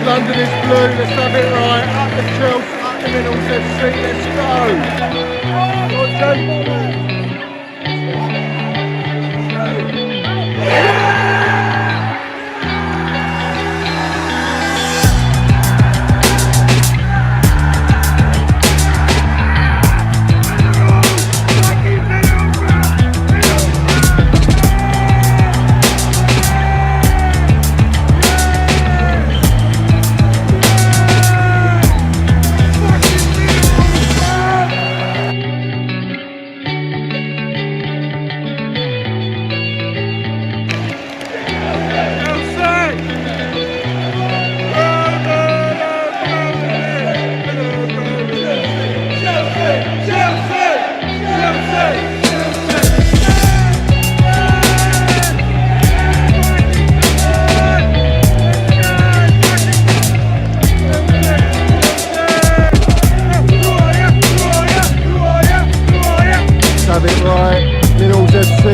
London is blue, let's have it right. Up the Chelsea, up the Middles FC, let's have it right, Middles FC.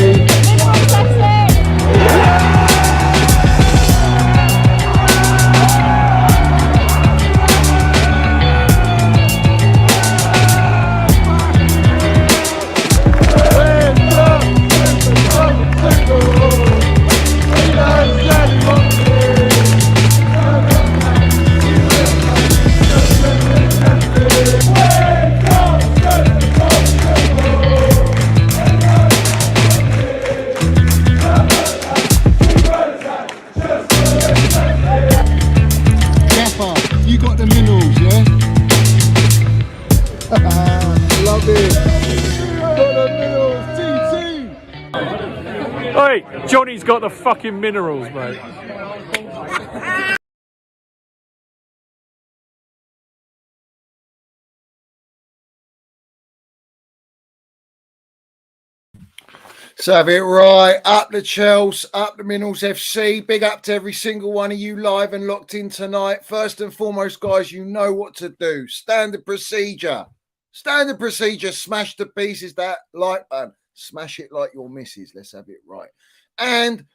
You got the minerals, yeah? Love it. Got the minerals, TT. Hey, Johnny's got the fucking minerals, mate. So have it right, up the Chelsea, up the Minerals FC. Big up to every single one of you live and locked in tonight. First and foremost, guys, you know what to do. Standard procedure. Standard procedure. Smash the pieces, that like button. Smash it like your missus. Let's have it right. And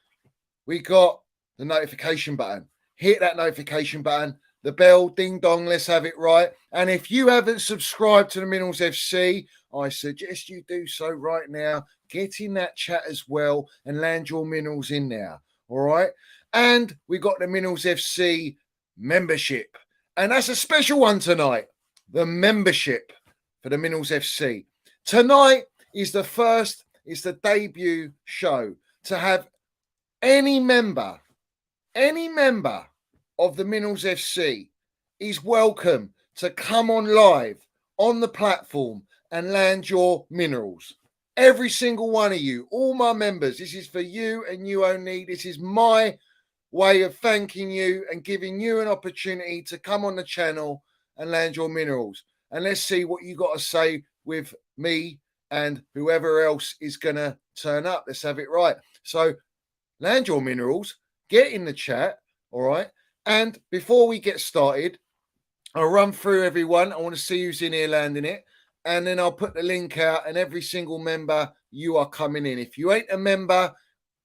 we got the notification button. Hit that notification button. The bell, ding dong, let's have it right. And if you haven't subscribed to the Minerals FC, I suggest you do so right now. Get in that chat as well and land your minerals in there. All right. And we got the Minerals FC membership. And that's a special one tonight. The membership for the Minerals FC. Tonight is the first, it's the debut show to have any member of the Minerals FC is welcome to come on live on the platform and land your minerals. Every single one of you, all my members, this is for you and you only. This is my way of thanking you and giving you an opportunity to come on the channel and land your minerals. And let's see what you got to say with me and whoever else is going to turn up. Let's have it right. So land your minerals, get in the chat, all right? And before we get started, I'll run through everyone. I want to see who's in here landing it. And then I'll put the link out, and every single member, you are coming in. If you ain't a member,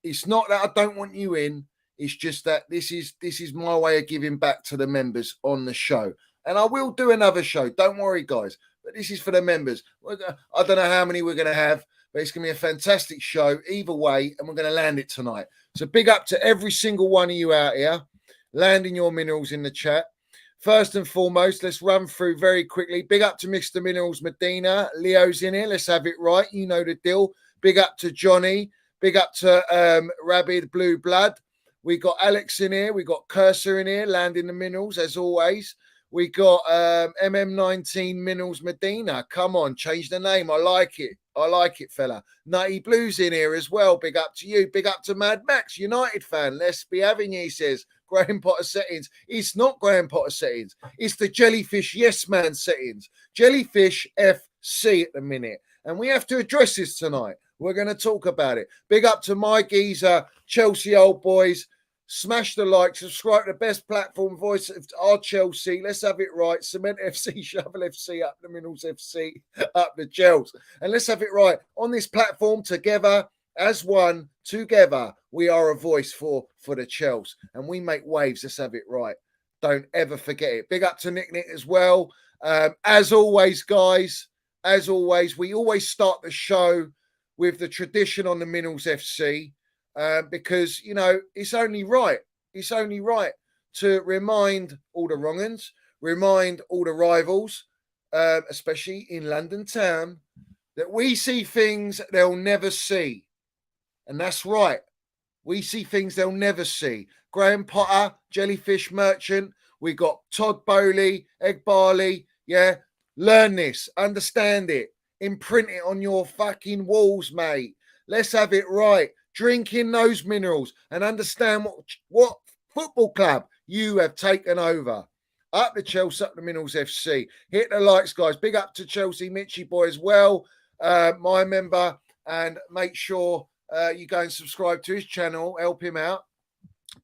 it's not that I don't want you in. It's just that this is my way of giving back to the members on the show. And I will do another show. Don't worry, guys. But this is for the members. I don't know how many we're going to have, but it's going to be a fantastic show either way, and we're going to land it tonight. So big up to every single one of you out here, landing your minerals in the chat. First and foremost, let's run through very quickly. Big up to Mr. Minerals Medina. Leo's in here. Let's have it right. You know the deal. Big up to Johnny. Big up to Rabid Blue Blood. We got Alex in here. We got Cursor in here, landing the minerals as always. We got MM19 Minerals Medina. Come on, change the name. I like it. I like it, fella. Nutty Blues in here as well. Big up to you. Big up to Mad Max, United fan. Let's be having you, he says. Graham Potter settings. It's not Graham Potter settings. It's the Jellyfish Yes Man settings. Jellyfish FC at the minute. And we have to address this tonight. We're going to talk about it. Big up to my geezer, Chelsea old boys. Smash the like, subscribe to the best platform voice of our Chelsea. Let's have it right. Cement FC, Shovel FC, up the Minerals FC, up the Chelsea. And let's have it right. On this platform, together, as one, together, we are a voice for the Chelsea. And we make waves. Let's have it right. Don't ever forget it. Big up to Nick as well. As always, guys, we always start the show with the tradition on the Minerals FC because, you know, it's only right. It's only right to remind all the wrong-uns, remind all the rivals, especially in London town, that we see things they'll never see. And that's right. We see things they'll never see. Graham Potter, Jellyfish Merchant. We got Todd Bowley, Egg Barley. Yeah. Learn this. Understand it. Imprint it on your fucking walls, mate. Let's have it right. Drink in those minerals and understand what football club you have taken over. Up the Chelsea, up the Minerals FC. Hit the likes, guys. Big up to Chelsea, Mitchy boy as well. My member. And make sure you go and subscribe to his channel. Help him out.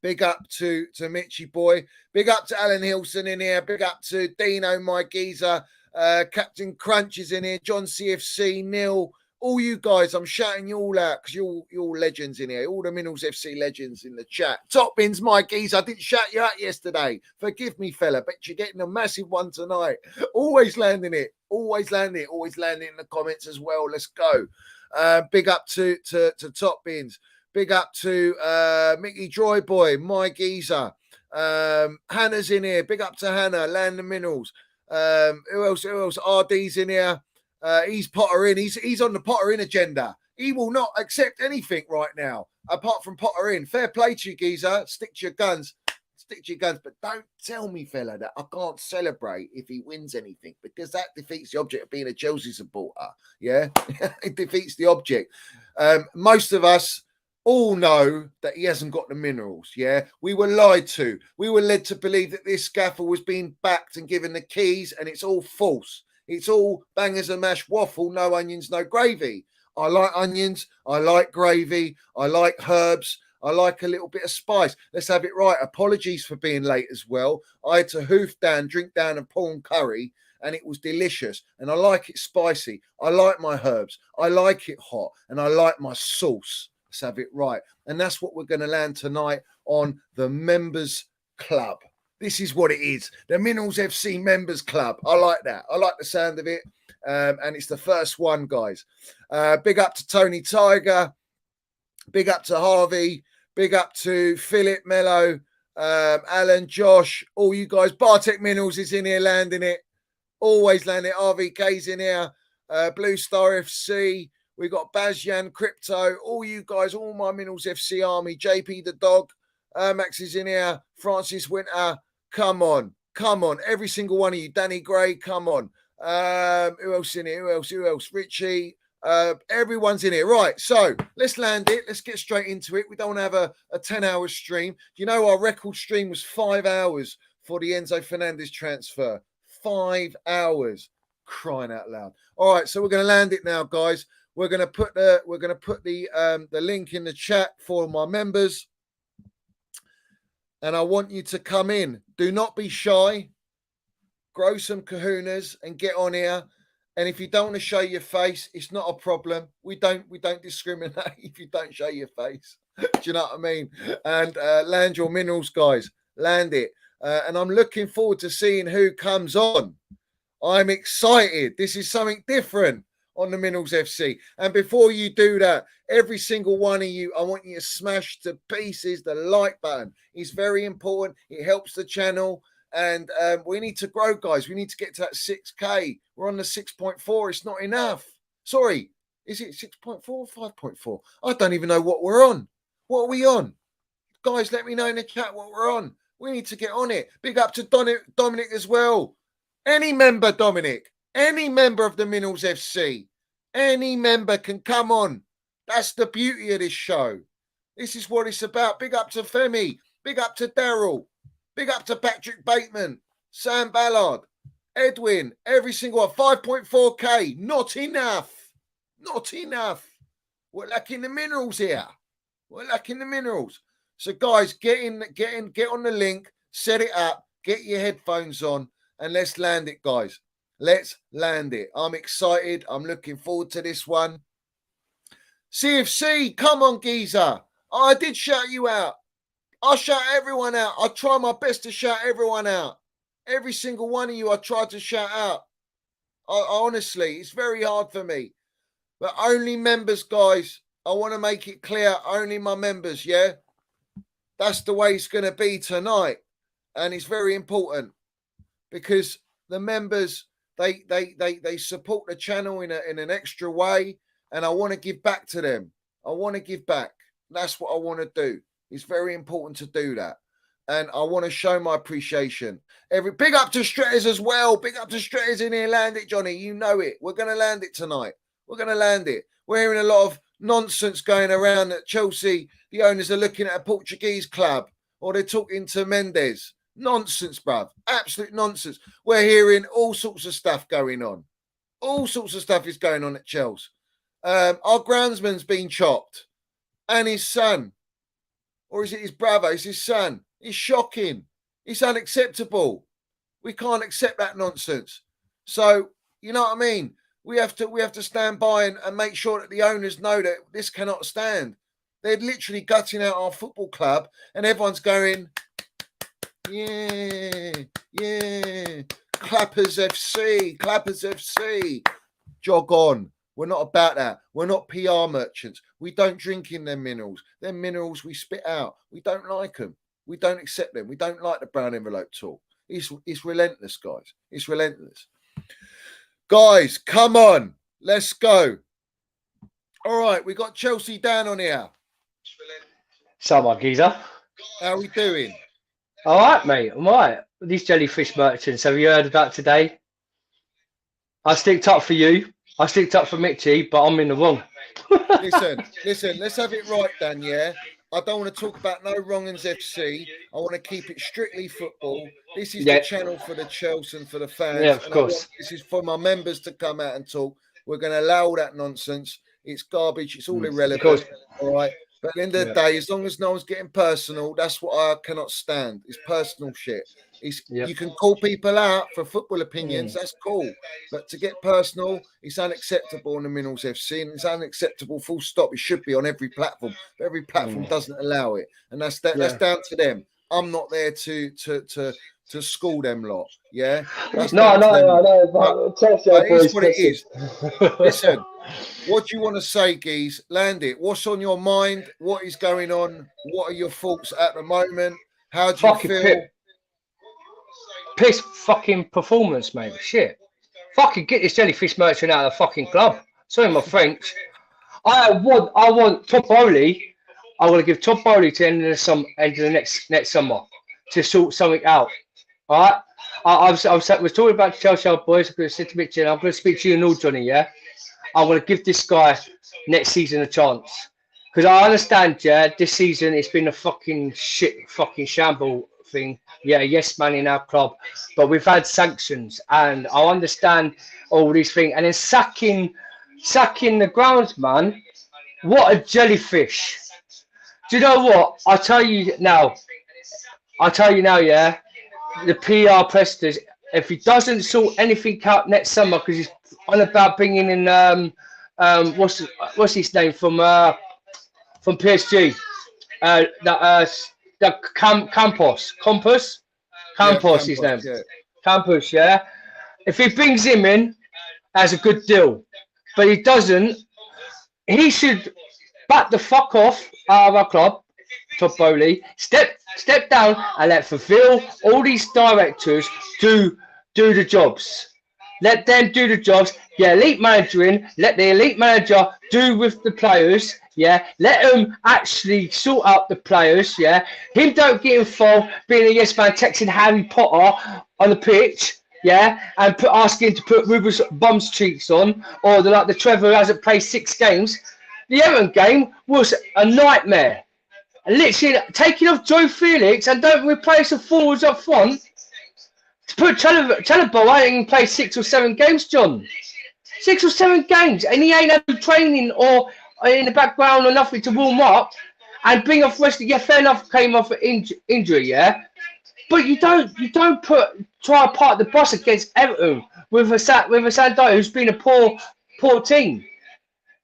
Big up to Mitchy boy. Big up to Alan Hilson in here. Big up to Dino, my geezer. Captain Crunch is in here. John CFC, Neil. All you guys, I'm shouting you all out because you're all legends in here. All the Minerals FC legends in the chat. Top bins, my geezer. I didn't shout you out yesterday. Forgive me, fella, but you're getting a massive one tonight. Always landing it. Always landing it. Always landing in the comments as well. Let's go. Big up to Top Bins. Big up to Mickey Joy Boy, my geezer. Hannah's in here. Big up to Hannah, Land the Minerals. Who else? RD's in here. He's Potter in. He's on the Potter in agenda. He will not accept anything right now apart from Potter in. Fair play to you, geezer. Stick to your guns. Stick to your guns. But don't tell me, fella, that I can't celebrate if he wins anything because that defeats the object of being a Chelsea supporter. Yeah, it defeats the object. Most of us all know that he hasn't got the minerals. Yeah, we were lied to. We were led to believe that this gaffer was being backed and given the keys, and it's all false. It's all bangers and mash waffle, no onions, no gravy. I like onions. I like gravy. I like herbs. I like a little bit of spice. Let's have it right. Apologies for being late as well. I had to hoof down, drink down a prawn curry, and it was delicious. And I like it spicy. I like my herbs. I like it hot. And I like my sauce. Let's have it right. And that's what we're going to land tonight on the Members Club. This is what it is. The Minerals FC Members Club. I like that. I like the sound of it. And it's the first one, guys. Big up to Tony Tiger. Big up to Harvey. Big up to Philip Mello. Alan, Josh. All you guys. Bartek Minerals is in here landing it. Always landing it. RVK's in here. Blue Star FC. We got Bazjan, Crypto. All you guys. All my Minerals FC army. JP the Dog. Max is in here. Francis Winter. Come on. Come on. Every single one of you. Danny Gray. Come on. Who else in here? Who else? Richie. Everyone's in here. Right. So let's land it. Let's get straight into it. We don't want to have a 10-hour stream. You know, our record stream was 5 hours for the Enzo Fernandez transfer. 5 hours. Crying out loud. All right. So we're going to land it now, guys. We're going to put the link in the chat for my members. And I want you to come in. Do not be shy. Grow some kahunas and get on here. And if you don't want to show your face, it's not a problem. We don't discriminate if you don't show your face. Do you know what I mean? And land your minerals, guys. Land it. And I'm looking forward to seeing who comes on. I'm excited. This is something different on the Minerals FC. And before you do that, every single one of you, I want you to smash to pieces the like button. It's very important. It helps the channel. And we need to grow, guys. We need to get to that 6K. We're on the 6.4. It's not enough. Sorry. Is it 6.4 or 5.4? I don't even know what we're on. What are we on? Guys, let me know in the chat what we're on. We need to get on it. Big up to Dominic as well. Any member, Dominic. Any member of the Minerals FC. Any member can come on. That's the beauty of this show. This is what it's about. Big up to Femi. Big up to Daryl. Big up to Patrick Bateman, Sam Ballard, Edwin, every single one. 5.4K. Not enough. Not enough. We're lacking the minerals here. We're lacking the minerals. So, guys, get on the link, set it up, get your headphones on, and let's land it, guys. Let's land it. I'm excited. I'm looking forward to this one. CFC, come on, geezer. I did shout you out. I'll shout everyone out. I try my best to shout everyone out. Every single one of you, I try to shout out. Honestly, it's very hard for me. But only members, guys. I want to make it clear. Only my members, yeah? That's the way it's going to be tonight. And it's very important because the members, they support the channel in an extra way. And I want to give back to them. I want to give back. That's what I want to do. It's very important to do that. And I want to show my appreciation. Big up to Stretters as well. Big up to Stretters in here. Land it, Johnny. You know it. We're going to land it tonight. We're going to land it. We're hearing a lot of nonsense going around that Chelsea, the owners are looking at a Portuguese club or they're talking to Mendes. Nonsense, bruv. Absolute nonsense. We're hearing all sorts of stuff going on. All sorts of stuff is going on at Chelsea. Our groundsman's been chopped. And his son. Or is it his brother? It's his son. It's shocking. It's unacceptable. We can't accept that nonsense. So, you know what I mean? We have to stand by and make sure that the owners know that this cannot stand. They're literally gutting out our football club and everyone's going, yeah, Clappers FC, Clappers FC. Jog on. We're not about that. We're not PR merchants. We don't drink in them minerals. Them minerals we spit out. We don't like them. We don't accept them. We don't like the brown envelope talk. It's relentless, guys. It's relentless. Guys, come on. Let's go. All right, we got Chelsea Dan on here. Someone, geezer. How are we doing? All right, mate. I'm all right. These jellyfish merchants, have you heard about today? I sticked up for you. I sticked up for Mitchie, but I'm in the wrong. Listen, let's have it right, Dan, yeah? I don't want to talk about no wrongings FC. I want to keep it strictly football. This is the channel for the Chelsea and for the fans. Yeah, of course. This is for my members to come out and talk. We're going to allow all that nonsense. It's garbage. It's all irrelevant. All right? But at the end of the day, as long as no one's getting personal, that's what I cannot stand. It's personal shit. You can call people out for football opinions. That's cool. But to get personal, it's unacceptable in the Minerals FC, and it's unacceptable. Full stop. It should be on every platform. But every platform doesn't allow it, and that's down to them. I'm not there to school them lot. Yeah. No. It is what it is. Listen. What do you want to say, Geese? Land it. What's on your mind? What is going on? What are your thoughts at the moment? How do you feel? Piss fucking performance, mate. Shit. Fucking get this jellyfish merchant out of the fucking club. Sorry, my French. I want Todd Bowley. I want to give Todd Bowley to end of the next summer to sort something out. All right. I was talking about Chelsea boys. I'm going to sit to Mitchell. I'm going to speak to you and all, Johnny. Yeah. I want to give this guy next season a chance because I understand, this season it's been a fucking shamble thing. Yeah, yes, man, in our club, but we've had sanctions, and I understand all these things. And then sacking the groundsman, what a jellyfish! Do you know what? I tell you now, yeah, the PR presters, if he doesn't sort anything out next summer, because he's on about bringing in what's his name from PSG, the Campos, his name, Campos, yeah. If he brings him in, that's a good deal, but he doesn't. He should back the fuck off out of our club. Todd Bowley, step down and let fulfill all these directors do the jobs. Let them do the jobs. Yeah, elite manager in. Let the elite manager do with the players. Yeah, let them actually sort out the players. Yeah, him don't get involved being a yes man texting Harry Potter on the pitch. Yeah, and asking to put Ruben's bum's cheeks on, or the Trevor who hasn't played 6 games. The Everton game was a nightmare. Literally taking off Joao Felix and don't replace the forwards up front. To put Chalobah, I ain't played 6 or 7 games, John. 6 or 7 games, and he ain't had no training or in the background or nothing to warm up and bring off rest. Yeah, fair enough, came off an injury, yeah. But you don't try to park the bus against Everton with a Sandai who's been a poor team.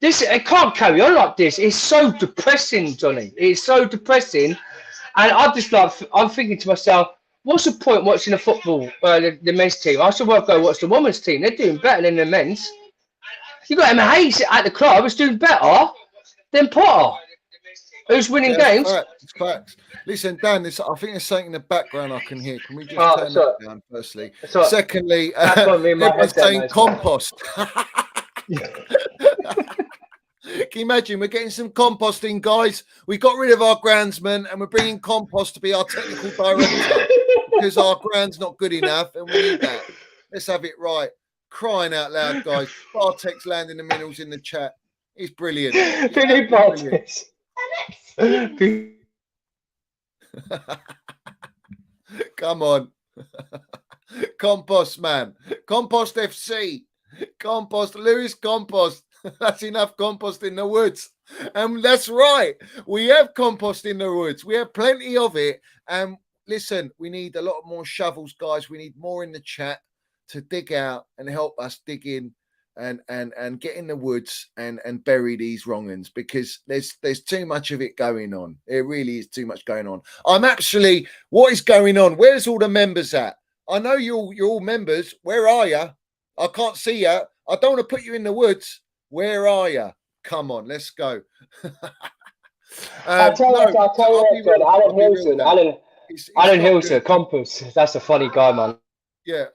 It can't carry on like this. It's so depressing, Johnny. It's so depressing. And I'm thinking to myself, what's the point watching the football, the men's team? I should well go watch the women's team. They're doing better than the men's. You got Emma Hayes at the club who's doing better than Potter, who's winning games. It's facts. Listen, Dan, I think there's something in the background I can hear. Can we just turn that down, firstly? Secondly, everyone's saying compost. Can you imagine? We're getting some composting, guys. We got rid of our groundsman and we're bringing compost to be our technical director because our ground's not good enough and we need that. Let's have it right. Crying out loud, guys. Bartek's landing the minerals in the chat. He's brilliant. Come on. Compost, man. Compost FC. Compost. Lewis Compost. That's enough compost in the woods. And that's right. We have compost in the woods. We have plenty of it. And listen, we need a lot more shovels, guys. We need more in the chat to dig out and help us dig in and get in the woods and bury these wrong-uns, because there's too much of it going on. There really is too much going on. What is going on? Where's all the members at? I know you're all members. Where are you? I can't see you. I don't want to put you in the woods. Where are you? Come on, let's go. Alan Hilton, Compass. That's a funny guy, man. Yeah,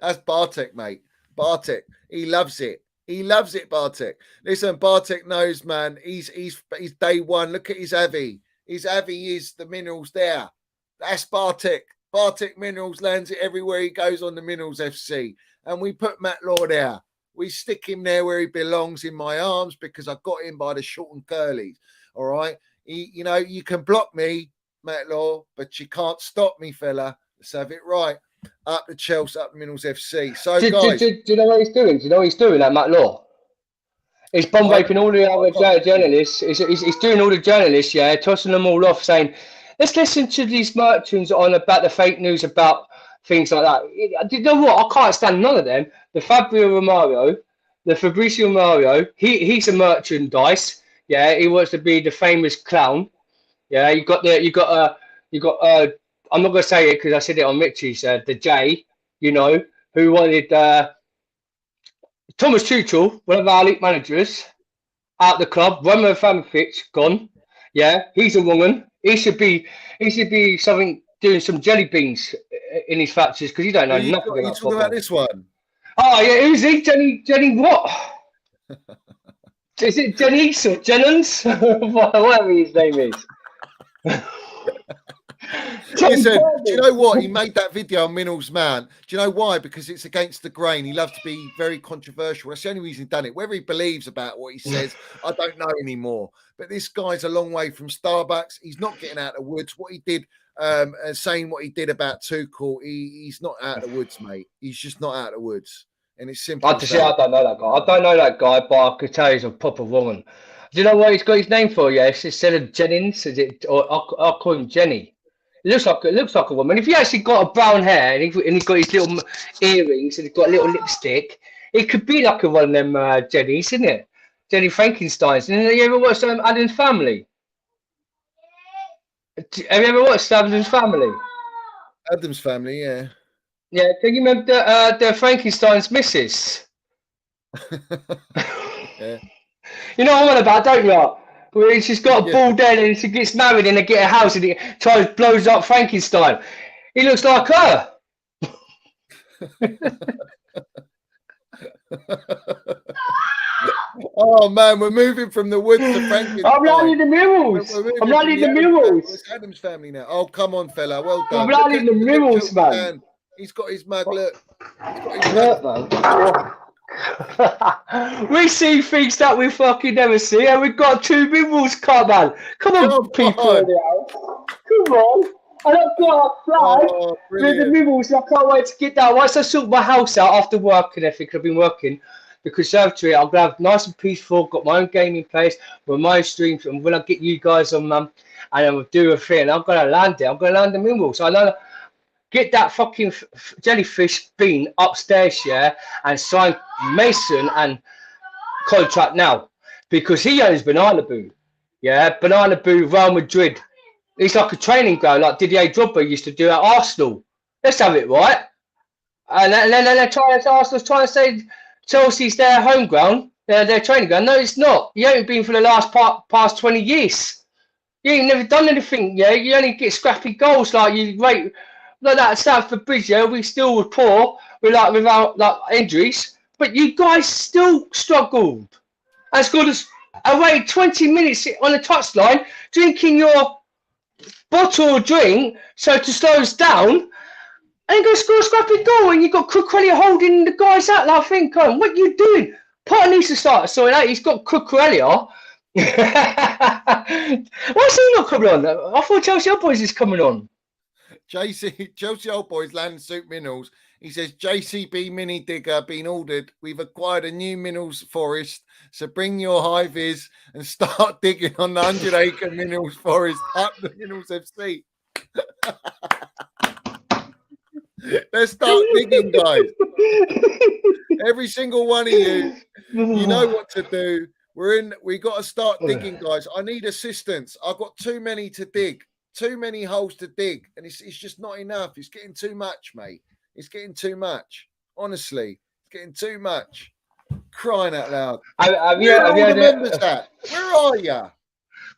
that's Bartek, mate. Bartek, he loves it. He loves it, Bartek. Listen, Bartek knows, man. He's day one. Look at his Avi. His Avi is the minerals there. That's Bartek. Bartek Minerals lands it everywhere he goes on the Minerals FC. And we put Matt Law there. We stick him there where he belongs, in my arms, because I got him by the short and curlies. All right. You can block me, Matt Law, but you can't stop me, fella. Let's have it right. Up the Chelsea, up the Minerals FC. So, guys. Do you know what he's doing? Do you know what he's doing, that Matt Law? He's bomb raping all the other journalists. He's doing all the journalists, yeah, tossing them all off, saying, let's listen to these merchants on about the fake news about things like that. You know what? I can't stand none of them. The Fabrizio Romano, he's a merchandise. Yeah, he wants to be the famous clown. Yeah, you got I'm not going to say it because I said it on Mitchie's, the J, who wanted Thomas Tuchel, one of our elite managers, out the club. Roman Abramovich gone. Yeah, he's a woman. He should be doing some jelly beans in his factories because you don't know nothing about. You talking about this one? Oh yeah, who's he? Jenny what? Is it Jennings or Jennings? Whatever his name is. Listen, do you know what? He made that video on Minerals Man. Do you know why? Because it's against the grain. He loves to be very controversial. That's the only reason he's done it. Whether he believes about what he says, I don't know anymore. But this guy's a long way from Starbucks. He's not getting out of the woods. What he did, saying what he did about Tuchel, he's not out of the woods, mate. He's just not out of the woods. And it's simple. I don't know that guy. I don't know that guy, but I could tell he's a proper woman. Do you know what he's got his name for? Yeah, it's instead of Jennings, I'll call him Jenny. It looks like a woman. If he actually got a brown hair and he's got his little earrings and he's got a little lipstick, it could be like one of them Jennies, isn't it? Jenny Frankenstein's. And have you ever watched Addams Family? Have you ever watched Addams Family? Addams Family, yeah. Yeah, can you remember the Frankenstein's missus? Yeah. You know what I'm on about, don't you? Where she's got a bald head and she gets married and they get a house and it blows up Frankenstein. He looks like her. Oh man, we're moving from the woods to Frankenstein. I'm landing the Mirrors. I'm landing the Mirrors. It's Addams Family now. Oh, come on, fella. Well done. I'm landing the Mirrors, man. He's got his mug. Look. We see things that we fucking never see, and we've got two Mirrors, come on. Come on, people. Come on. And I've got a flag with the Mirrors. I can't wait to get that. Once I sort my house out after work and everything, I've been working. Because after it, I'm going to have nice and peaceful, got my own gaming place with my streams, and when I get you guys on, and I'll do a thing, I'm going to land it. I'm going to land the Mirrors. So I know. Get that fucking jellyfish bean upstairs, yeah, and sign Mason and contract now, because he owns Banana Boo, yeah, Banana Boo, Real Madrid, It's like a training ground, like Didier Drogba used to do at Arsenal. Let's have it right. And then they're trying to Arsenal's trying to say Chelsea's their home ground, their training ground. No, it's not. You haven't been for the past 20 years. You ain't never done anything. Yeah, you only get scrappy goals like you rate like that at Stamford Bridge. Yeah, we still were poor without injuries, but you guys still struggled. As good as I waited 20 minutes on the touchline drinking your bottle of drink so to slow us down. And you go score a scrappy goal, and you got Cucurella holding the guys out. Like, what are you doing? Potter needs to start sorting out. He's got Cucurella. Why is he not coming on? I thought Chelsea Old Boys is coming on. Chelsea Old Boys Land Soup Minerals. He says JCB Mini Digger been ordered. We've acquired a new minerals forest, so bring your high vis and start digging on the 100-acre minerals forest up the Minerals FC. Let's start digging, guys. Every single one of you, you know what to do. We got to start digging, guys. I need assistance. I've got too many to dig, too many holes to dig, and it's just not enough. It's getting too much, mate. It's getting too much. Honestly, it's getting too much. Crying out loud. Where are the members at? Where are you?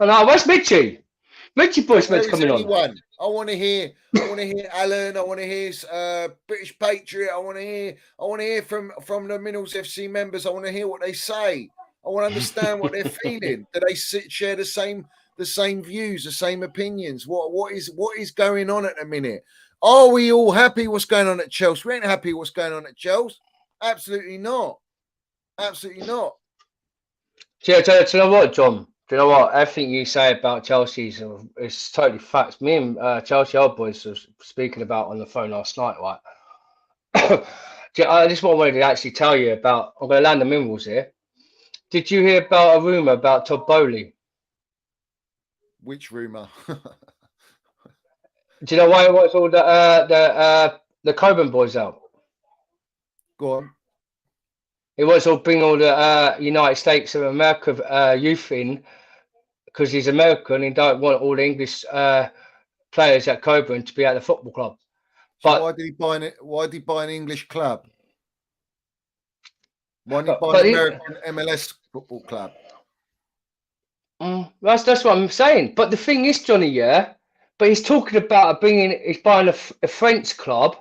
Oh, where's Mitchie? Mitchie Boy's coming on. I want to hear Alan. I want to hear British Patriot. I want to hear from the Minerals FC members. I want to hear what they say. I want to understand what they're feeling. Do they share the same views, the same opinions? What is going on at the minute? Are we all happy what's going on at Chelsea? We ain't happy what's going on at Chelsea. Absolutely not. Absolutely not. Do you know what, John? Do you know what? Everything you say about Chelsea is totally facts. Me and Chelsea Old Boys were speaking about on the phone last night, right? This is what I wanted to actually tell you about. I'm going to land the minerals here. Did you hear about a rumour about Todd Bowley? Which rumour? Do you know why it was all the Coburn boys out? Go on. It was all bring all the United States of America youth in because he's American and don't want all the English players at Coburn to be at the football club. But so why did he buy it? Why did he buy an English club? Why did he buy an American MLS football club? That's what I'm saying. But the thing is, Johnny, but he's talking about he's buying a French club,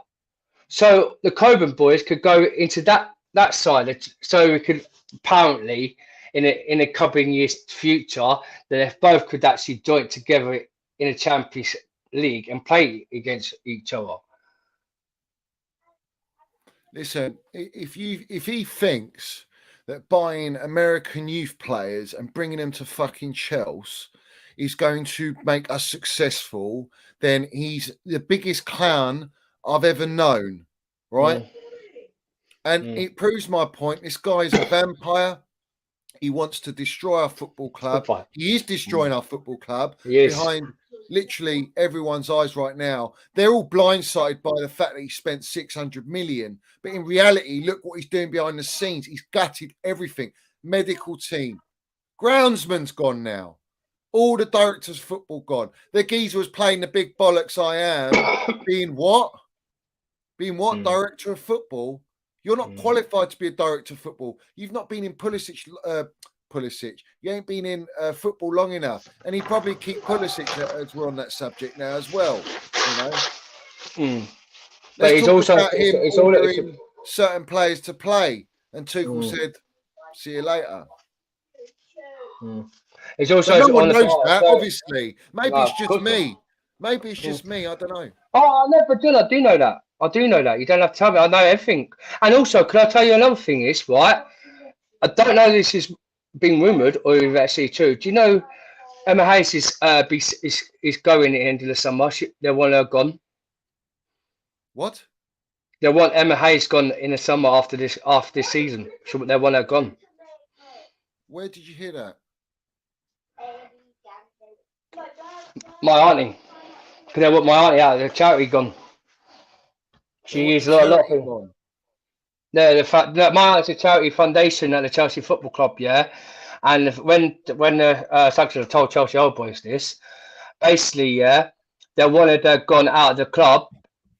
so the Coburn boys could go into that side, so we could apparently in a couple of years future that if both could actually join together in a Champions League and play against each other. Listen, if he thinks that buying American youth players and bringing them to fucking Chelsea is going to make us successful, then he's the biggest clown I've ever known, right? And it proves my point. This guy's a vampire. He wants to destroy our football club. He is destroying our football club behind literally everyone's eyes right now. They're all blindsided by the fact that he spent 600 million. But in reality, look what he's doing behind the scenes. He's gutted everything. Medical team. Groundsman's gone now. All the directors of football gone. The geezer was playing the big bollocks I am. Being what? Director of football? You're not qualified to be a director of football. You've not been in Pulisic. You ain't been in football long enough. And he'd probably keep Pulisic as we're on that subject now as well. You know? But he's also ordering certain players to play. And Tuchel said, see you later. It's also no one knows that, obviously. Maybe it's just me. Maybe it's just me. I don't know. Oh, no, but I do know that. I do know that. You don't have to tell me. I know everything. And also, can I tell you another thing is, right? I don't know if this is being rumoured or if it's actually true. Do you know Emma Hayes is going at the end of the summer? They want her gone. What? They want Emma Hayes gone in the summer after this season. They want her gone. Where did you hear that? My auntie. Because they want my auntie out of the charity gone. She is a lot of people. No, the fact that my auntie's a charity foundation at the Chelsea Football Club, and when the Saxons told Chelsea Old Boys this, basically, yeah, they wanted her gone out of the club,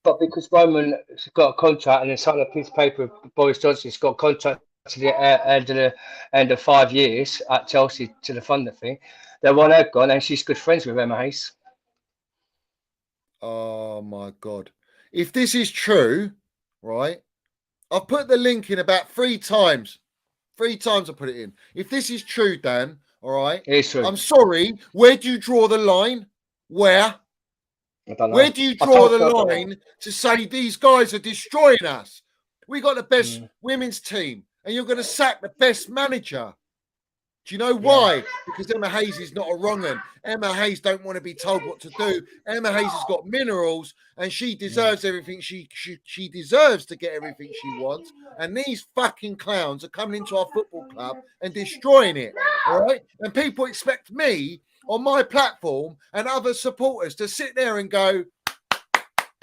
but because Roman's got a contract and then signed a piece of paper with Boris Johnson's got a contract to the end of 5 years at Chelsea to the funder thing, they want her gone, and she's good friends with Emma Hayes. Oh my God. If this is true, right? I've put the link in about 3 times. 3 times I put it in. If this is true, Dan, all right? It's true. I'm sorry. Where do you draw the line? Where? I don't know. Where do you draw the line to say these guys are destroying us? We got the best women's team, and you're going to sack the best manager. Do you know why? Yeah. Because Emma Hayes is not a wrong un. Emma Hayes don't want to be told what to do. Emma Hayes has got minerals, and she deserves everything. She deserves to get everything she wants. And these fucking clowns are coming into our football club and destroying it. All right? And people expect me on my platform and other supporters to sit there and go,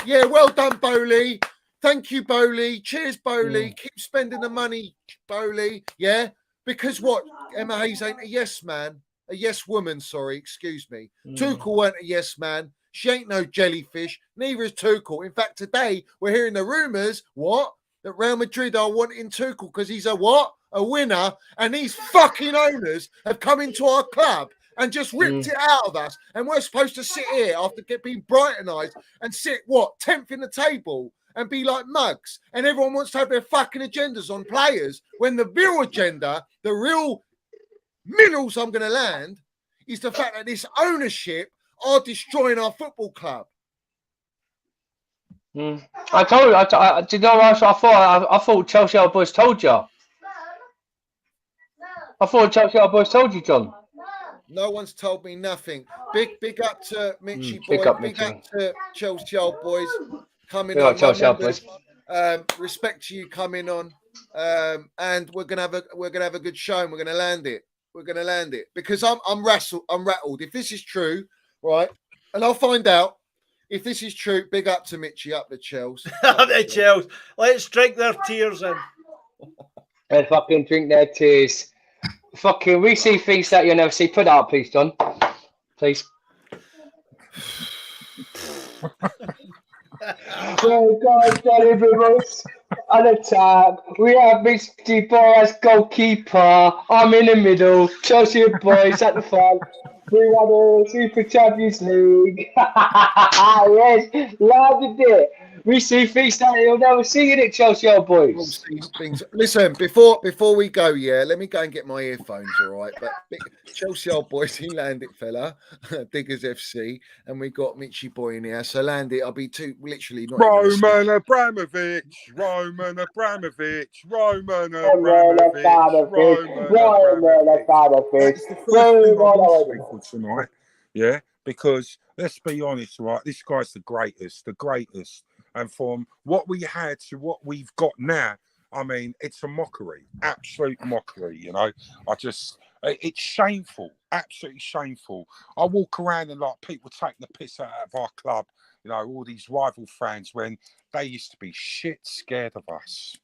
yeah, well done, Bowley. Thank you, Bowley. Cheers, Bowley. Keep spending the money, Bowley. Yeah? Because what? Emma Hayes ain't a yes man. A yes woman, sorry, excuse me. Tuchel weren't a yes man. She ain't no jellyfish. Neither is Tuchel. In fact, today we're hearing the rumours, what? That Real Madrid are wanting Tuchel because he's a what? A winner. And these fucking owners have come into our club and just ripped it out of us. And we're supposed to sit here after being Brightonised and sit, what, 10th in the table and be like mugs. And everyone wants to have their fucking agendas on players when the real agenda, the real minerals I'm going to land is the fact that this ownership are destroying our football club. I told you, do you know what I thought Chelsea Old Boys told you. I thought Chelsea Old Boys told you, John. No one's told me nothing. Big up to Mitchy Boy. Big up to Chelsea Old Boys coming on. Chelsea Old Boys. Respect to you coming on. And we're gonna have a good show and we're gonna land it. We're gonna land it because I'm rattled. If this is true, right? And I'll find out if this is true. Big up to Mitchy, up the Chelsea. Up the Chelsea. Let's drink their tears in. Let's fucking drink their tears. Fucking, we see things that you'll never see. Put that up, please, John. Please. Oh God, Boys. An attack. We have Misty Boy as goalkeeper. I'm in the middle. Chelsea Boys at the front. We won the Super Champions League. Yes, loved it. We see things that you'll never see in it, Chelsea Old Boys. Listen, before we go, yeah, let me go and get my earphones, all right? But Chelsea Old Boys, he landed, fella. Diggers FC, and we got Mitchy Boy in here. So landed, I'll be literally not. Roman Abramovich. Tonight, yeah, because let's be honest, right? This guy's the greatest. And from what we had to what we've got now, I mean, it's a mockery, absolute mockery. You know, it's shameful, absolutely shameful. I walk around and like people take the piss out of our club. You know, all these rival fans when they used to be shit scared of us.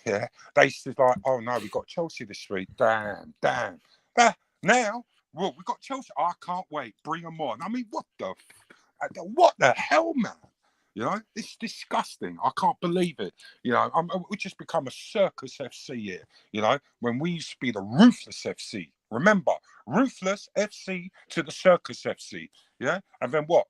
Yeah, they used to be like, oh no, we got Chelsea this week. Damn. But now, well, we got Chelsea. I can't wait. Bring them on. I mean, what the hell, man? You know, it's disgusting. I can't believe it. You know, we just become a Circus FC here. You know, when we used to be the Ruthless FC. Remember, Ruthless FC to the Circus FC. Yeah, and then what?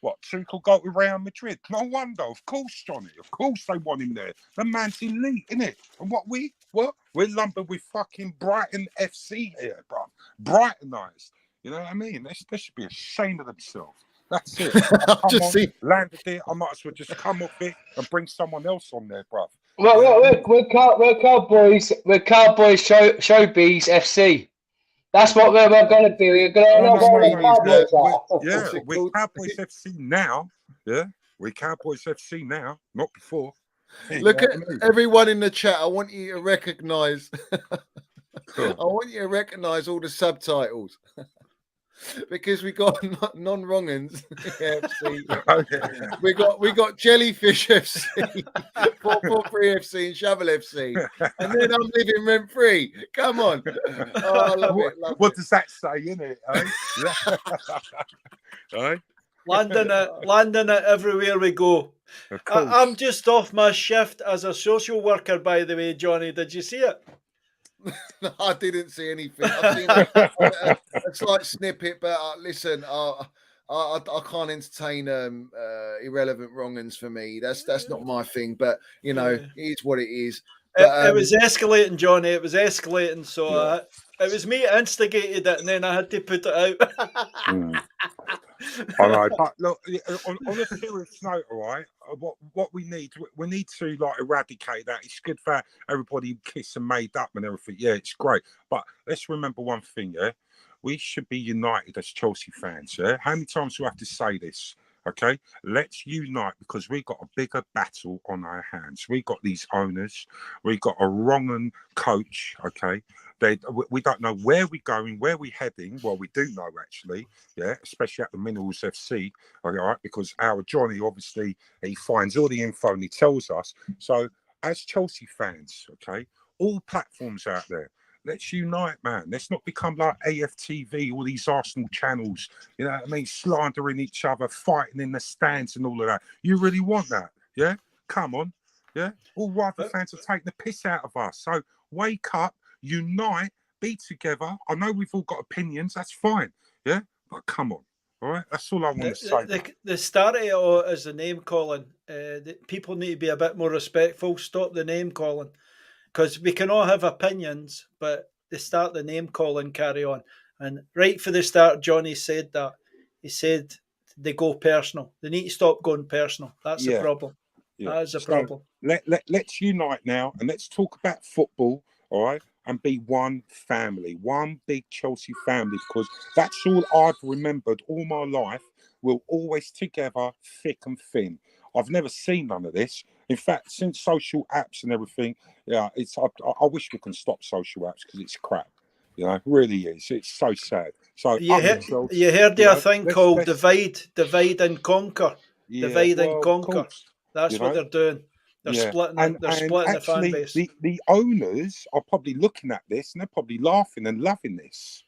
Tuchel go to Real Madrid. No wonder. Of course, Stoney. Of course they want him there. The man's elite, innit? And we're lumbered with fucking Brighton FC here, bro. Brightonised. You know what I mean? They should be ashamed of themselves. That's it. Landed there. I might as well just come off it and bring someone else on there, bruv. Well, we're Cowboys. We're Cowboys Showbiz FC. That's what we're going to do. We're Cowboys FC now. Yeah, we're Cowboys FC now, not before. Look at everyone in the chat. I want you to recognise. I want you to recognise all the subtitles. because we got non-wrong'uns FC. Oh, yeah. We got Jellyfish FC, 443 FC, and Shovel FC, and then I'm living rent free. Come on, oh, I love it. What does that say, innit? Eh? Landing it everywhere we go. Of course. I'm just off my shift as a social worker, by the way, Johnny. Did you see it? No, I didn't see anything. I've seen a slight snippet, but listen, I can't entertain irrelevant wrong-uns for me. That's not my thing. But you know, it's what it is. But, it was escalating, Johnny. It was escalating. So Yeah. it was me that instigated it, and then I had to put it out. I know, but look, on a serious note, all right. What we need to like eradicate that. It's good for everybody kiss and made up and everything. Yeah, it's great. But let's remember one thing. Yeah, we should be united as Chelsea fans. Yeah, how many times do I have to say this? Okay, let's unite because we've got a bigger battle on our hands. We got these owners. We got a wrong coach. Okay, we don't know where we're going, where we're heading. Well, we do know actually. Yeah, especially at the Minerals FC. All right, because our Johnny obviously he finds all the info and he tells us. So as Chelsea fans, okay, all platforms out there. Let's unite, man. Let's not become like AFTV, all these Arsenal channels, you know what I mean, slandering each other, fighting in the stands and all of that. You really want that? Yeah? Come on. Yeah? All rival fans are taking the piss out of us. So wake up, unite, be together. I know we've all got opinions. That's fine. Yeah? But come on. All right? That's all I want to say. The start of it is the name calling. People need to be a bit more respectful. Stop the name calling. Because we can all have opinions, but they start the name calling, carry on. And right for the start, Johnny said that. He said they go personal. They need to stop going personal. That's the problem. Yeah. That is the problem. Let's unite now and let's talk about football, all right? And be one family, one big Chelsea family, because that's all I've remembered all my life. We're always together, thick and thin. I've never seen none of this. In fact, since social apps and everything, yeah, I wish we can stop social apps because it's crap. You know, it really is. It's so sad. So you heard their thing called divide and conquer. Yeah, divide and conquer. That's what they're doing. They're splitting. They're splitting actually, the fan base. The owners are probably looking at this and they're probably laughing and loving this.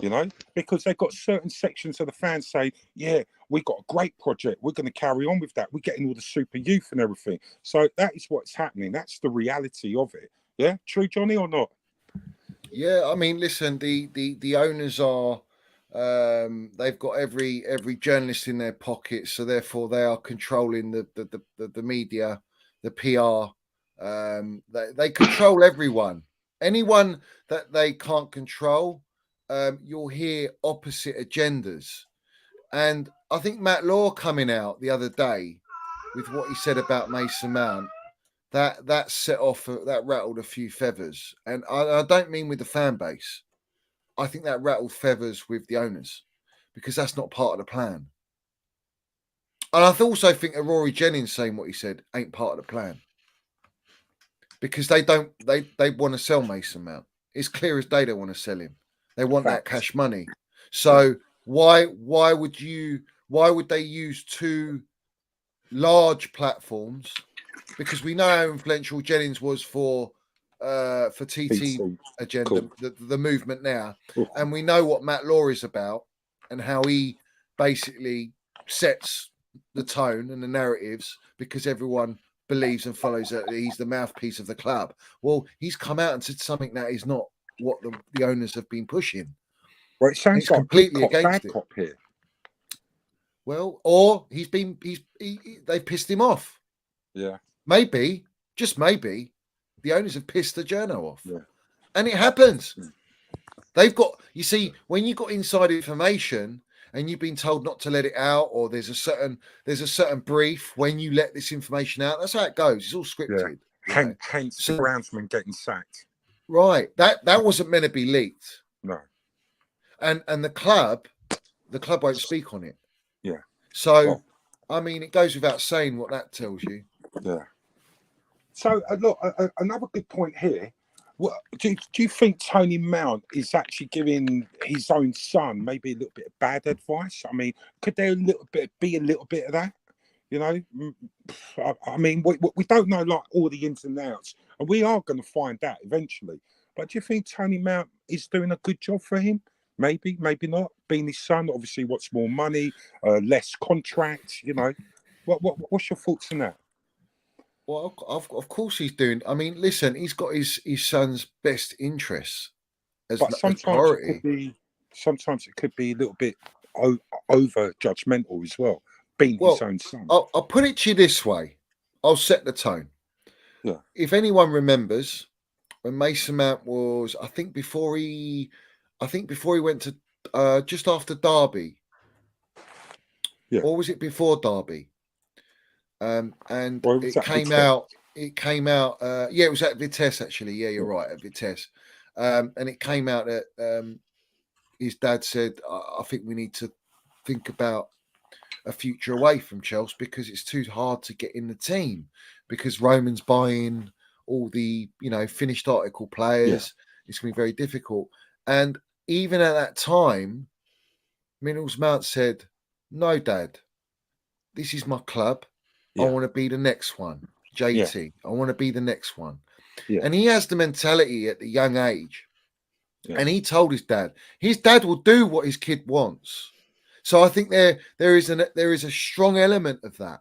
You know, because they've got certain sections of the fans say, yeah, we got a great project. We're going to carry on with that. We're getting all the super youth and everything. So that is what's happening. That's the reality of it. Yeah. True, Johnny, or not? Yeah. I mean, listen, the owners are, they've got every journalist in their pocket. So therefore they are controlling the media, the PR. They control everyone. Anyone that they can't control, you'll hear opposite agendas. And I think Matt Law coming out the other day with what he said about Mason Mount, that set off, that rattled a few feathers. And I don't mean with the fan base. I think that rattled feathers with the owners because that's not part of the plan. And I also think that Rory Jennings saying what he said ain't part of the plan because they want to sell Mason Mount. It's clear as day they want to sell him. They want that cash money. So why would they use two large platforms? Because we know how influential Jennings was for TT agenda, the movement now. And we know what Matt Law is about and how he basically sets the tone and the narratives because everyone believes and follows that he's the mouthpiece of the club. Well, he's come out and said something that is not what the owners have been pushing. Well, it sounds like completely against it. Cop here. Well, or they've pissed him off. Yeah. Maybe, just maybe, the owners have pissed the journo off. Yeah. And it happens. They've got, you see, when you've got inside information and you've been told not to let it out, or there's a certain brief when you let this information out, that's how it goes. It's all scripted. Yeah. Hence the groundsman getting sacked. Right. That wasn't meant to be leaked. No. And the club won't speak on it. Yeah. So, I mean, it goes without saying what that tells you. Yeah. So, look, another good point here. What do you think Tony Mount is actually giving his own son maybe a little bit of bad advice? I mean, could there be a little bit of that? You know, I mean, we don't know like all the ins and outs, and we are going to find out eventually. But do you think Tony Mount is doing a good job for him? Maybe, maybe not. Being his son, obviously, wants more money, less contracts. You know, what's your thoughts on that? Well, of course he's doing. I mean, listen, he's got his son's best interests as priority. Sometimes it could be a little bit over judgmental as well. Being his own son. I'll put it to you this way. I'll set the tone. Yeah. If anyone remembers, when Mason Mount was, I think before he went to just after Derby. Yeah. Or was it before Derby? And it came out. It came out. Yeah, it was at Vitesse actually. Yeah, you're right, at Vitesse. And it came out that his dad said, "I think we need to think about a future away from Chelsea because it's too hard to get in the team because Roman's buying all the finished article players. Yeah. It's going to be very difficult." And even at that time, Minerals Mount said, "No, Dad, this is my club. I want to be the next one. JT, I want to be the next one." Yeah. And he has the mentality at the young age. Yeah. And he told his dad will do what his kid wants. So I think there is a strong element of that.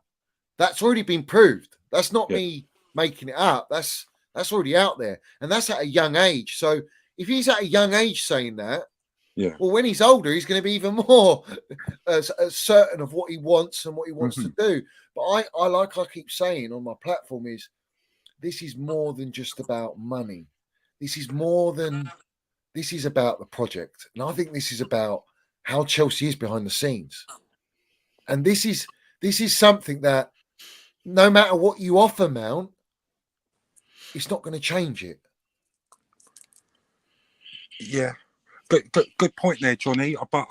That's already been proved. That's not me making it up. That's already out there. And that's at a young age. So if he's at a young age saying that, well, when he's older, he's going to be even more certain of what he wants and what he wants to do. But I keep saying on my platform is this is more than just about money. This is about the project. And I think this is about how Chelsea is behind the scenes. And this is something that no matter what you offer Mount, it's not going to change it. Yeah. Good point there, Johnny. But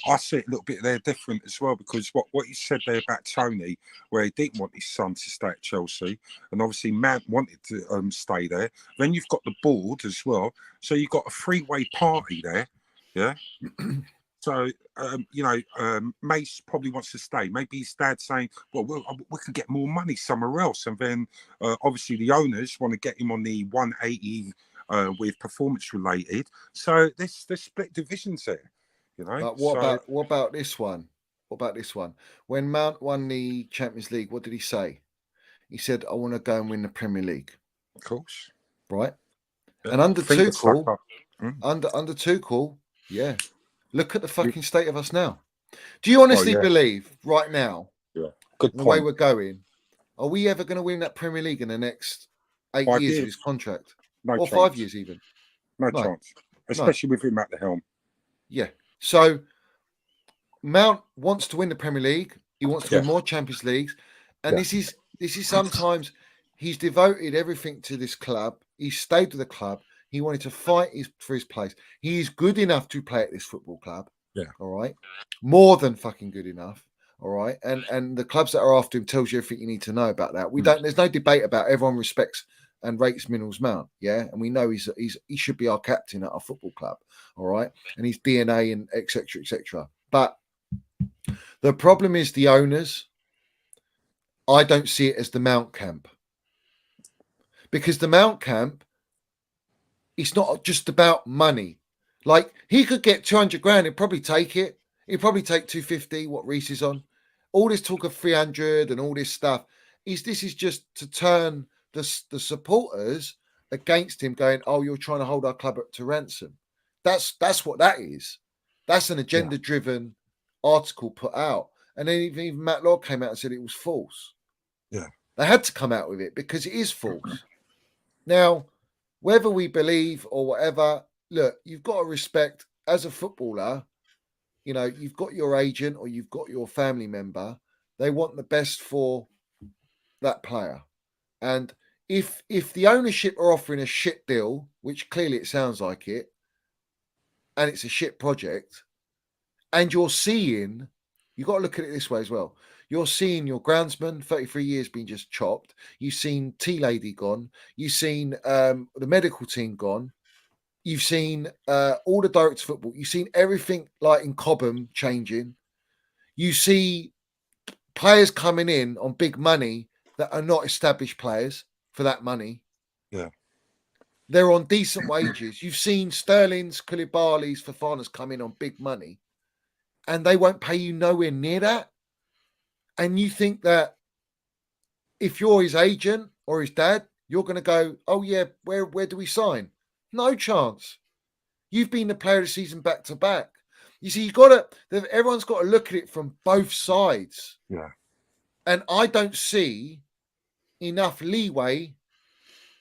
I see it a little bit there different as well because what you said there about Tony, where he didn't want his son to stay at Chelsea, and obviously Mount wanted to stay there. Then you've got the board as well, so you've got a three-way party there, yeah. So Mace probably wants to stay. Maybe his dad's saying, "Well, we can get more money somewhere else," and then obviously the owners want to get him on the 180. With performance related, so there's split divisions there, you know. But what about this one? What about this one? When Mount won the Champions League, what did he say? He said, "I want to go and win the Premier League." Of course, right? Yeah. And under Tuchel, under Tuchel, yeah. Look at the fucking state of us now. Do you honestly believe right now? Yeah, good point. The way we're going, are we ever going to win that Premier League in the next 8 years of his contract? No or chance. 5 years even. No chance. Especially with him at the helm. Yeah. So Mount wants to win the Premier League. He wants to win more Champions Leagues. And this is sometimes he's devoted everything to this club. He stayed with the club. He wanted to fight for his place. He is good enough to play at this football club. Yeah. All right. More than fucking good enough. All right. And the clubs that are after him tells you everything you need to know about that. There's no debate about it. Everyone respects and rates Minerals Mount, yeah, and we know he should be our captain at our football club, all right, and his DNA and etc. etc. But the problem is the owners. I don't see it as the Mount camp because the Mount camp, it's not just about money. Like he could get 200 grand, he'd probably take it. He'd probably take 250. What Reece is on, all this talk of 300 and all this stuff. This is just to turn the supporters against him, going, "Oh, you're trying to hold our club to ransom." That's what that is. That's an agenda-driven article put out, and then even Matt Law came out and said it was false. Yeah, they had to come out with it because it is false. Now, whether we believe or whatever, look, you've got to respect as a footballer. You know, you've got your agent or you've got your family member. They want the best for that player. And if the ownership are offering a shit deal, which clearly it sounds like it, and it's a shit project, and you've got to look at it this way as well. You're seeing your groundsman, 33 years, being just chopped. You've seen T-Lady gone. You've seen the medical team gone. You've seen all the directors of football. You've seen everything like in Cobham changing. You see players coming in on big money that are not established players for that money. Yeah. They're on decent wages. You've seen Sterling's, Koulibaly's, Fofana's come in on big money, and they won't pay you nowhere near that. And you think that if you're his agent or his dad, you're going to go, oh, yeah, where do we sign? No chance. You've been the player of the season back to back. You see, everyone's got to look at it from both sides. Yeah. And I don't see enough leeway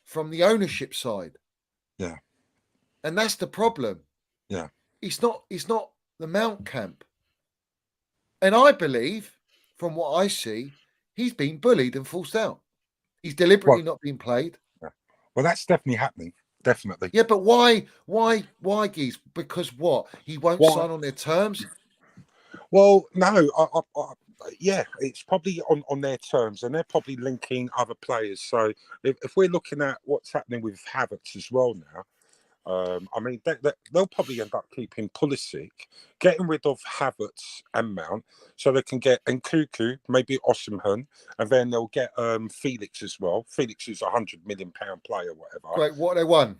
from the ownership side. Yeah. And that's the problem. Yeah. It's not the Mount camp. And I believe, from what I see, he's been bullied and forced out. He's deliberately not being played. Yeah. Well, that's definitely happening. Definitely. Yeah, but why, Geese? Because what? He won't sign on their terms? Well, no. Yeah, it's probably on their terms, and they're probably linking other players. So if we're looking at what's happening with Havertz as well now, I mean, they'll probably end up keeping Pulisic, getting rid of Havertz and Mount, so they can get Nkunku, maybe Osimhen, and then they'll get Felix as well. Felix is £100 million player, whatever. Great, what they won?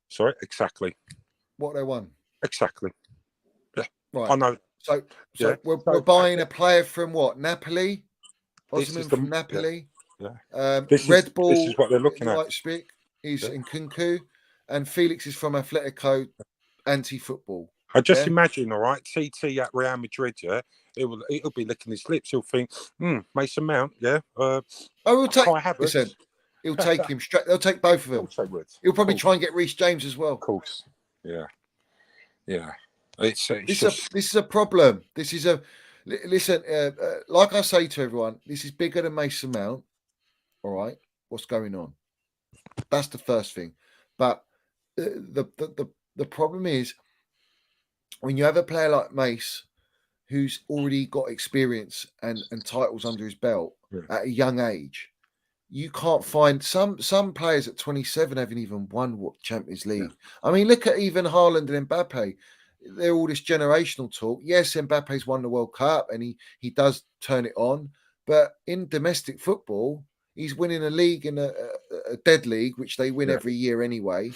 Sorry, exactly. What they won? Exactly. Yeah, right. I know. So yeah. we're buying a player from what? Napoli? Osimhen from the, Napoli? Yeah. Red Bull, this is what they're looking at. Leipzig is Nkunku, and Felix is from Atletico anti-football. I just imagine, all right, TT at Real Madrid, yeah, it'll be licking his lips. He'll think, Mason Mount, yeah. He'll take him straight. They'll take both of them. He'll probably try and get Reece James as well. Of course, yeah. This is a problem. This is listen. Like I say to everyone, this is bigger than Mason Mount. All right, what's going on? That's the first thing. But the problem is when you have a player like Mace, who's already got experience and titles under his belt at a young age, you can't find some players at 27 haven't even won Champions League. I mean, look at even Haaland and Mbappe. They're all this generational talk. Yes, Mbappe's won the World Cup and he does turn it on, but in domestic football, he's winning a league in a dead league, which they win every year anyway.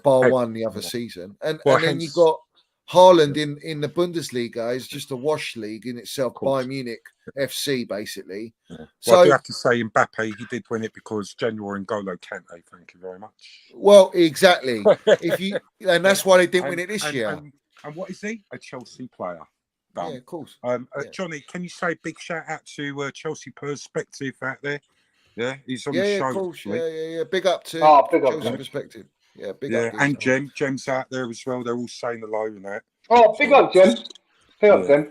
Bar one the other season, and then you've got Haaland in the Bundesliga is just a wash league in itself. Bayern Munich FC, basically. Yeah. Well, So I do have to say, Mbappe, he did win it because Genoa and N'Golo Kante. Thank you very much. Well, exactly. And that's why they didn't win it this year. And what is he? A Chelsea player. Yeah, of course. Johnny, can you say big shout out to Chelsea Perspective out there? Yeah, he's on the show. Yeah, of course. Yeah. Big up to Chelsea Perspective. Yeah, big up. And Jem's out there as well. They're all saying hello and that. Oh, big up, Jem. Big up, Jem.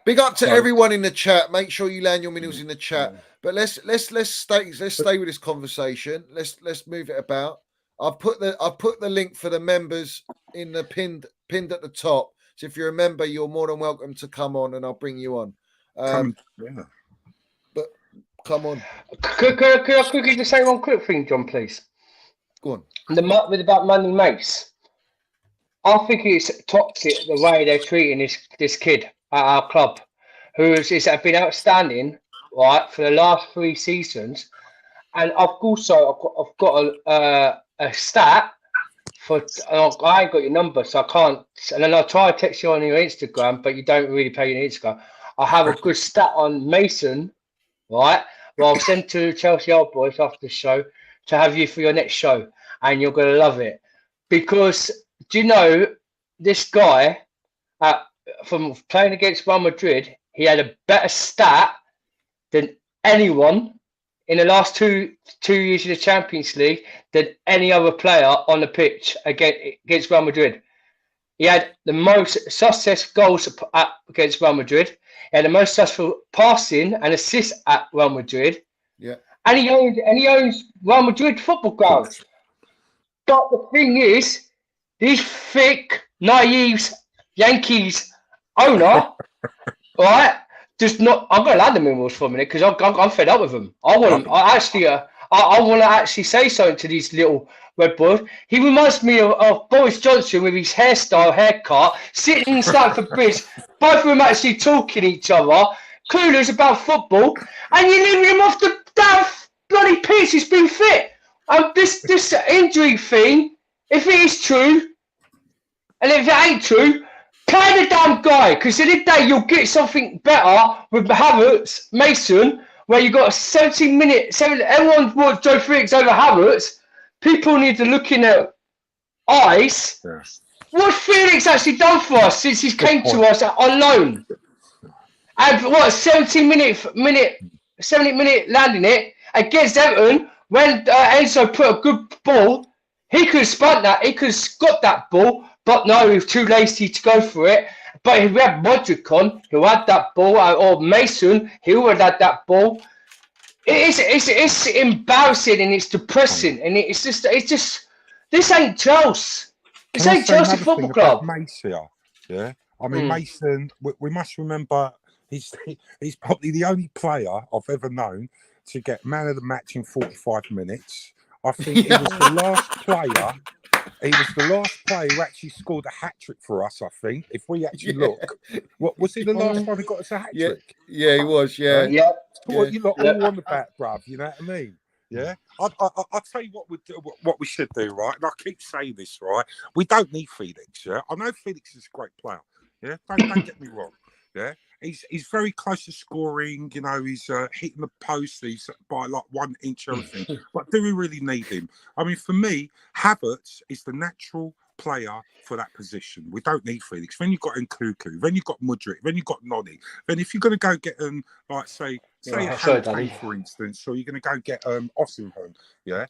Big up to everyone in the chat. Make sure you land your minerals in the chat. But let's stay with this conversation. Let's move it about. I've put the link for the members in the pinned at the top. So if you're a member, you're more than welcome to come on, and I'll bring you on. But come on. Could I quickly just say one quick thing, John, please? Go on. About Manny Mace. I think it's toxic the way they're treating this kid at our club, who has been outstanding, right, for the last 3 seasons. And I've got a stat for. I ain't got your number, so I can't. And then I'll try to text you on your Instagram, but you don't really pay your Instagram. I have a good stat on Mason, right? Well, I'll send to Chelsea Old Boys after the show to have you for your next show, and you're gonna love it. Because do you know this guy from playing against Real Madrid? He had a better stat than anyone in the last two years of the Champions League than any other player on the pitch against Real Madrid. He had the most successful goals against Real Madrid. He had the most successful passing and assists at Real Madrid. Yeah. And he owns Real Madrid football grounds. But the thing is, these thick, naive Yankees owner, right? just not. I'm going to land the minerals for a minute because I'm fed up with them. I want them. I want to actually say something to these little red boys. He reminds me of Boris Johnson with his haircut, sitting in Stamford Bridge, both of them actually talking to each other, clueless about football, and you're leaving him off the damn bloody pitch. He's been fit. This injury thing, if it is true, and if it ain't true, play the damn guy, because in the day you'll get something better with Havertz, Mason, where you got a 70-minute. Everyone wants Joao Felix over Havertz. People need to look in their eyes. Yeah. What's Felix actually done for us since he came to us on loan? And what 70-minute landing it against Everton when Enzo put a good ball. He could have spun that. He could have got that ball. But no, he was too lazy to go for it. But if we had Modric on, who had that ball, or Mason, he would have had that ball. It's embarrassing and it's depressing, and it's just this ain't Chelsea. This ain't Chelsea Football Club. Mason, yeah. I mean, Mason. We must remember he's probably the only player I've ever known to get man of the match in 45 minutes. I think he was the last player. He was the last player who actually scored a hat-trick for us, I think. If we actually look. What was he the last one who got us a hat-trick? Yeah, he was, yeah. What you lot all on the back, bruv, you know what I mean? Yeah. I'll tell you what we should do, right? And I keep saying this, right? We don't need Felix, yeah? I know Felix is a great player, yeah? Don't get me wrong, yeah? He's very close to scoring, you know, he's hitting the post, he's by like 1 inch or everything. But do we really need him? I mean, for me, Havertz is the natural player for that position. We don't need Felix. Then you've got Nkunku, then you've got Modric, then you've got Noni. Then if you're going to go get like say Harry Kane, for instance, or you're going to go get Osimhen, yeah?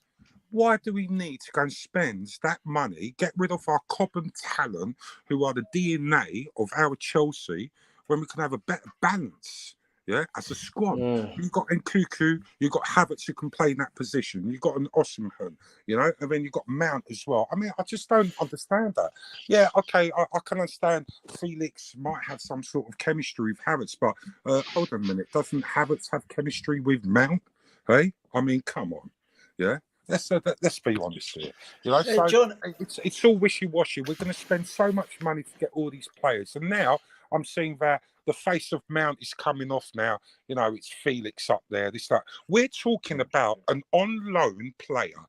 Why do we need to go and spend that money, get rid of our common talent, who are the DNA of our Chelsea, when we can have a better balance, yeah, as a squad? You've got Nkunku, you've got Havertz who can play in that position, you've got an Osimhen, you know, and then you've got Mount as well. I mean, I just don't understand that. Yeah, okay, I can understand Felix might have some sort of chemistry with Havertz, but hold on a minute, doesn't Havertz have chemistry with Mount? Hey, I mean, come on, yeah. Let's be honest here. You know, so John, it's all wishy-washy. We're going to spend so much money to get all these players, and now I'm seeing that the face of Mount is coming off now. You know, it's Felix up there. We're talking about an on-loan player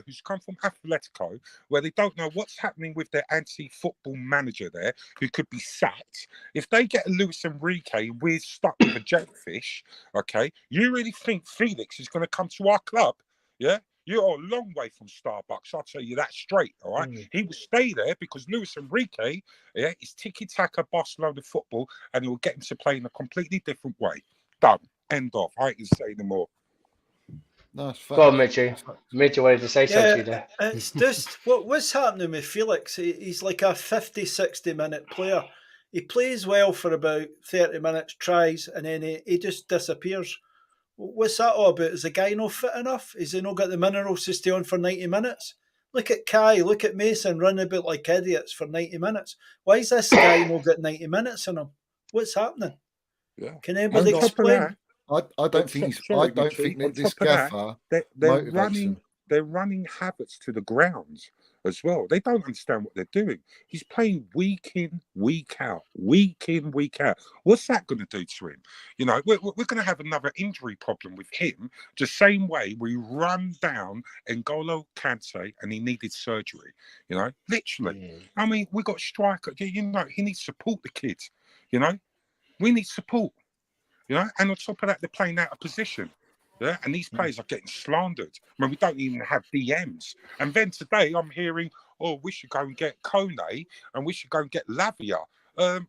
who's come from Atletico, where they don't know what's happening with their anti-football manager there, who could be sacked. If they get a Luis Enrique, we're stuck with a jellyfish. Okay, you really think Felix is going to come to our club? Yeah. You're a long way from Starbucks, I'll tell you that straight, all right? He will stay there because Luis Enrique, yeah, is tiki-taka Barcelona football, and he will get him to play in a completely different way. Done. End of. I ain't going to say no more. No, it's fine. Go on, Mitchie. Mitchie wanted to say something there. It's just, what's happening with Felix? He's like a 50, 60-minute player. He plays well for about 30 minutes, tries, and then he just disappears. What's that all about? Is the guy not fit enough? Is he not got the minerals to stay on for 90 minutes? Look at Kai, look at Mason running about like idiots for 90 minutes. Why is this guy not got 90 minutes in him? What's happening? Yeah. Can anybody explain? I don't think this gaffer they're running Havertz to the ground as well. They don't understand what they're doing. He's playing week in, week out. What's that going to do to him? You know, we're going to have another injury problem with him, the same way we run down N'Golo Kante and he needed surgery. You know, literally. I mean, we got striker. You know, he needs support, the kid. You know, we need support. You know, and on top of that, they're playing out of position. Yeah, and these players are getting slandered. I mean, we don't even have DMs. And then today I'm hearing, oh, we should go and get Kone and we should go and get Lavia. Are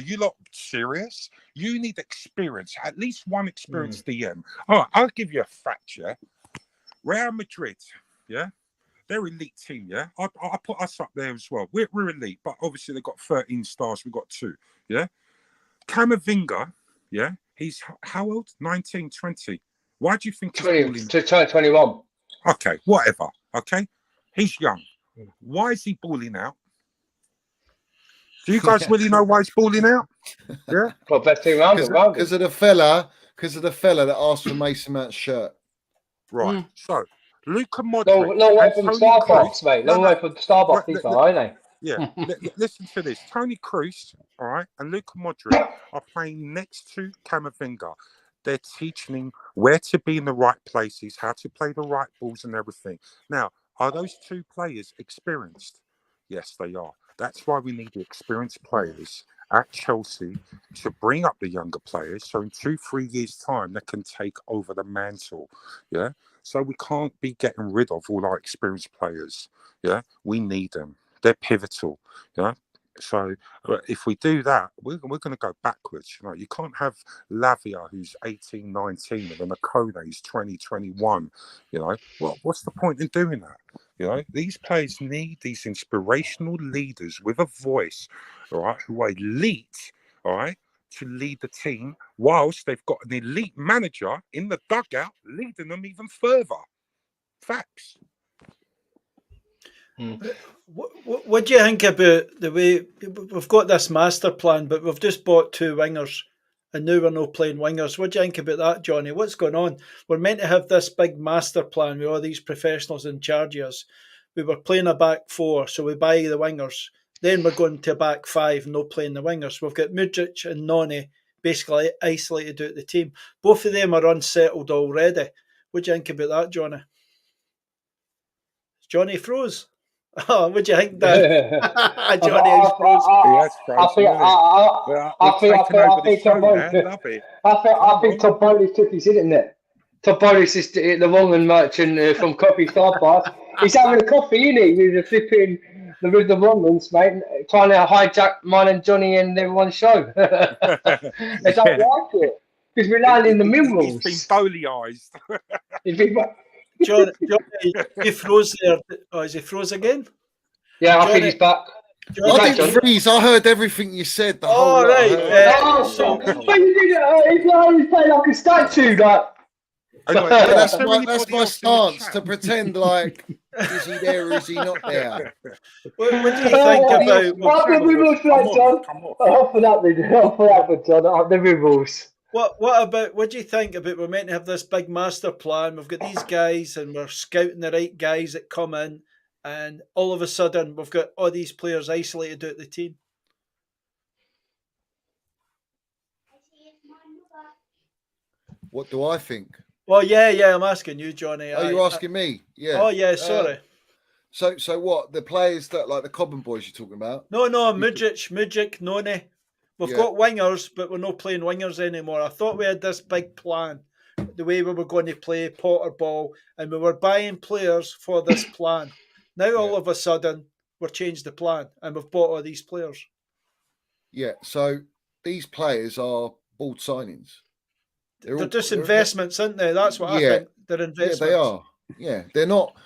you lot serious? You need experience, at least one experienced DM. All right, I'll give you a fact, yeah? Real Madrid, yeah? They're an elite team, yeah? I put us up there as well. We're elite, but obviously they've got 13 stars. We've got 2, yeah? Camavinga, yeah? He's how old? 19, 20. Why do you think he's 21? Okay, whatever. Okay, he's young. Why is he balling out? Do you guys really know why he's balling out? Yeah. Got best team around him. Because of the fella that asked for Mason Mount's shirt. Right. So Luka Modric. No way and from Toni Starbucks, Kroos- mate. No way from Starbucks either, aren't they? Yeah. Listen to this. Toni Kroos, all right, and Luka Modric are playing next to Camavinga. They're teaching him where to be in the right places, how to play the right balls and everything. Now, are those two players experienced? Yes, they are. That's why we need the experienced players at Chelsea to bring up the younger players. So in 2-3 years' time, they can take over the mantle. Yeah. So we can't be getting rid of all our experienced players. Yeah. We need them. They're pivotal. Yeah. So if we do that, we're going to go backwards. You know, you can't have Lavia, who's 18, 19, and then Akone, who's 20, 21. You know, what's the point in doing that? You know, these players need these inspirational leaders with a voice, all right, who are elite, all right, to lead the team, whilst they've got an elite manager in the dugout leading them even further. Facts. What do you think about the way we've got this master plan, but we've just bought 2 wingers and now we're not playing wingers? What do you think about that, Johnny? What's going on? We're meant to have this big master plan with all these professionals in charge of us. We were playing a back 4, so we buy the wingers. Then we're going to a back 5, not playing the wingers. We've got Mudryk and Noni basically isolated out the team. Both of them are unsettled already. What do you think about that, Johnny? Johnny froze. Oh, what do you think, Dan? Johnny is frozen. I think Tom Bowley took his internet. Tom Bowley's just the wrong merchant from Coffee Starbucks. He's having a coffee, isn't he? With the flipping with the wrong ones, mate, trying to hijack mine and Johnny and everyone's show. They don't like it because we're landing in the minerals. He's been Bowley-ized. Johnny, he froze there. Oh, is he froze again? Yeah, I think he's back. I didn't freeze. I heard everything you said. The whole right. But you did it. He's playing like a statue, like. Anyway, that's my stance, to pretend like, is he there or is he not there? What do you think about... The rules. What do you think about we're meant to have this big master plan? We've got these guys and we're scouting the right guys that come in, and all of a sudden we've got all these players isolated out the team. What do I think? Well, yeah, I'm asking you, Johnny. Are you asking me? Yeah. Oh, yeah, sorry. So what? The players that, like the Cobham boys you're talking about? No, Mudryk, Noni. We've got wingers, but we're not playing wingers anymore. I thought we had this big plan, the way we were going to play Potter ball, and we were buying players for this plan. Now, all of a sudden, we've changed the plan, and we've bought all these players. Yeah, so these players are board signings. They're just investments, aren't they? That's what I think. They're investments. Yeah, they are. Yeah, they're not.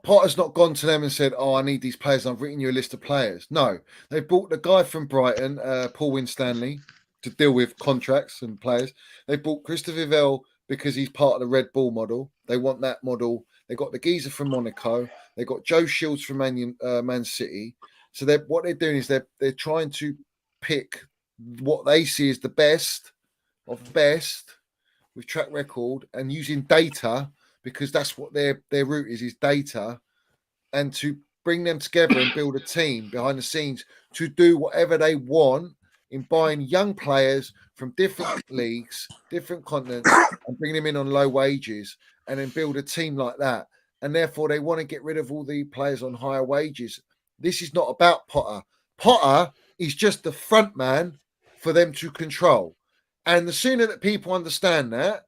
Potter's not gone to them and said, "Oh, I need these players. I've written you a list of players." No, they brought the guy from Brighton, Paul Winstanley, to deal with contracts and players. They brought Christopher Vivell because he's part of the Red Bull model. They want that model. They got the geezer from Monaco. They got Joe Shields from Man City. So what they're doing is they're trying to pick what they see as the best of the best with track record and using data, because that's what their route is data, and to bring them together and build a team behind the scenes to do whatever they want in buying young players from different leagues, different continents, and bring them in on low wages and then build a team like that. And therefore, they want to get rid of all the players on higher wages. This is not about Potter. Potter is just the front man for them to control. And the sooner that people understand that,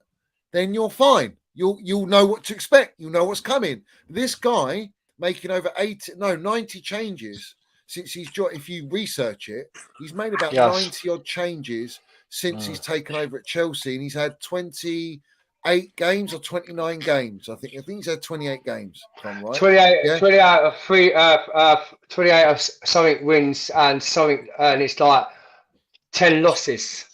then you're fine. You'll know what to expect. You'll know what's coming. This guy making over 90 changes since he's joined. If you research it, he's made about 90 odd changes since he's taken over at Chelsea, and he's had 28 games or 29 games. I think he's had 28 games. If I'm right. 28 of something wins and something, and it's like 10 losses.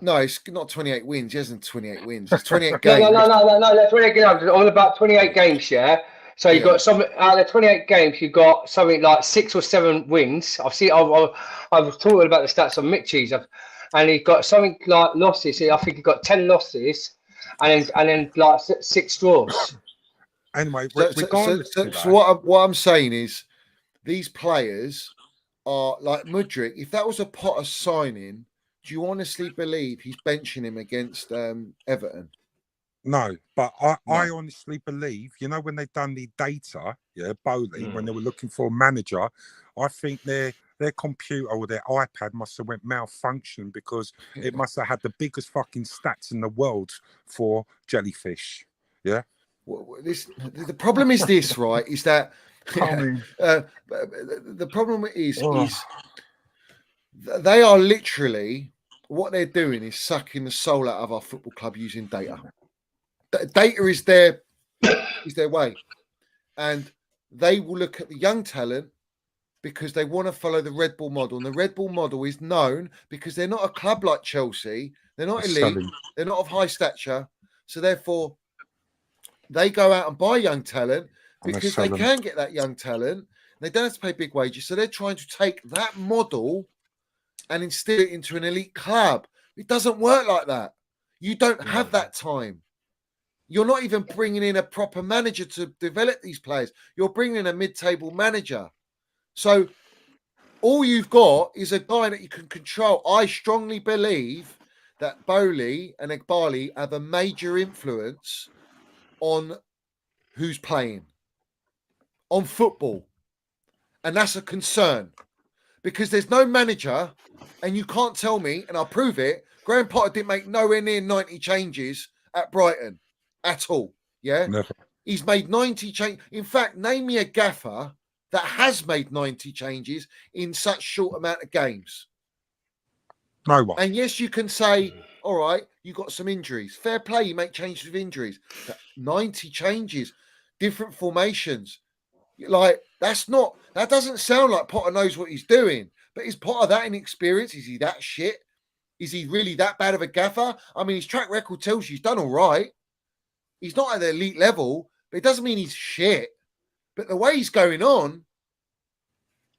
No, it's not 28 wins. He hasn't 28 wins. It's 28 games. No, 28 games. On about 28 games, yeah. So you got something out of the 28 games. You got something like 6 or 7 wins. I've seen. I was talking about the stats on Mitchie's, and he got something like losses. I think he got 10 losses, and then like 6 draws. Anyway, so what I'm saying is, these players are like Mudryk. If that was a Potter signing, do you honestly believe he's benching him against Everton? No, but I honestly believe, you know, when they've done the data, Bowley, when they were looking for a manager, I think their computer or their iPad must have went malfunction because it must have had the biggest fucking stats in the world for jellyfish. Yeah. Well, the problem is this, right? Is that the problem is they are literally, what they're doing is sucking the soul out of our football club using data. Data is their way, and they will look at the young talent because they want to follow the Red Bull model. And the Red Bull model is known because they're not a club like Chelsea. They're not elite. They're not of high stature. So therefore, they go out and buy young talent because they can get that young talent. They don't have to pay big wages. So they're trying to take that model and instill it into an elite club. It doesn't work like that. You don't have that time. You're not even bringing in a proper manager to develop these players. You're bringing in a mid-table manager. So all you've got is a guy that you can control. I strongly believe that Bowley and Egbali have a major influence on who's playing, on football. And that's a concern because there's no manager and you can't tell me, and I'll prove it, Graham Potter didn't make nowhere near 90 changes at Brighton. At all, yeah. Never. He's made 90 changes. In fact, name me a gaffer that has made 90 changes in such short amount of games. No one. And yes, you can say, all right, you got some injuries. Fair play, you make changes with injuries. But 90 changes, different formations. Like, that doesn't sound like Potter knows what he's doing. But is Potter that inexperienced? Is he that shit? Is he really that bad of a gaffer? I mean, his track record tells you he's done all right. He's not at the elite level, but it doesn't mean he's shit. But the way he's going on,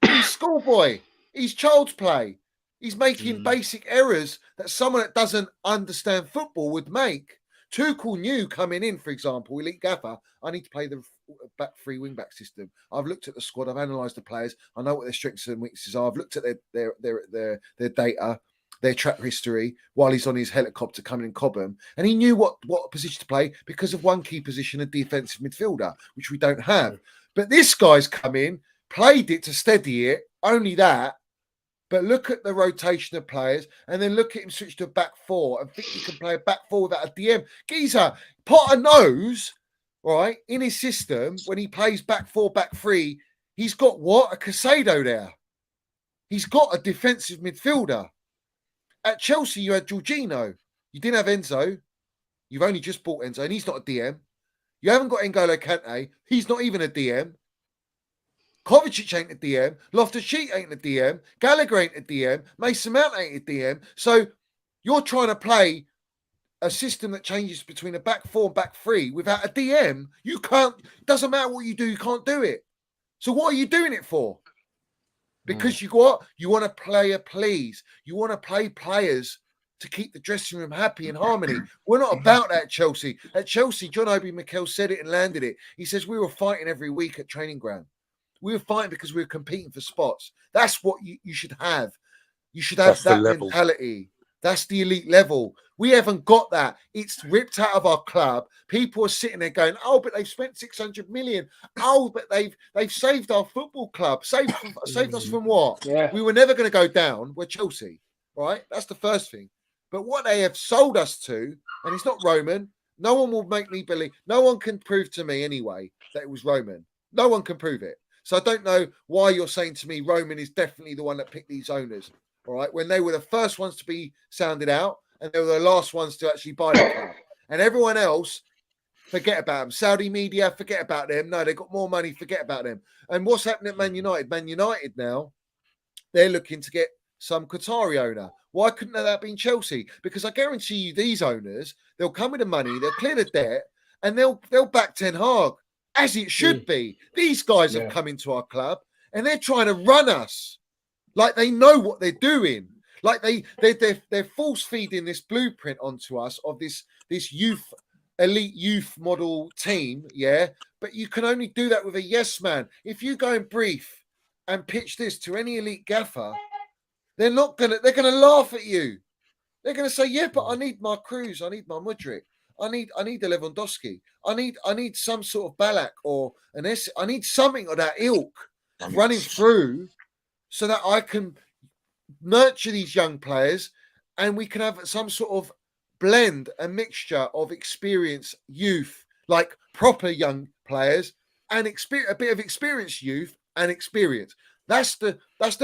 he's schoolboy. He's child's play. He's making basic errors that someone that doesn't understand football would make. Tuchel knew coming in, for example, elite gaffer, I need to play the free wing-back system. I've looked at the squad. I've analysed the players. I know what their strengths and weaknesses are. I've looked at their data, their track history while he's on his helicopter coming in Cobham. And he knew what position to play because of one key position, a defensive midfielder, which we don't have. But this guy's come in, played it to steady it, only that. But look at the rotation of players and then look at him switch to a back four and think he can play a back four without a DM. Geezer, Potter knows, right, in his system, when he plays back four, back three, he's got what? A Casado there. He's got a defensive midfielder. At Chelsea, you had Jorginho. You didn't have Enzo. You've only just bought Enzo, and he's not a DM. You haven't got N'Golo Kante. He's not even a DM. Kovacic ain't a DM. Loftus-Cheek ain't a DM. Gallagher ain't a DM. Mason Mount ain't a DM. So you're trying to play a system that changes between a back four and back three without a DM. You can't. It doesn't matter what you do. You can't do it. So what are you doing it for? Because you want to play a please. You want to play players to keep the dressing room happy and harmony. We're not about that at Chelsea. At Chelsea, John Obi Mikel said it and landed it. He says we were fighting every week at training ground. We were fighting because we were competing for spots. That's what you should have. You should have that mentality. That's the elite level. We haven't got that. It's ripped out of our club. People are sitting there going, oh, but they've spent 600 million. Oh, but they've saved our football club. Saved us from what? Yeah. We were never going to go down. We're Chelsea, right? That's the first thing. But what they have sold us to, and it's not Roman, no one will make me believe, no one can prove to me anyway that it was Roman. No one can prove it. So I don't know why you're saying to me Roman is definitely the one that picked these owners, all right, when they were the first ones to be sounded out and they were the last ones to actually buy the club. And everyone else, forget about them. Saudi media, forget about them. No, they've got more money, forget about them. And what's happening at Man United? Man United now, they're looking to get some Qatari owner. Why couldn't that have been Chelsea? Because I guarantee you these owners, they'll come with the money, they'll clear the debt, and they'll back Ten Hag. as it should be. These guys have come into our club and they're trying to run us like they know what they're doing. Like they're force feeding this blueprint onto us of this elite youth model team, yeah. But you can only do that with a yes man. If you go and brief and pitch this to any elite gaffer, they're gonna laugh at you. They're gonna say, yeah, but I need my Cruz, I need my Mudryk, I need a Lewandowski, I need some sort of Ballack or an S. I need something of that ilk running through so that I can nurture these young players and we can have some sort of blend, a mixture of experience, youth, like proper young players, and a bit of experienced youth and experience. That's the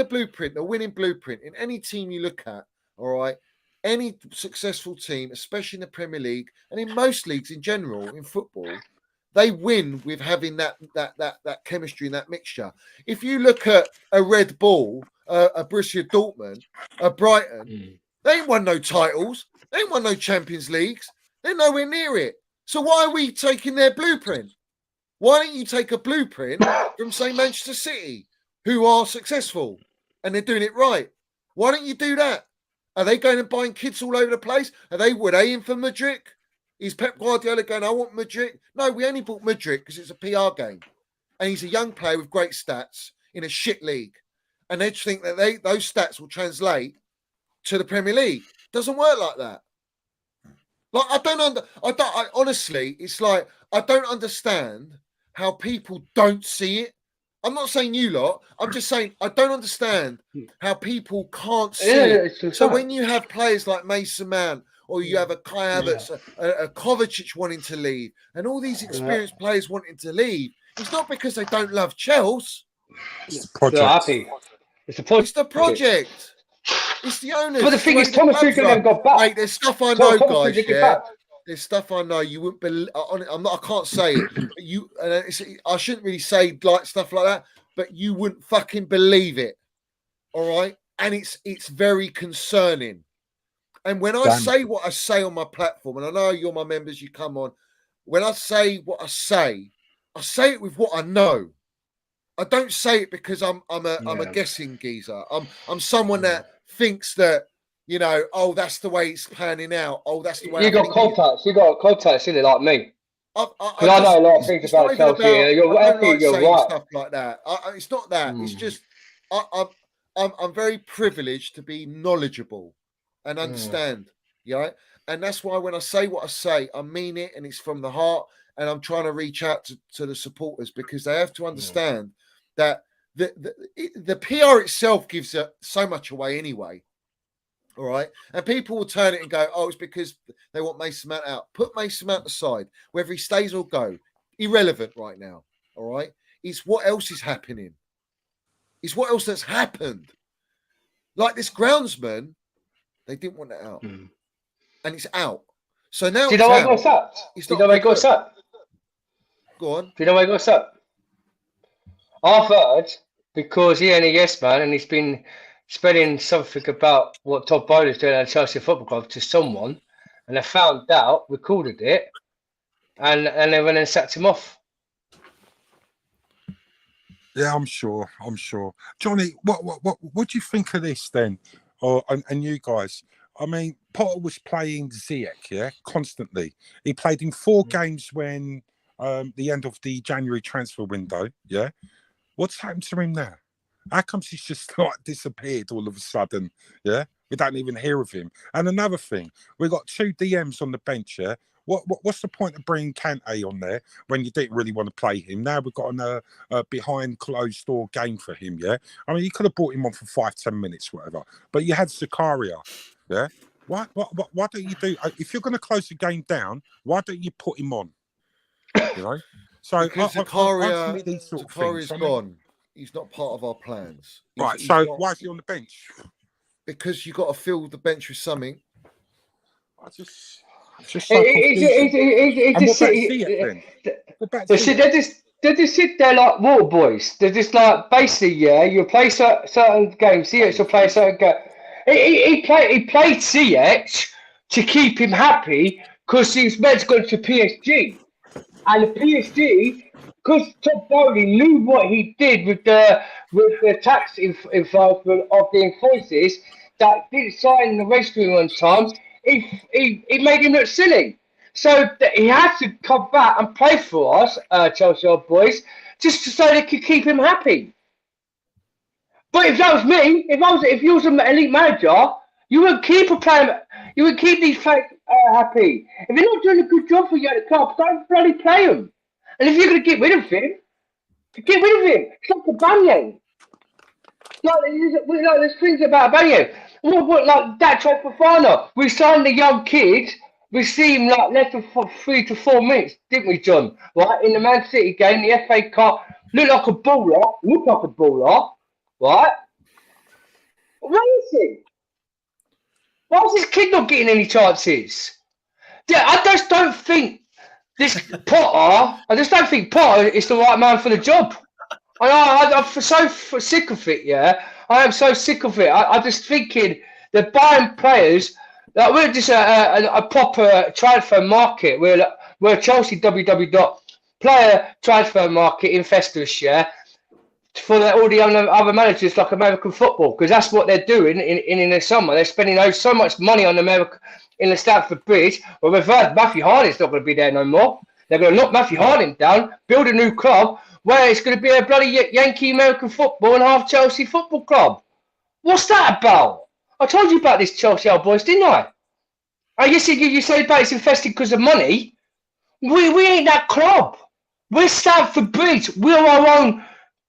blueprint, the winning blueprint in any team you look at. All right, any successful team, especially in the Premier League and in most leagues in general in football, they win with having that chemistry and that mixture. If you look at a Red Bull, a Borussia Dortmund, a Brighton, they ain't won no titles. They ain't won no Champions Leagues. They're nowhere near it. So why are we taking their blueprint? Why don't you take a blueprint from, say, Manchester City, who are successful and they're doing it right? Why don't you do that? Are they going and buying kids all over the place? Were they in for Mudryk? Is Pep Guardiola going, I want Mudryk? No, we only bought Mudryk because it's a PR game. And he's a young player with great stats in a shit league. And they think that those stats will translate to the Premier League. Doesn't work like that. Like, I honestly, it's like, I don't understand how people don't see it. I'm not saying you lot. I'm just saying I don't understand how people can't see it. So when you have players like Mason Mount, or you have a Kai Havertz, a Kovacic wanting to leave, and all these experienced players wanting to leave, it's not because they don't love Chelsea. It's the project. They're happy. It's the project. It's the owners. But the thing is, Thomas Tuchel never got back. Mate, there's stuff I know, guys. Yeah, there's stuff I know. You wouldn't believe. I can't say it. But I shouldn't really say like stuff like that. But you wouldn't fucking believe it. All right, and it's very concerning. And when I say what I say on my platform, and I know you're my members, you come on. When I say what I say it with what I know. I don't say it because I'm a guessing geezer. I'm someone that thinks that, you know, oh, that's the way it's panning out. Oh, that's the way. You got contacts. You got contacts in it, like me. Because I know a lot of things about Chelsea. You're right. Stuff like that. It's not that. It's just I'm very privileged to be knowledgeable and understand. Yeah, and that's why when I say what I say, I mean it, and it's from the heart. And I'm trying to reach out to the supporters because they have to understand that the PR itself gives so much away anyway. All right. And people will turn it and go, oh, it's because they want Mason Mount out. Put Mason Mount aside, whether he stays or go. Irrelevant right now. All right. It's what else is happening. It's what else that's happened. Like this groundsman, they didn't want it out. And it's out. So now do you know why he got sacked? Do you know why he got sacked? Go on. Do you know why he got sacked? I've heard because he ain't a yes man and he's been spreading something about what Todd Bowler's doing at Chelsea Football Club to someone, and they found out, recorded it, and they went and sacked him off. Yeah, I'm sure. Johnny, what do you think of this then? And you guys? I mean, Potter was playing Ziyech, constantly. He played in 4 games when the end of the January transfer window, What's happened to him now? How comes he's just like disappeared all of a sudden, We don't even hear of him. And another thing, we've got 2 DMs on the bench, What's the point of bringing Kante on there when you didn't really want to play him? Now we've got a behind closed door game for him, I mean, you could have brought him on for 5-10 minutes, whatever. But you had Zakaria, Why don't you do? If you're going to close the game down, why don't you put him on? So because Zakaria's gone. He's not part of our plans. He's why is he on the bench? Because you got to fill the bench with something. They just sit there like water boys. They're just like basically, you play certain games. Ziyech will play a certain game. He played Ziyech to keep him happy because he was meant to go to PSG, and the PSG because Todd Bowley knew what he did with the tax involvement of the enforcers that didn't sign the registry on time. He made him look silly. So he had to come back and play for us, Chelsea old boys, just so they could keep him happy. But if that was me, if you was an elite manager, you would keep a player, you would keep these players happy. If they're not doing a good job for you at the club, don't bloody play them. And if you're going to get rid of him, get rid of him. It's like a Banyang. Like there's things about Banyang. What like that trade for Fana? We signed the young kid. We see him like less than 3 to 4 minutes, didn't we, John? Right in the Man City game, the FA Cup, looked like a baller, right? Where is he? Why is this kid not getting any chances? Yeah, I just don't think Potter is the right man for the job. I'm so sick of it, yeah. I am so sick of it. I'm just thinking they're buying players. Like we're just a proper transfer market. We're Chelsea player transfer market investors, yeah, for all the other managers like American football, because that's what they're doing in the summer. They're spending so much money on America in the Stamford Bridge. Well, we've heard Matthew Harding's not going to be there no more. They're going to knock Matthew Harding down, build a new club where it's going to be a bloody Yankee American football and half Chelsea football club. What's that about? I told you about this Chelsea old boys, didn't I? Oh, you said about it's infested because of money. We ain't that club. We're Stamford Bridge. We're our own.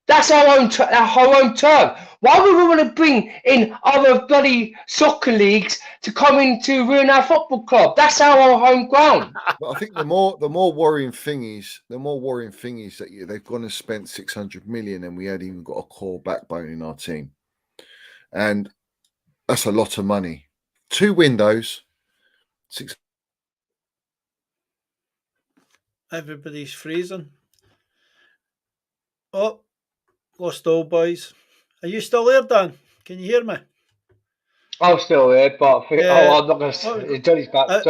That's our own term. Why would we want to bring in other bloody soccer leagues to come in to ruin our football club? That's our home ground. But I think the more worrying thing is that they've gone and spent 600 million, and we hadn't even got a core backbone in our team, and that's a lot of money. 2 windows, 6. Everybody's freezing. Oh, lost all boys. Are you still there, Dan? Can you hear me? I'm still here, but I'm not going to. Johnny's back.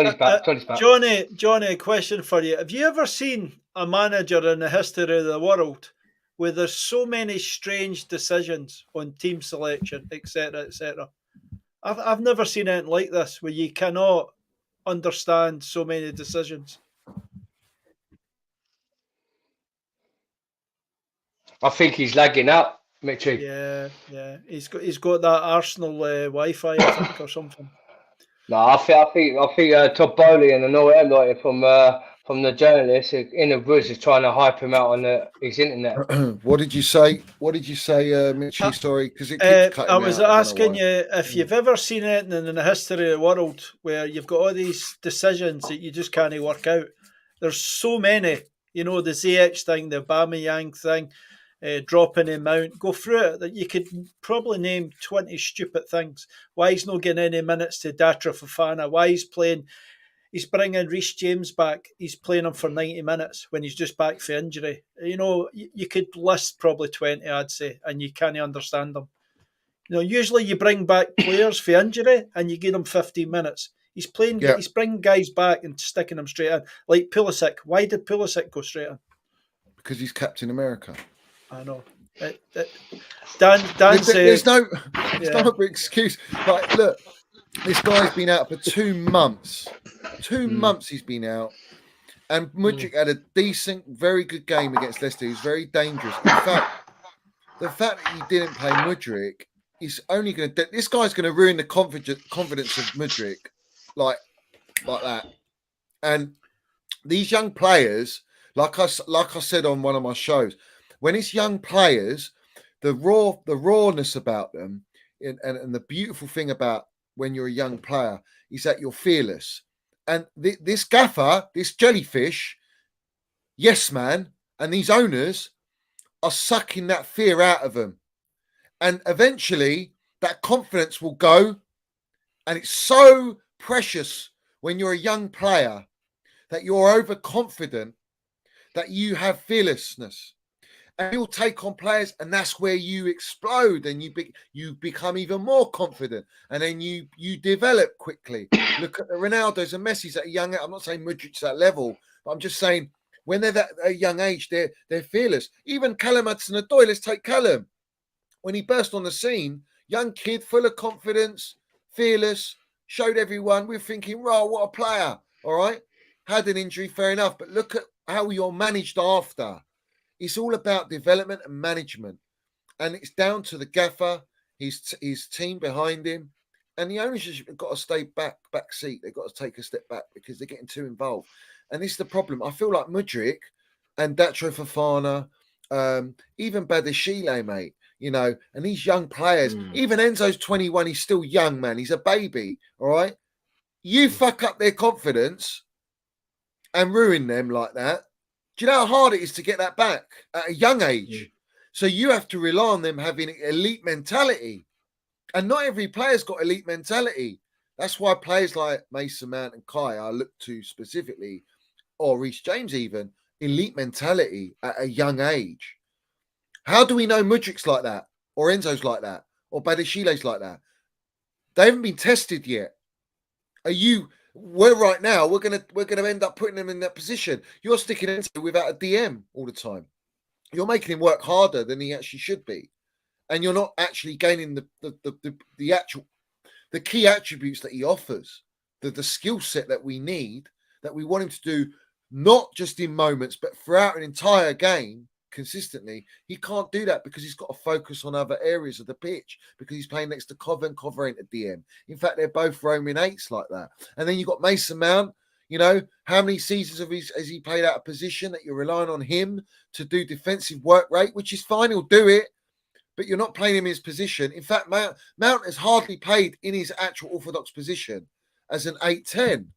Johnny, a question for you. Have you ever seen a manager in the history of the world where there's so many strange decisions on team selection, etc., etc.? I've never seen anything like this where you cannot understand so many decisions. I think he's lagging out, Mitchie. Yeah. He's got that Arsenal Wi-Fi, I think, or something. No, I think Todd Bowley and the Northern like from the journalists in the woods is trying to hype him out on his internet. What did you say? Mitchie? Sorry, because it keeps cutting I was out. asking you if you've ever seen anything in the history of the world where you've got all these decisions that you just can't work out. There's so many, the ZH thing, the Aubameyang thing, dropping him out. Go through it. That you could probably name 20 stupid things. Why he's not getting any minutes to Datra Fofana? Why he's playing? He's bringing Reece James back. He's playing him for 90 minutes when he's just back for injury. You could list probably 20, I'd say, and you can't understand them. Usually you bring back players for injury and you give them 15 minutes. He's bringing guys back and sticking them straight in. Like Pulisic. Why did Pulisic go straight in? Because he's Captain America. I know. Dan there's no excuse. Like, look, this guy's been out for 2 months. 2 months he's been out. And Mudryk had a decent, very good game against Leicester. He was very dangerous. In fact, the fact that he didn't play Mudryk is only going to... This guy's going to ruin the confidence of Mudryk like that. And these young players, like I said on one of my shows, when it's young players, the rawness about them and the beautiful thing about when you're a young player is that you're fearless. And this gaffer, this jellyfish, yes man, and these owners are sucking that fear out of them. And eventually that confidence will go. And it's so precious when you're a young player that you're overconfident, that you have fearlessness. And you'll take on players, and that's where you explode, and you become even more confident, and then you develop quickly. Look at the Ronaldos and Messi's at a young. I'm not saying Mudryk's that level, but I'm just saying When they're that a young age, they're fearless. Even Callum Hudson-Odoi, let's take Callum. When he burst on the scene, young kid, full of confidence, fearless, showed everyone. We're thinking, "Raw, what a player!" All right, had an injury, fair enough, but look at how you're managed after. It's all about development and management, and it's down to the gaffer, his team behind him, and the ownership have got to stay back seat. They've got to take a step back because they're getting too involved, and this is the problem. I feel like Mudryk and Datro Fofana, even Badashile, mate. You know, and these young players, even Enzo's 21, he's still young, man. He's a baby, all right? You fuck up their confidence and ruin them like that. Do you know how hard it is to get that back at a young age? So you have to rely on them having elite mentality. And not every player's got elite mentality. That's why players like Mason Mount and Kai I look to specifically, or Reece James even, elite mentality at a young age. How do we know Mudryk's like that, or Enzo's like that, or Badashile's like that? They haven't been tested yet. We're right now, we're gonna end up putting them in that position. You're sticking Enzo without a DM all the time. You're making him work harder than he actually should be. And you're not actually gaining the key attributes that he offers, the skill set that we need, that we want him to do, not just in moments, but throughout an entire game. Consistently, he can't do that because he's got to focus on other areas of the pitch because he's playing next to Cover and Cover ain't a DM. In fact, they're both roaming eights like that. And then you've got Mason Mount. You know, how many seasons has he played out of position that you're relying on him to do defensive work rate, which is fine, he'll do it, but you're not playing him in his position. In fact, Mount has hardly played in his actual orthodox position as an 8-10.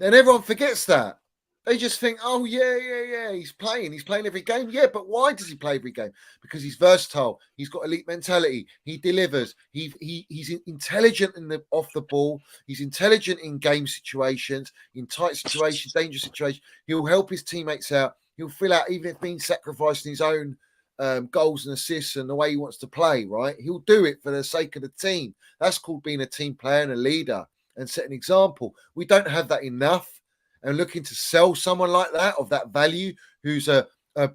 And everyone forgets that. They just think, oh, yeah, he's playing every game. Yeah, but why does he play every game? Because he's versatile. He's got elite mentality. He delivers. He's intelligent off the ball. He's intelligent in game situations, in tight situations, dangerous situations. He'll help his teammates out. He'll fill out, even if being sacrificing his own goals and assists and the way he wants to play, right? He'll do it for the sake of the team. That's called being a team player and a leader and set an example. We don't have that enough. And looking to sell someone like that, of that value, who's a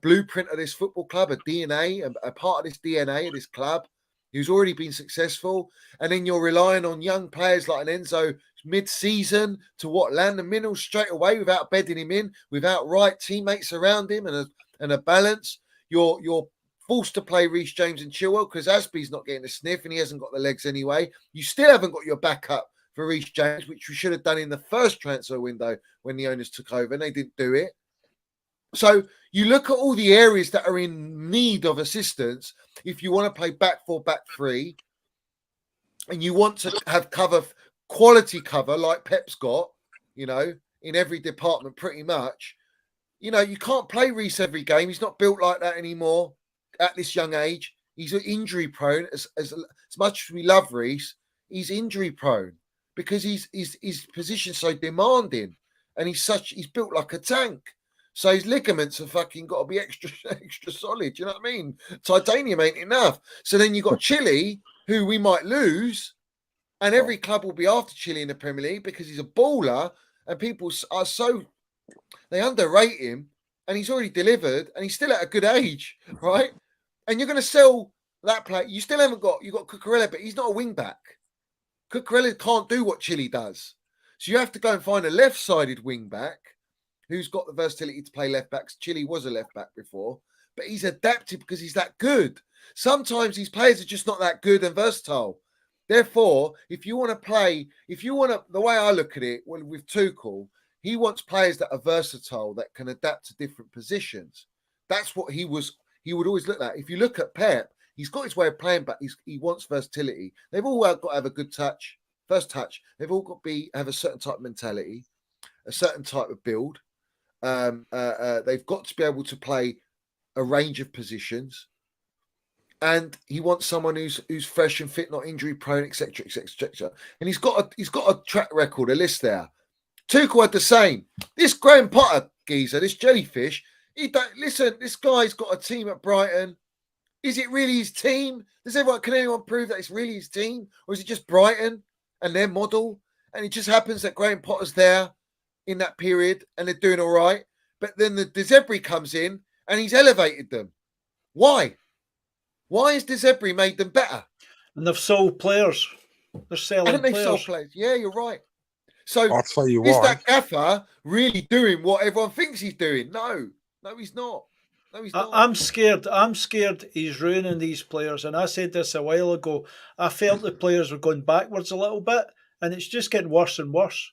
blueprint of this football club, a DNA, a part of this DNA of this club, who's already been successful. And then you're relying on young players like an Enzo mid-season to land the minerals straight away without bedding him in, without right teammates around him and a balance. You're forced to play Reece James and Chilwell because Aspie's not getting a sniff and he hasn't got the legs anyway. You still haven't got your backup for Reece James, which we should have done in the first transfer window when the owners took over, and they didn't do it. So you look at all the areas that are in need of assistance. If you want to play back 4, back 3, and you want to have quality cover like Pep's got, you know, in every department pretty much, you know, you can't play Reece every game. He's not built like that anymore at this young age. He's injury prone. As much as we love Reece, he's injury prone. Because his position's so demanding, and he's built like a tank. So his ligaments have fucking got to be extra solid. Do you know what I mean? Titanium ain't enough. So then you've got Chile, who we might lose, and every club will be after Chile in the Premier League because he's a baller, and people are they underrate him, and he's already delivered, and he's still at a good age, right? And you're going to sell that player. You've got Cucurella, but he's not a wing back. Cucurella can't do what Chile does. So you have to go and find a left-sided wing-back who's got the versatility to play left-backs. Chile was a left-back before, but he's adapted because he's that good. Sometimes these players are just not that good and versatile. Therefore, the way I look at it, with Tuchel, he wants players that are versatile, that can adapt to different positions. That's what he would always look at. If you look at Pep, he's got his way of playing, but he wants versatility. They've all got to have a good first touch. They've all got to have a certain type of mentality, a certain type of build. They've got to be able to play a range of positions. And he wants someone who's fresh and fit, not injury prone, etc., etc., etc. And he's got a track record, a list there. Tuchel had the same. This Graham Potter geezer, this jellyfish, this guy's got a team at Brighton. Is it really his team? Can anyone prove that it's really his team? Or is it just Brighton and their model? And it just happens that Graham Potter's there in that period and they're doing all right. But then the De Zerbi comes in and he's elevated them. Why? Why has De Zerbi made them better? And they've sold players. They're selling And they've players. sold players. Yeah, you're right. So I'll tell you is why. that gaffer really doing what everyone thinks he's doing? No, he's not. No, he's not. I'm scared. I'm scared he's ruining these players. And I said this a while ago. I felt the players were going backwards a little bit, and it's just getting worse and worse.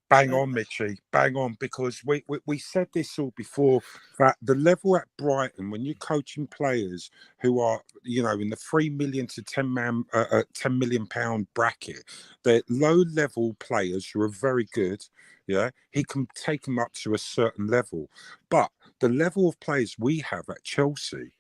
Bang on, Mitchie. Bang on, because we said this all before, that the level at Brighton, when you're coaching players who are, in the 3 million to 10 million pound bracket, they're low level players who are very good. Yeah, he can take them up to a certain level. But the level of players we have at Chelsea,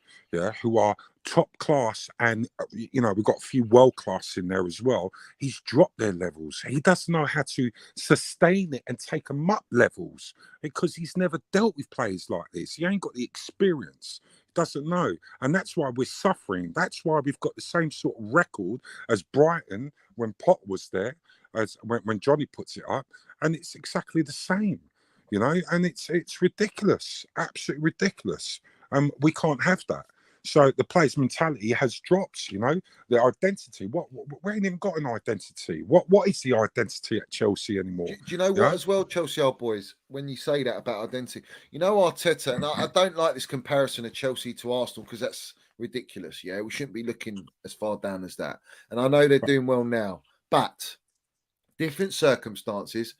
who are top class, and we've got a few world class in there as well. He's dropped their levels. He doesn't know how to sustain it and take them up levels, because he's never dealt with players like this. He ain't got the experience. He doesn't know, and that's why we're suffering. That's why we've got the same sort of record as Brighton when Pot was there, as when Johnny puts it up, and it's exactly the same. And it's ridiculous, absolutely ridiculous. We can't have that. So the players' mentality has dropped. Their identity. We ain't even got an identity. What is the identity at Chelsea anymore? Do you know what as well, Chelsea old boys? When you say that about identity, Arteta, and I don't like this comparison of Chelsea to Arsenal, because that's ridiculous. Yeah, we shouldn't be looking as far down as that. And I know they're doing well now, but different circumstances.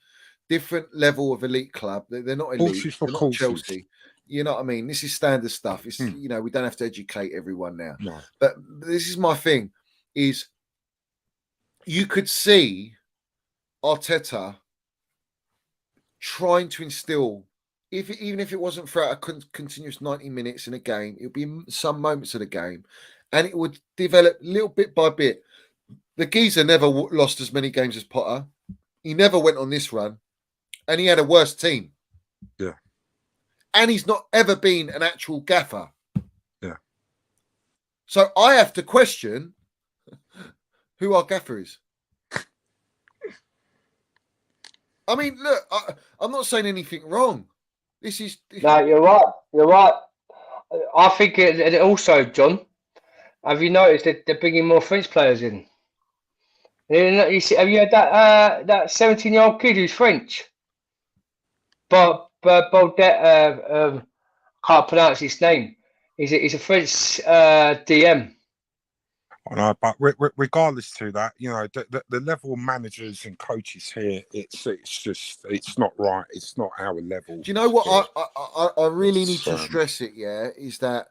Different level of elite club. They're not elite. They're not Chelsea. You know what I mean? This is standard stuff. It's we don't have to educate everyone now. No. But this is my thing: is you could see Arteta trying to instill, even if it wasn't throughout a continuous 90 minutes in a game, it would be some moments of the game, and it would develop little bit by bit. The geezer never lost as many games as Potter. He never went on this run. And he had a worse team. Yeah. And he's not ever been an actual gaffer. Yeah. So I have to question who our gaffer is. I mean, look, I'm not saying anything wrong. No, you're right. You're right. I think it also, John, have you noticed that they're bringing more French players in? Have you had that 17-year-old kid who's French? But Baudet, can't pronounce his name. He's a French DM. I know, but regardless to that, the level of managers and coaches here, it's not right. It's not our level. Do you know what I really need to stress it? Yeah, is that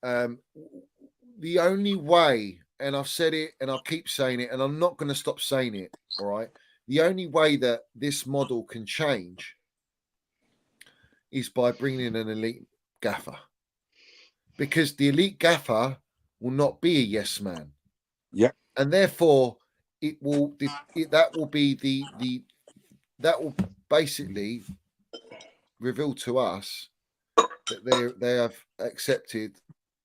the only way, and I've said it, and I'll keep saying it, and I'm not going to stop saying it. All right, the only way that this model can change is by bringing in an elite gaffer, because the elite gaffer will not be a yes man. Yeah, and therefore that will basically reveal to us that they have accepted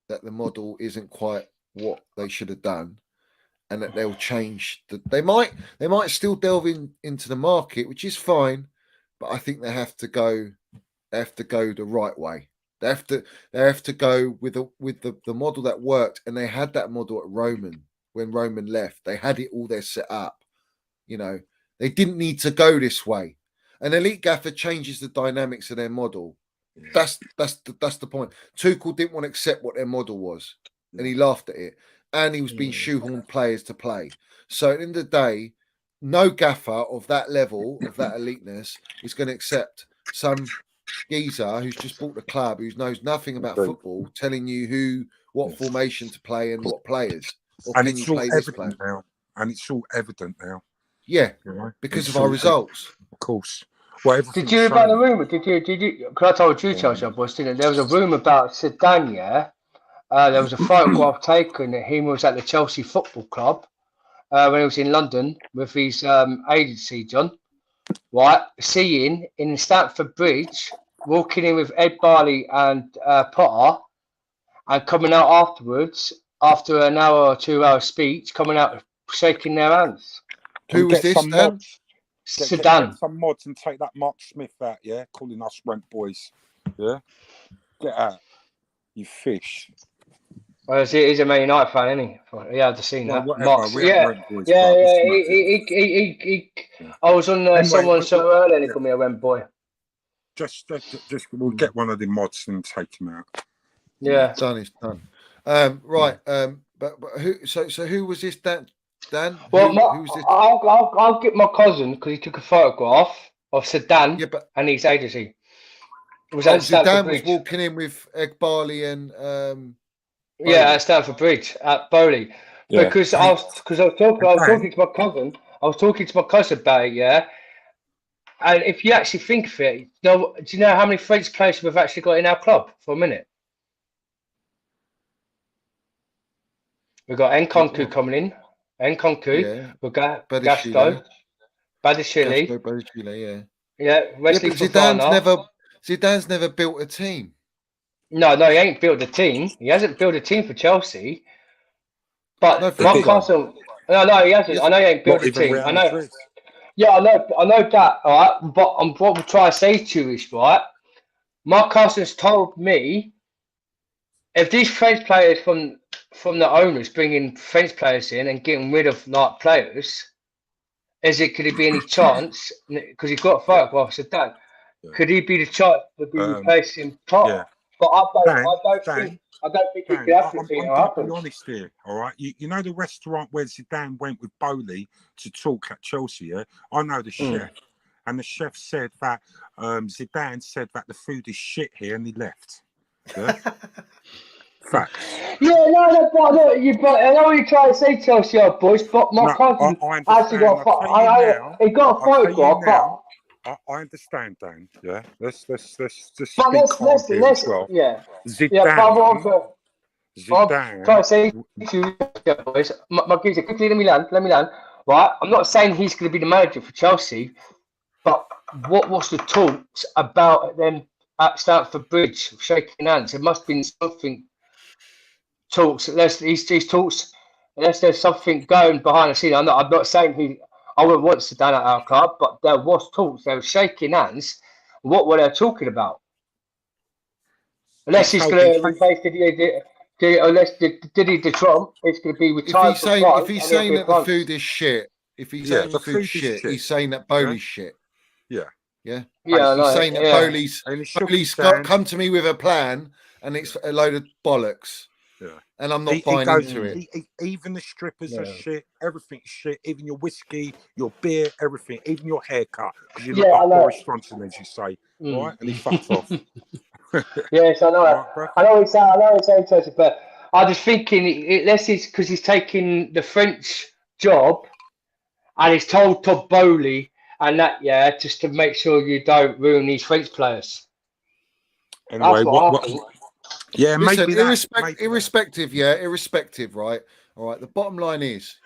that the model isn't quite what they should have done, and that they'll change. They might still delve into the market, which is fine, but I think they have to go. They have to go the right way. They have to go with the model that worked, and they had that model at Roman when Roman left. They had it all there set up. They didn't need to go this way. An elite gaffer changes the dynamics of their model. That's the point. Tuchel didn't want to accept what their model was, and he laughed at it. And he was being shoehorned players to play. So at the end of the day, no gaffer of that level, of that eliteness, is going to accept some geezer who's just bought the club, who knows nothing about football, telling you what formation to play and what players. Or and can it's you all play this evident player? now. And it's all evident now. Yeah, because of our results. Of course. Well, did you hear about the rumour? Did you? Because I told you, Chelsea boys, didn't I? There was a rumour about Zidane, yeah? There was a photograph taken that he was at the Chelsea Football Club when he was in London with his agency, John. Right, seeing in Stamford Bridge, walking in with Ed Barley and Potter, and coming out afterwards, after an hour or 2 hour speech, coming out shaking their hands. Who was this, Dan? Zidane. some mods and take that Mark Smith out, yeah? Calling us rent boys. Yeah? Get out. You fish. Well, he's a Man United fan, isn't he? Yeah, I've seen Well, that. whatever. Marks, We ain't yeah. rent boys, Yeah, but yeah. it's magic. Yeah. I was on Anyway, someone's show earlier and he yeah. called me a rent boy. Just we'll get one of the mods and take him out. Yeah. Done is done. Right. But who? So who was this? Dan? Well, who's this? I'll get my cousin because he took a photograph of Zidane Yeah, but and his agency. It was at Stamford Zidane was Bridge. walking in with Egbali and Yeah, at Stamford Bridge at Bowley. Yeah. Because I was talking to my cousin. I was talking to my cousin about it, yeah. And if you actually think of it, do you know how many French players we've actually got in our club for a minute? We've got Nkunku coming in. Nkunku. Yeah. We've got Badiashile. Badiashile. Yeah. Yeah, Wesley but Fofana. Zidane's never built a team. No, he ain't built a team. He hasn't built a team for Chelsea. But No, Mark Castle. No, he hasn't. I know he ain't built a team. I know. Madrid. Yeah, I know that. All right, but what I'm trying to say to you is right. Mark Carson's told me if these French players from the owners bringing French players in and getting rid of like players, could there be any chance? Because he's got a photograph of that. Yeah. Could he be the chance to be replacing Pop? Yeah. But I don't think it Dan, could happen. I'm going to be honest here, all right? You know the restaurant where Zidane went with Bowley to talk at Chelsea, yeah? I know the chef. And the chef said that Zidane said that the food is shit here and he left. Yeah? Facts. Yeah, no, but I know what you're trying to say, Chelsea boys, but my cousin actually got he got a photograph, but... I understand, Dan. Yeah, let's just but be calm here as well. Yeah, Zidane. yeah, but Zidane. I'm trying to say to you, boys, my geezer, quickly, let me land. Right, I'm not saying he's going to be the manager for Chelsea, but what was the talks about them at Stamford Bridge shaking hands? There must have been something talks. Unless these talks, unless there's something going behind the scene. I'm not saying I wouldn't want to down at our club, but there was talks. They were shaking hands. What were they talking about? Unless he's going to replace Didier Trump, it's going to be retired. If he's saying that the food is shit, he's saying the food is shit, he's saying that Bowley's shit. Yeah. Yeah. Yeah. He's saying that Bowley's come to me with a plan and it's a load of bollocks. Yeah. And I'm not buying into it. Even the strippers are shit. Everything's shit. Even your whiskey, your beer, everything. Even your haircut. Because you look like Boris Johnson, as you say. Right? And he fucked off. Yes, I know. I know he's saying Chelsea, but I was thinking, unless it's because he's taking the French job and he's told Todd Bowley and that, just to make sure you don't ruin these French players. Anyway, yeah, listen, maybe irrespective, right? All right. The bottom line is,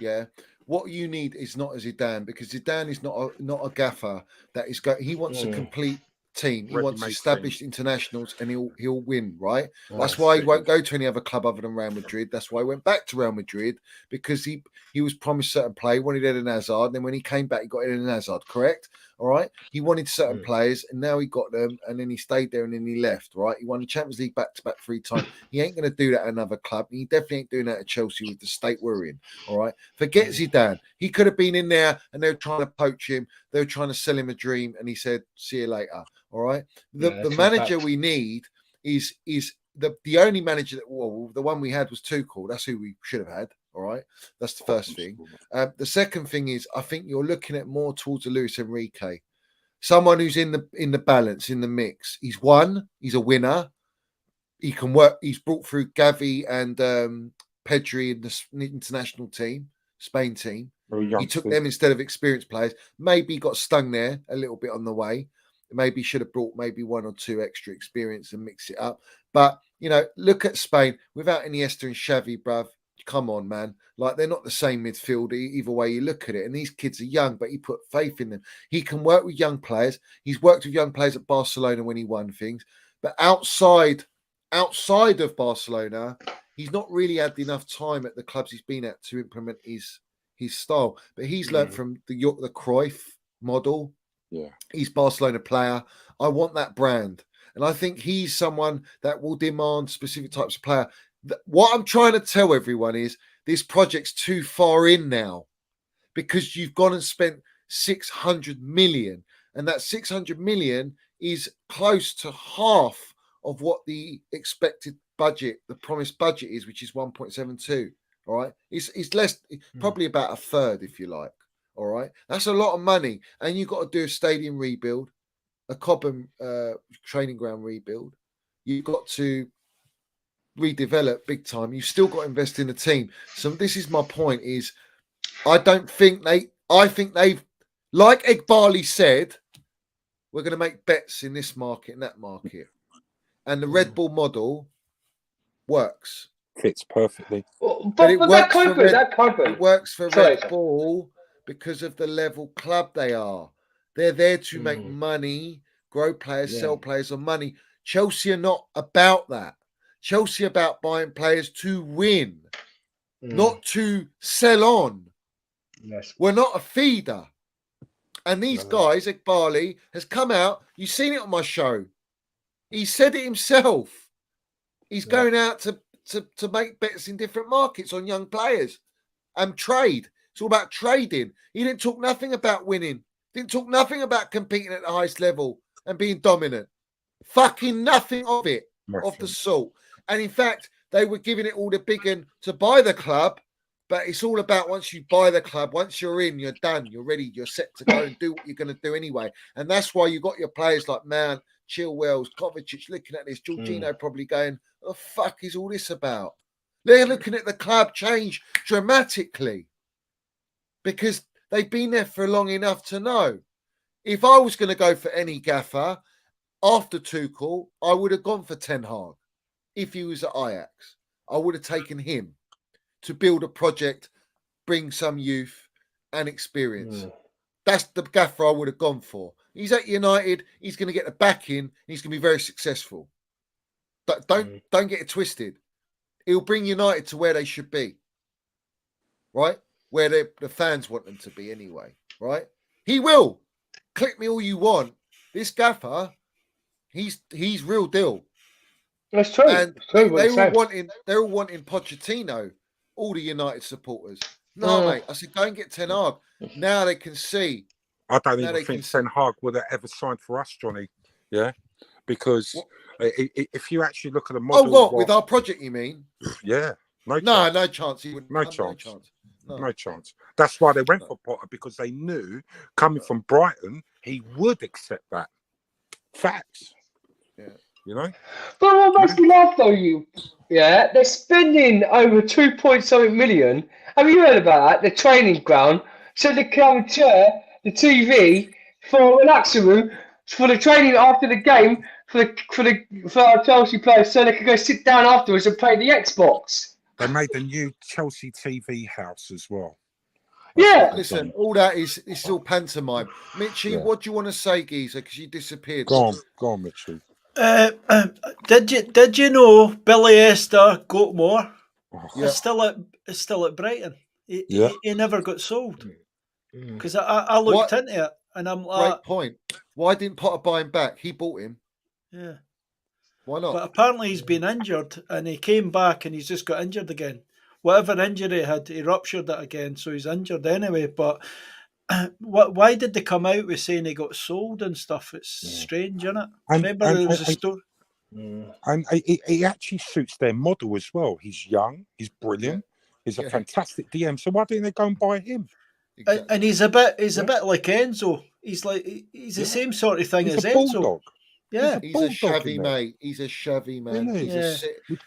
what you need is not a Zidane, because Zidane is not a gaffer that is he wants a complete team. He wants established internationals, and he'll win, right? That's why he won't go to any other club other than Real Madrid. That's why he went back to Real Madrid, because he was promised certain play, wanted Eden Hazard, and then when he came back, he got Eden Hazard, correct? All right. He wanted certain players, and now he got them, and then he stayed there, and then he left, right? He won the Champions League back-to-back 3 times. He ain't going to do that at another club. He definitely ain't doing that at Chelsea with the state we're in, all right? Forget Zidane. He could have been in there, and they were trying to poach him. They were trying to sell him a dream, and he said, see you later, all right? The manager we need is the only manager that, the one we had was Tuchel. That's who we should have had. All right, that's the first thing. The second thing is, I think you're looking at more towards a Luis Enrique, someone who's in the balance, in the mix. He's a winner. He can work. He's brought through Gavi and Pedri in the international team, Spain team. He took them instead of experienced players. Maybe he got stung there a little bit on the way. Maybe should have brought maybe 1 or 2 extra experience and mix it up. But look at Spain without Iniesta and Xavi, bruv. Come on, man. Like, they're not the same midfield either way you look at it. And these kids are young, but he put faith in them. He can work with young players. He's worked with young players at Barcelona when he won things. But outside of Barcelona, he's not really had enough time at the clubs he's been at to implement his style. But he's learned from the Cruyff model. Yeah. He's Barcelona player. I want that brand. And I think he's someone that will demand specific types of player. What I'm trying to tell everyone is this project's too far in now because you've gone and spent 600 million. And that 600 million is close to half of what the expected budget, the promised budget is, which is 1.72. All right. It's less, probably about a third, if you like. All right. That's a lot of money. And you've got to do a stadium rebuild, a Cobham training ground rebuild. You've got to redevelop big time. You've still got to invest in the team. So this is my point is I think they've, like Egbali said, we're going to make bets in this market and that market. And the Red Bull model works. Fits perfectly. But it works It works for Red Bull because of the level club they are. They're there to make money, grow players, sell players on money. Chelsea are not about that. Chelsea are about buying players to win, not to sell on. Yes. We're not a feeder. And these guys, Egbali, has come out. You've seen it on my show. He said it himself. He's going out to make bets in different markets on young players and trade. It's all about trading. He didn't talk nothing about winning. Didn't talk nothing about competing at the highest level and being dominant. Fucking nothing of it, of the sort. And in fact, they were giving it all the big one to buy the club. But it's all about once you buy the club, once you're in, you're done, you're ready, you're set to go and do what you're going to do anyway. And that's why you got your players like Mount, Chilwell, Kovacic looking at this. Jorginho probably going, "Oh fuck, is all this about?" They're looking at the club change dramatically because they've been there for long enough to know. If I was going to go for any gaffer after Tuchel, I would have gone for Ten Hag. If he was at Ajax, I would have taken him to build a project, bring some youth and experience. That's the gaffer I would have gone for. He's at United. He's going to get the backing. He's going to be very successful. But don't get it twisted. He'll bring United to where they should be, right? Where the fans want them to be anyway, right? He will. Click me all you want. This gaffer, he's real deal. That's true. And they're all wanting Pochettino. All the United supporters. No, mate. I said, go and get Ten Hag. Now they can see. I don't even think Ten Hag would have ever signed for us, Johnny. Yeah, because if you actually look at the model, with our project, you mean? Yeah, no chance. He wouldn't. No chance. That's why they went for Potter because they knew coming from Brighton, he would accept that. Facts. Yeah. You know. But what makes me laugh though, they're spending over 2.something million. Have you heard about that? The training ground, so they can have a chair, the TV for a relaxing room for the training after the game for our Chelsea players, so they can go sit down afterwards and play the Xbox. They made the new Chelsea TV house as well. Yeah. Listen, all that is all pantomime. Mitchie, what do you want to say, Geezer? Because you disappeared. Go on, Mitchie. Did you know Billy Esther Goatmore Yeah. is still at Brighton? He never got sold because I looked into it and I'm like, great point. Why didn't Potter buy him back? He bought him. Yeah. Why not? But apparently he's been injured and he came back and he's just got injured again. Whatever injury he had, he ruptured it again, so he's injured anyway. But why did they come out with saying he got sold and stuff? It's strange, isn't it? Remember there was a story. And he actually suits their model as well. He's young, he's brilliant, he's a fantastic DM. So why didn't they go and buy him? Exactly. And he's a bit like Enzo. He's the same sort of thing as Enzo. Bulldog. Yeah, he's a shabby mate. He's a shabby man. Really?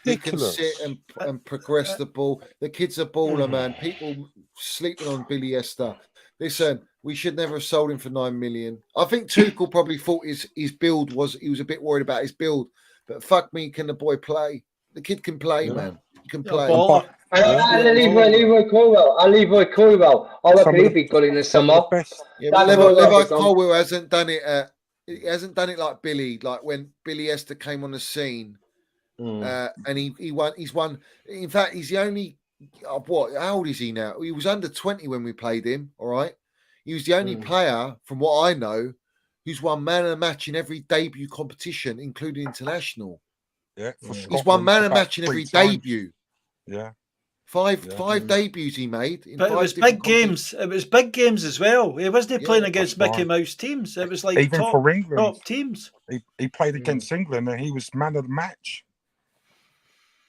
He can sit and progress the ball. The kid's a baller, man. People sleeping on Billy Esther. Listen, we should never have sold him for 9 million. I think Tuchel probably thought his build he was a bit worried about his build. But fuck me, can the boy play? The kid can play, man. He can play. And Leroy Colwell. I reckon he'd be good in the summer. Yeah, but Levi Colwell hasn't done it. He hasn't done it like Billy. Like when Billy Esther came on the scene, and he won. He's won. In fact, he's the only. How old is he now? He was under 20 when we played him. All right. He was the only player, from what I know, who's won man of the match in every debut competition, including international. Yeah, he's won man of the match in every debut. Yeah. Five debuts he made. But it was big games. It was big games as well. He wasn't playing against Mickey Mouse teams. It was like even for England, top teams. He played against England and he was man of the match.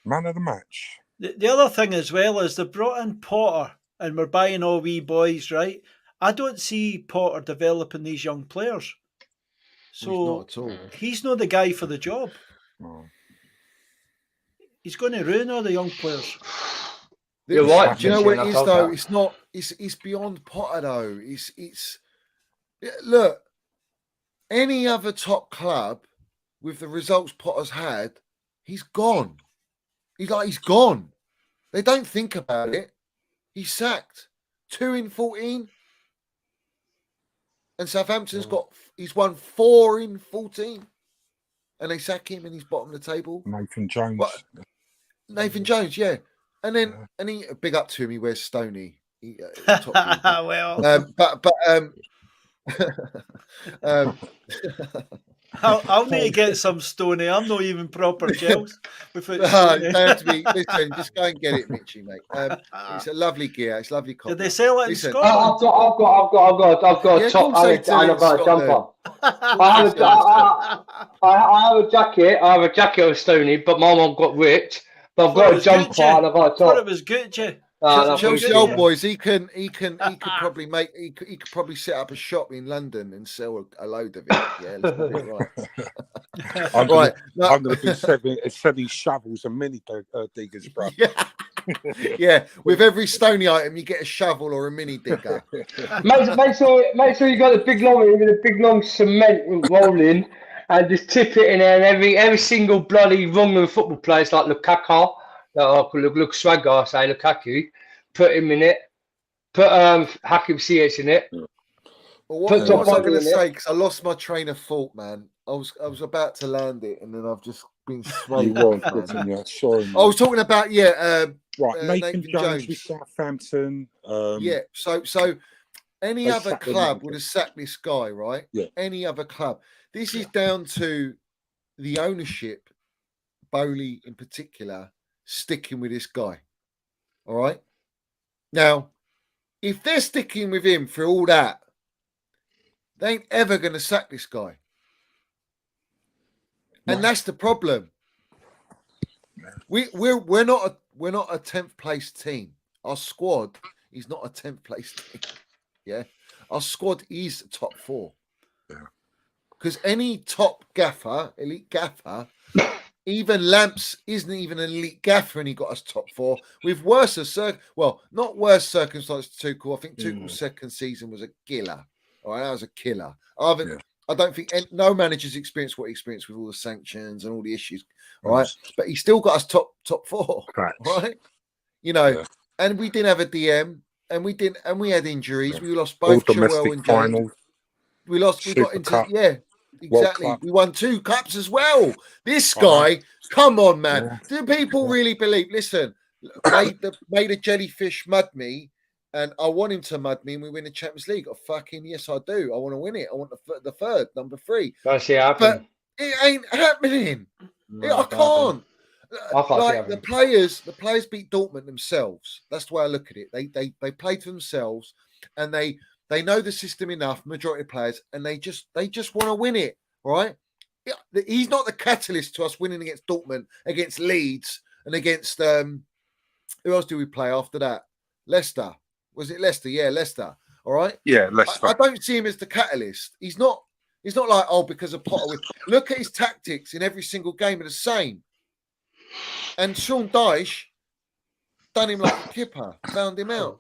Man of the match. The other thing as well is they brought in Potter and we're buying all wee boys, right? I don't see Potter developing these young players. So he's not at all. He's not the guy for the job. No. He's going to ruin all the young players. You're right. Do you know what it is though? It's not. It's beyond Potter though. It's look. Any other top club with the results Potter's had, he's gone. He's gone. They don't think about it. He's sacked 2 in 14, and Southampton's he's won 4 in 14, and they sack him and he's bottom of the table. Nathan Jones. What? Nathan Jones, yeah. And then, and he big up to him. He wears Stoney. Well, I'll need to get some Stoney. I'm not even proper gels. Listen, just go and get it, Mitchie, mate. It's a lovely gear. It's lovely copy. Did they sell it in Scotland? I've got a top and I've got a jumper. I have a jacket. I have a jacket of Stoney, but my mum got ripped. But I've got a jumper and I've got a top. I thought it was Gucci. Chelsea old boys, he could probably set up a shop in London and sell a load of it. Yeah, let's put it right. I'm going to be selling shovels and mini diggers, bro. Yeah, with every Stoney item, you get a shovel or a mini digger. Make sure you got the big long cement rolling, and just tip it in there. And every single bloody wrong football players like Lukaku. Look swagger, I say Lukaku. Put him in it. Put Hakim Ziyech in it. Well, what was I going to say? Because I lost my train of thought, man. I was about to land it, and then I've just been swayed. I was talking about Nathan Jones with Southampton. So any other club would have sacked this guy, right? Yeah. Any other club. This is down to the ownership, Bowley in particular, sticking with this guy. All right. Now, if they're sticking with him for all that, they ain't ever going to sack this guy. And that's the problem. We're not a 10th place team. Our squad is not a 10th place team. Yeah. Our squad is top 4. Yeah. Because any top gaffer, elite gaffer, even Lamps isn't even an elite gaffer, and he got us top 4 with not worse circumstances to Tuchel. I think Tuchel's second season was a killer. All right, that was a killer. I don't think no manager's experienced what he experienced with all the sanctions and all the issues. All right, but he still got us top 4. Correct. Right, and we didn't have a DM, and we had injuries. We lost both Joao and James. We got into exactly. We won 2 cups as well. This guy, come on, man. Do people really believe? Listen, made a jellyfish mud me, and I want him to mud me, and we win the Champions League. Oh, fucking yes, I do. I want to win it. I want the third, number 3. That's but it ain't happening. I can't. The players beat Dortmund themselves. That's the way I look at it. They played for themselves, and they know the system enough, majority of players, and they just want to win it, right? He's not the catalyst to us winning against Dortmund, against Leeds, and against who else do we play after that? Leicester. Was it Leicester? Yeah, Leicester. All right. Yeah, Leicester. I don't see him as the catalyst. He's not like, because of Potter. Look at his tactics in every single game are the same. And Sean Dyche done him like a kipper, found him out.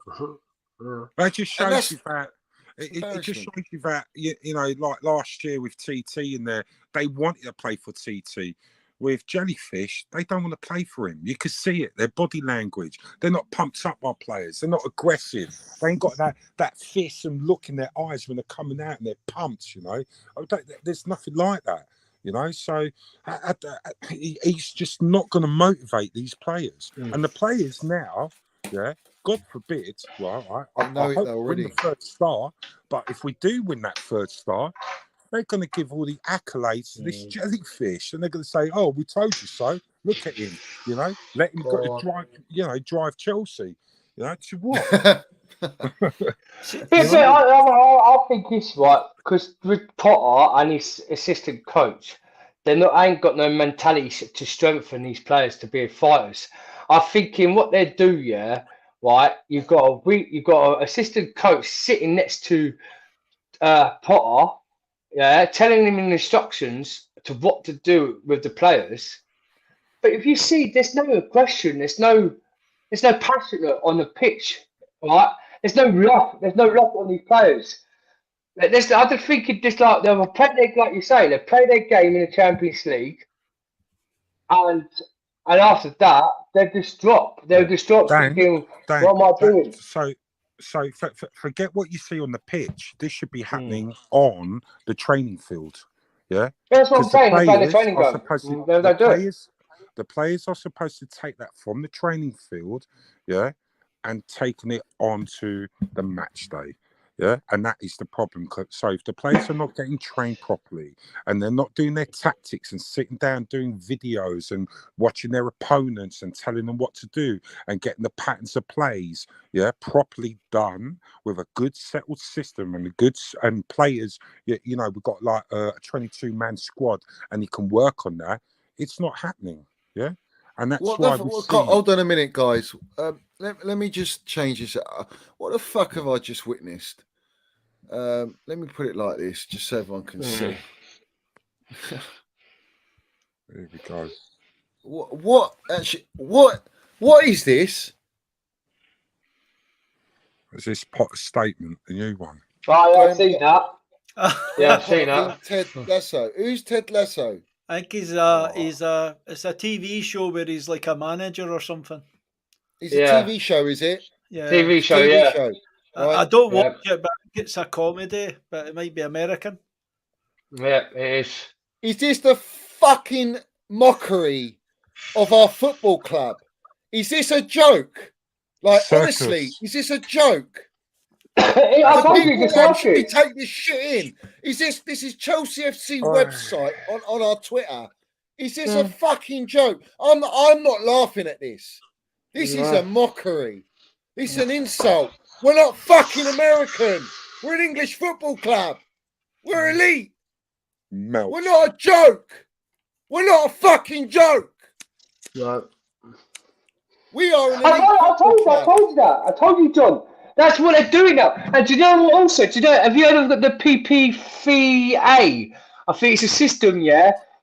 It just shows you that. It just shows you that, like last year with TT in there, they wanted to play for TT. With Jellyfish, they don't want to play for him. You can see it. Their body language. They're not pumped up by players. They're not aggressive. They ain't got that fierce and look in their eyes when they're coming out and they're pumped, There's nothing like that, So he's just not going to motivate these players. And the players now, God forbid, right? I know it hope though we win already. the third star, but if we do win that third star, they're going to give all the accolades to this jellyfish, and they're going to say, "Oh, we told you so. Look at him. You know, let him go drive. You know, drive Chelsea. You know, to what?" I think it's right because with Potter and his assistant coach, ain't got no mentality to strengthen these players to be fighters. I think in what they do, right. You've got an assistant coach sitting next to Potter, telling him instructions to what to do with the players. But if you see, there's no aggression, there's no passion on the pitch, right? There's no love on these players. I just think it just like they'll play like you say, they play their game in the Champions League, and after that they'll just drop. They'll just drop. Thinking, what am I doing? So forget what you see on the pitch. This should be happening on the training field. Yeah, that's what I'm saying. The training ground. The players are supposed to take that from the training field, and taking it onto the match day. Yeah, and that is the problem. So if the players are not getting trained properly and they're not doing their tactics and sitting down doing videos and watching their opponents and telling them what to do and getting the patterns of plays, properly done with a good settled system and players, we've got like a 22-man squad and he can work on that. It's not happening. Yeah. And that's why hold on a minute, guys. Let me just change this. What the fuck have I just witnessed? Let me put it like this, just so everyone can see. There we go. What is this? Is this Potter statement, the new one? Oh, yeah, I've seen that. Yeah, I've seen that. Ted Lasso. Who's Ted Lasso? I think it's a TV show where he's like a manager or something. It's a TV show, is it? Yeah. TV show, show. Right. I don't watch it, but I think it's a comedy, but it might be American. Yeah, it is. Is this the fucking mockery of our football club? Is this a joke? Like, Circus. honestly, is this a joke? I told you this actually take this shit in. This is Chelsea FC website on our Twitter. Is this a fucking joke? I'm not laughing at this. This is a mockery. This is an insult. We're not fucking American. We're an English football club. We're elite. Melt. We're not a joke. We're not a fucking joke. No. We are an elite I told you, John. That's what they're doing now. And do you know what also? Have you heard of the PPVA? I think it's a system,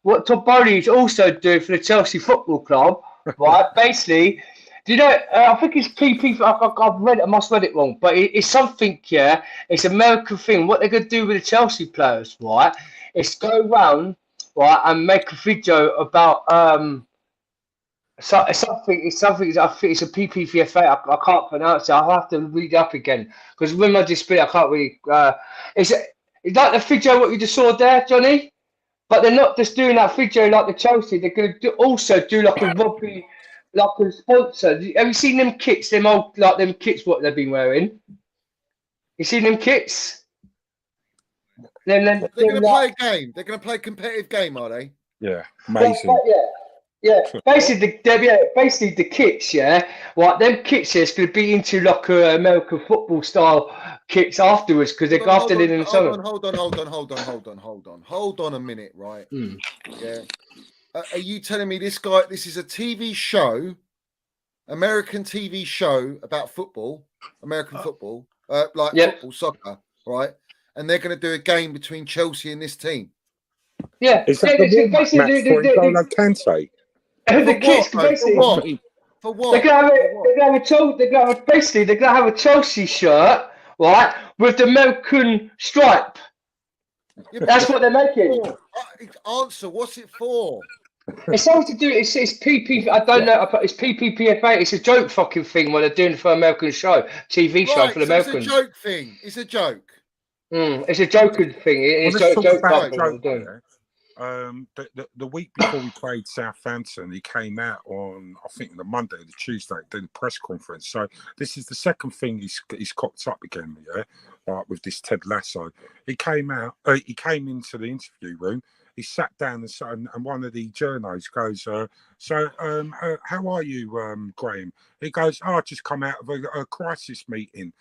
what Todd Bowley is also doing for the Chelsea Football Club, right? Basically, do you know, I think it's PP, I've read it, I must have read it wrong, but it's something, it's an American thing. What they're going to do with the Chelsea players, right, is go around, right, and make a video about, it's something. I think it's a PPVFA. I can't pronounce it. I'll have to read it up again because when I display, I can't really. Is like the video what you just saw there, Johnny? But they're not just doing that video like the Chelsea. They're going to also do like a Robbie, like a sponsor. Have you seen them kits? Them old them kits. What they've been wearing? You seen them kits? They're going to play a game. They're going to play a competitive game, are they? Yeah, amazing. Yeah, basically the kits, right? Them kits, it's going to be into like American football style kits afterwards because they're grafted in and so on. Hold on a minute, right? Yeah. Are you telling me this is a TV show, American TV show about football, American football, football, soccer, right? And they're going to do a game between Chelsea and this team. Yeah, is that the match for N'Golo Kante? The kids basically for what? They're gonna have a Chelsea shirt, right, with the American stripe. Yeah, that's what they're making. Answer, what's it for? It's something to do. It's PP. I don't know. It's PPPFA. It's a joke fucking thing what they're doing for American show, TV show for the Americans. It's a joke thing. It's a joke. It's a joking thing. It's a joke. The week before we played Southampton, he came out on, I think, the Monday or the Tuesday, did a press conference. So this is the second thing he's cocked up again, with this Ted Lasso. He came out, he came into the interview room. He sat down and one of the journos goes, how are you, Graham? He goes, I just come out of a crisis meeting.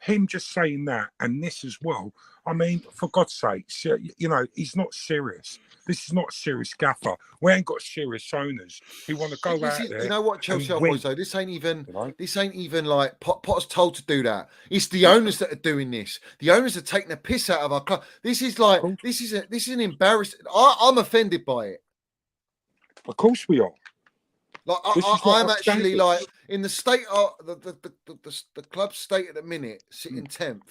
Him just saying that, and this as well. I mean, for God's sake, he's not serious. This is not a serious gaffer. We ain't got serious owners who want to go out there. You know what, Chelsea boys, though? This ain't even like Potter's told to do that. It's the owners that are doing this. The owners are taking the piss out of our club. This is an embarrassing. I'm offended by it. Of course we are. Like I'm actually like in the state of the club's state at the minute, sitting 10th.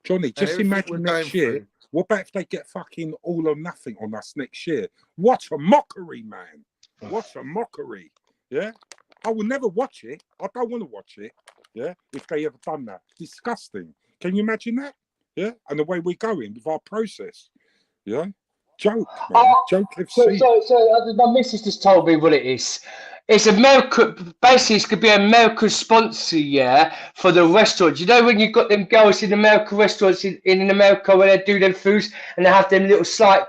Johnny, just imagine next year. What about if they get fucking all or nothing on us next year? What a mockery, man. What a mockery. Yeah? I will never watch it. I don't want to watch it. Yeah? If they ever done that. Disgusting. Can you imagine that? Yeah? And the way we're going with our process. Yeah? Joke, man. Joke FC. So my missus just told me what it is. It's American. Basically, it's going to be an American sponsor, for the restaurants. You know when you've got them girls in American restaurants in America where they do them foods and they have them little slight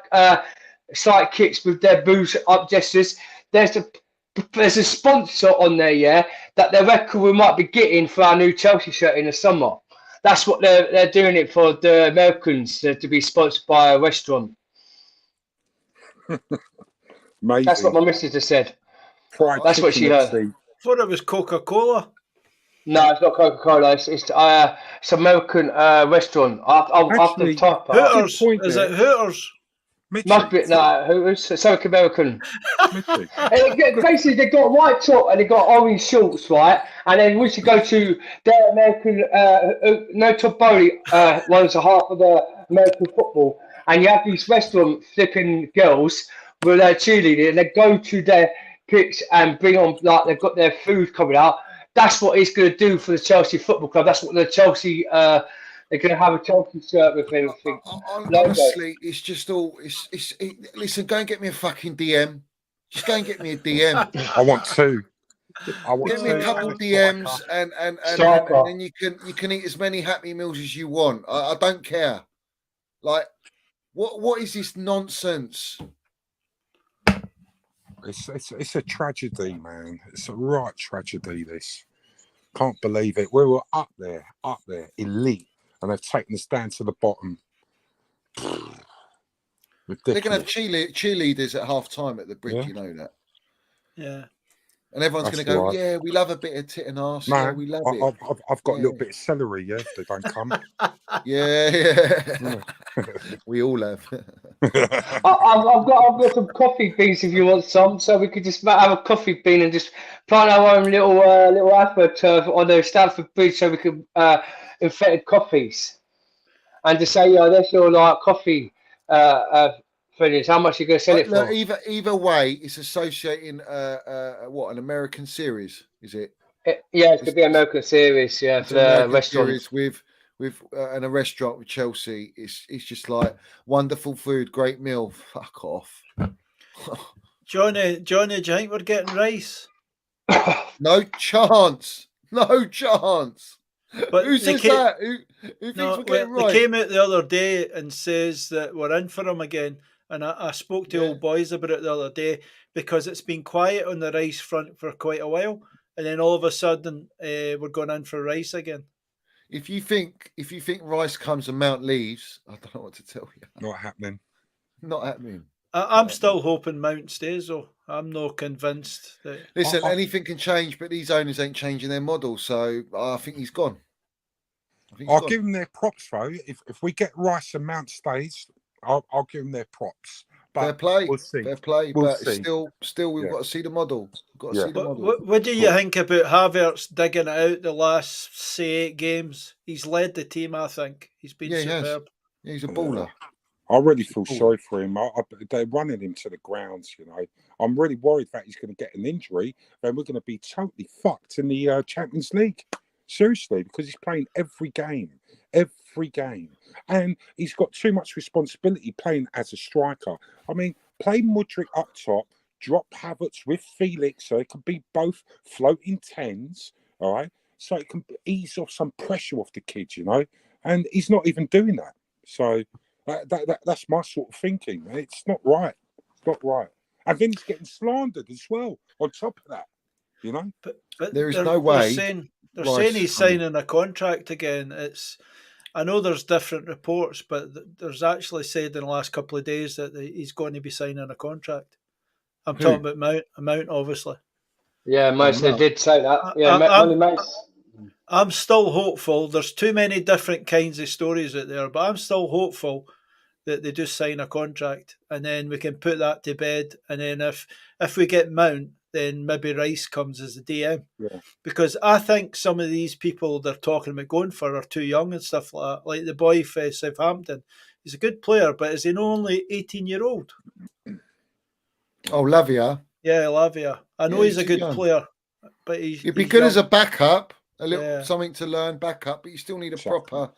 kicks with their booze up gestures. There's a sponsor on there, that they reckon we might be getting for our new Chelsea shirt in the summer. That's what they're doing it for, the Americans to be sponsored by a restaurant. That's what my missus has said. That's what she heard. I thought it was Coca-Cola. No, it's not Coca-Cola. It's American restaurant. I'll have to type that. Hooters. Is it Hooters? Must be Hooters. It's something American. Basically, they got white top and they got orange shorts, right? And then we should go to their American no top bowling ones are half of the American football. And you have these restaurant flipping girls with their cheerleading, and they go to their pitch and bring on, like, they've got their food coming out. That's what it's going to do for the Chelsea Football Club. That's what the Chelsea, they're going to have a Chelsea shirt with everything. Honestly, it's just all, listen, go and get me a fucking DM. Just go and get me a DM. I want two. Get me a couple of DMs and then you can eat as many Happy Meals as you want. I don't care. Like, what is this nonsense? It's a tragedy, man. It's a right tragedy, this. Can't believe it. We were up there, elite, and they've taken us down to the bottom. Ridiculous. They're going to have cheerleaders at half-time at the bridge, you know that? Yeah. And everyone's going to go, yeah, we love a bit of tit and arse. Man, yeah, we love it. I've got a little bit of celery, if they don't come. Yeah. We all have. I've got some coffee beans if you want some, so we could just have a coffee bean and just plant our own little advert on the Stamford Bridge, so we could infected coffees, and to say, that's your coffee. How much are you going to sell it for? Either way, it's associating an American series, is it? It's going to be an American series, for the restaurant. With and a restaurant with Chelsea. It's just like wonderful food, great meal. Fuck off. Johnny, do you think we're getting rice? No chance. But who says that? Who thinks we're getting rice? They came out the other day and says that we're in for them again. And I spoke to old boys about it the other day, because it's been quiet on the rice front for quite a while, and then all of a sudden we're going in for rice again. If you think rice comes and Mount leaves, I don't know what to tell you. Not happening. I'm still hoping Mount stays, though. I'm not convinced that. Listen, anything can change, but these owners ain't changing their model, so I think he's gone. I'll give them their props, though. If we get Rice and Mount stays, I'll give them their props. But fair play. We'll see. Fair play. We'll but see. Still, we've got to see the model. What do you think about Havertz digging it out the last, say, 8 games? He's led the team, I think. He's been superb. Yeah, he's a baller. I really feel sorry for him. They're running him to the grounds, I'm really worried that he's going to get an injury, then we're going to be totally fucked in the Champions League. Seriously, because he's playing every game, and he's got too much responsibility playing as a striker. I mean, play Mudryk up top, drop Havertz with Felix, so it could be both floating tens, all right? So it can ease off some pressure off the kids, you know? And he's not even doing that. So that's my sort of thinking. It's not right. It's not right. And then he's getting slandered as well on top of that, you know? But There is no way. They're saying he's signing a contract again. I know there's different reports, but there's actually said in the last couple of days that he's going to be signing a contract. I'm talking about Mount, obviously. Yeah, mostly did say that. Yeah, I'm still hopeful. There's too many different kinds of stories out there, but I'm still hopeful that they just sign a contract, and then we can put that to bed. And then if we get Mount, then maybe Rice comes as the DM. Yeah. Because I think some of these people they're talking about going for are too young and stuff like that. Like the boy for Southampton. He's a good player, but is he only 18-year-old? Oh, Lavia. Yeah, Lavia. I know he's a good player, but he'd be good young. As a backup, a little something to learn backup, but you still need a proper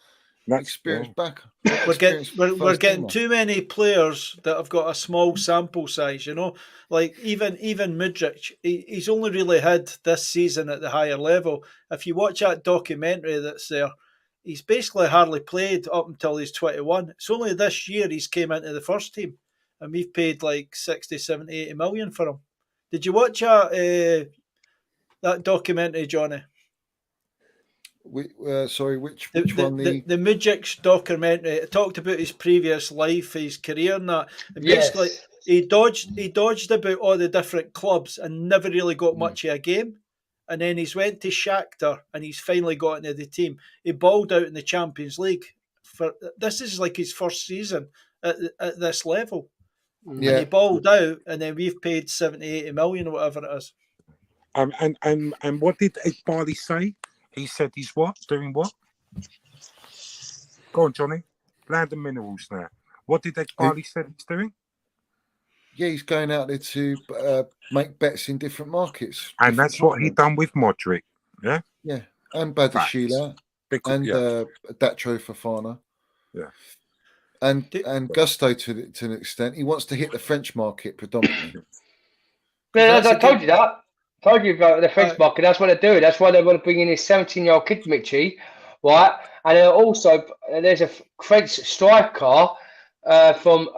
experienced backup. We're getting too many players that have got a small sample size, you know. Like even Mudryk, he's only really had this season at the higher level. If you watch that documentary that's there, he's basically hardly played up until he's 21. It's only this year he's came into the first team, and we've paid like 60, 70, 80 million for him. Did you watch that documentary, Johnny? Sorry, which one? The Mudryk documentary. It talked about his previous life, his career, and that. And basically, he dodged about all the different clubs and never really got much of a game. And then he's went to Shakhtar, and he's finally got into the team. He balled out in the Champions League. This is like his first season at this level. Yeah. And he balled out, and then we've paid 70, 80 million or whatever it is. And what did Barley say? He said he's what? Doing what? Go on, Johnny. Land and Minerals now. What did Barley say he's doing? Yeah, he's going out there to make bets in different markets. And that's what he done with Mudryk. Yeah? Yeah. And Badashila. And Datro Fofana. Yeah. And Gusto to an extent. He wants to hit the French market predominantly. Yeah, I told you that. Told you about the French market. That's what they're doing. That's why they want to bring in his 17-year-old kid, Mitchie, right? And also, there's a French striker from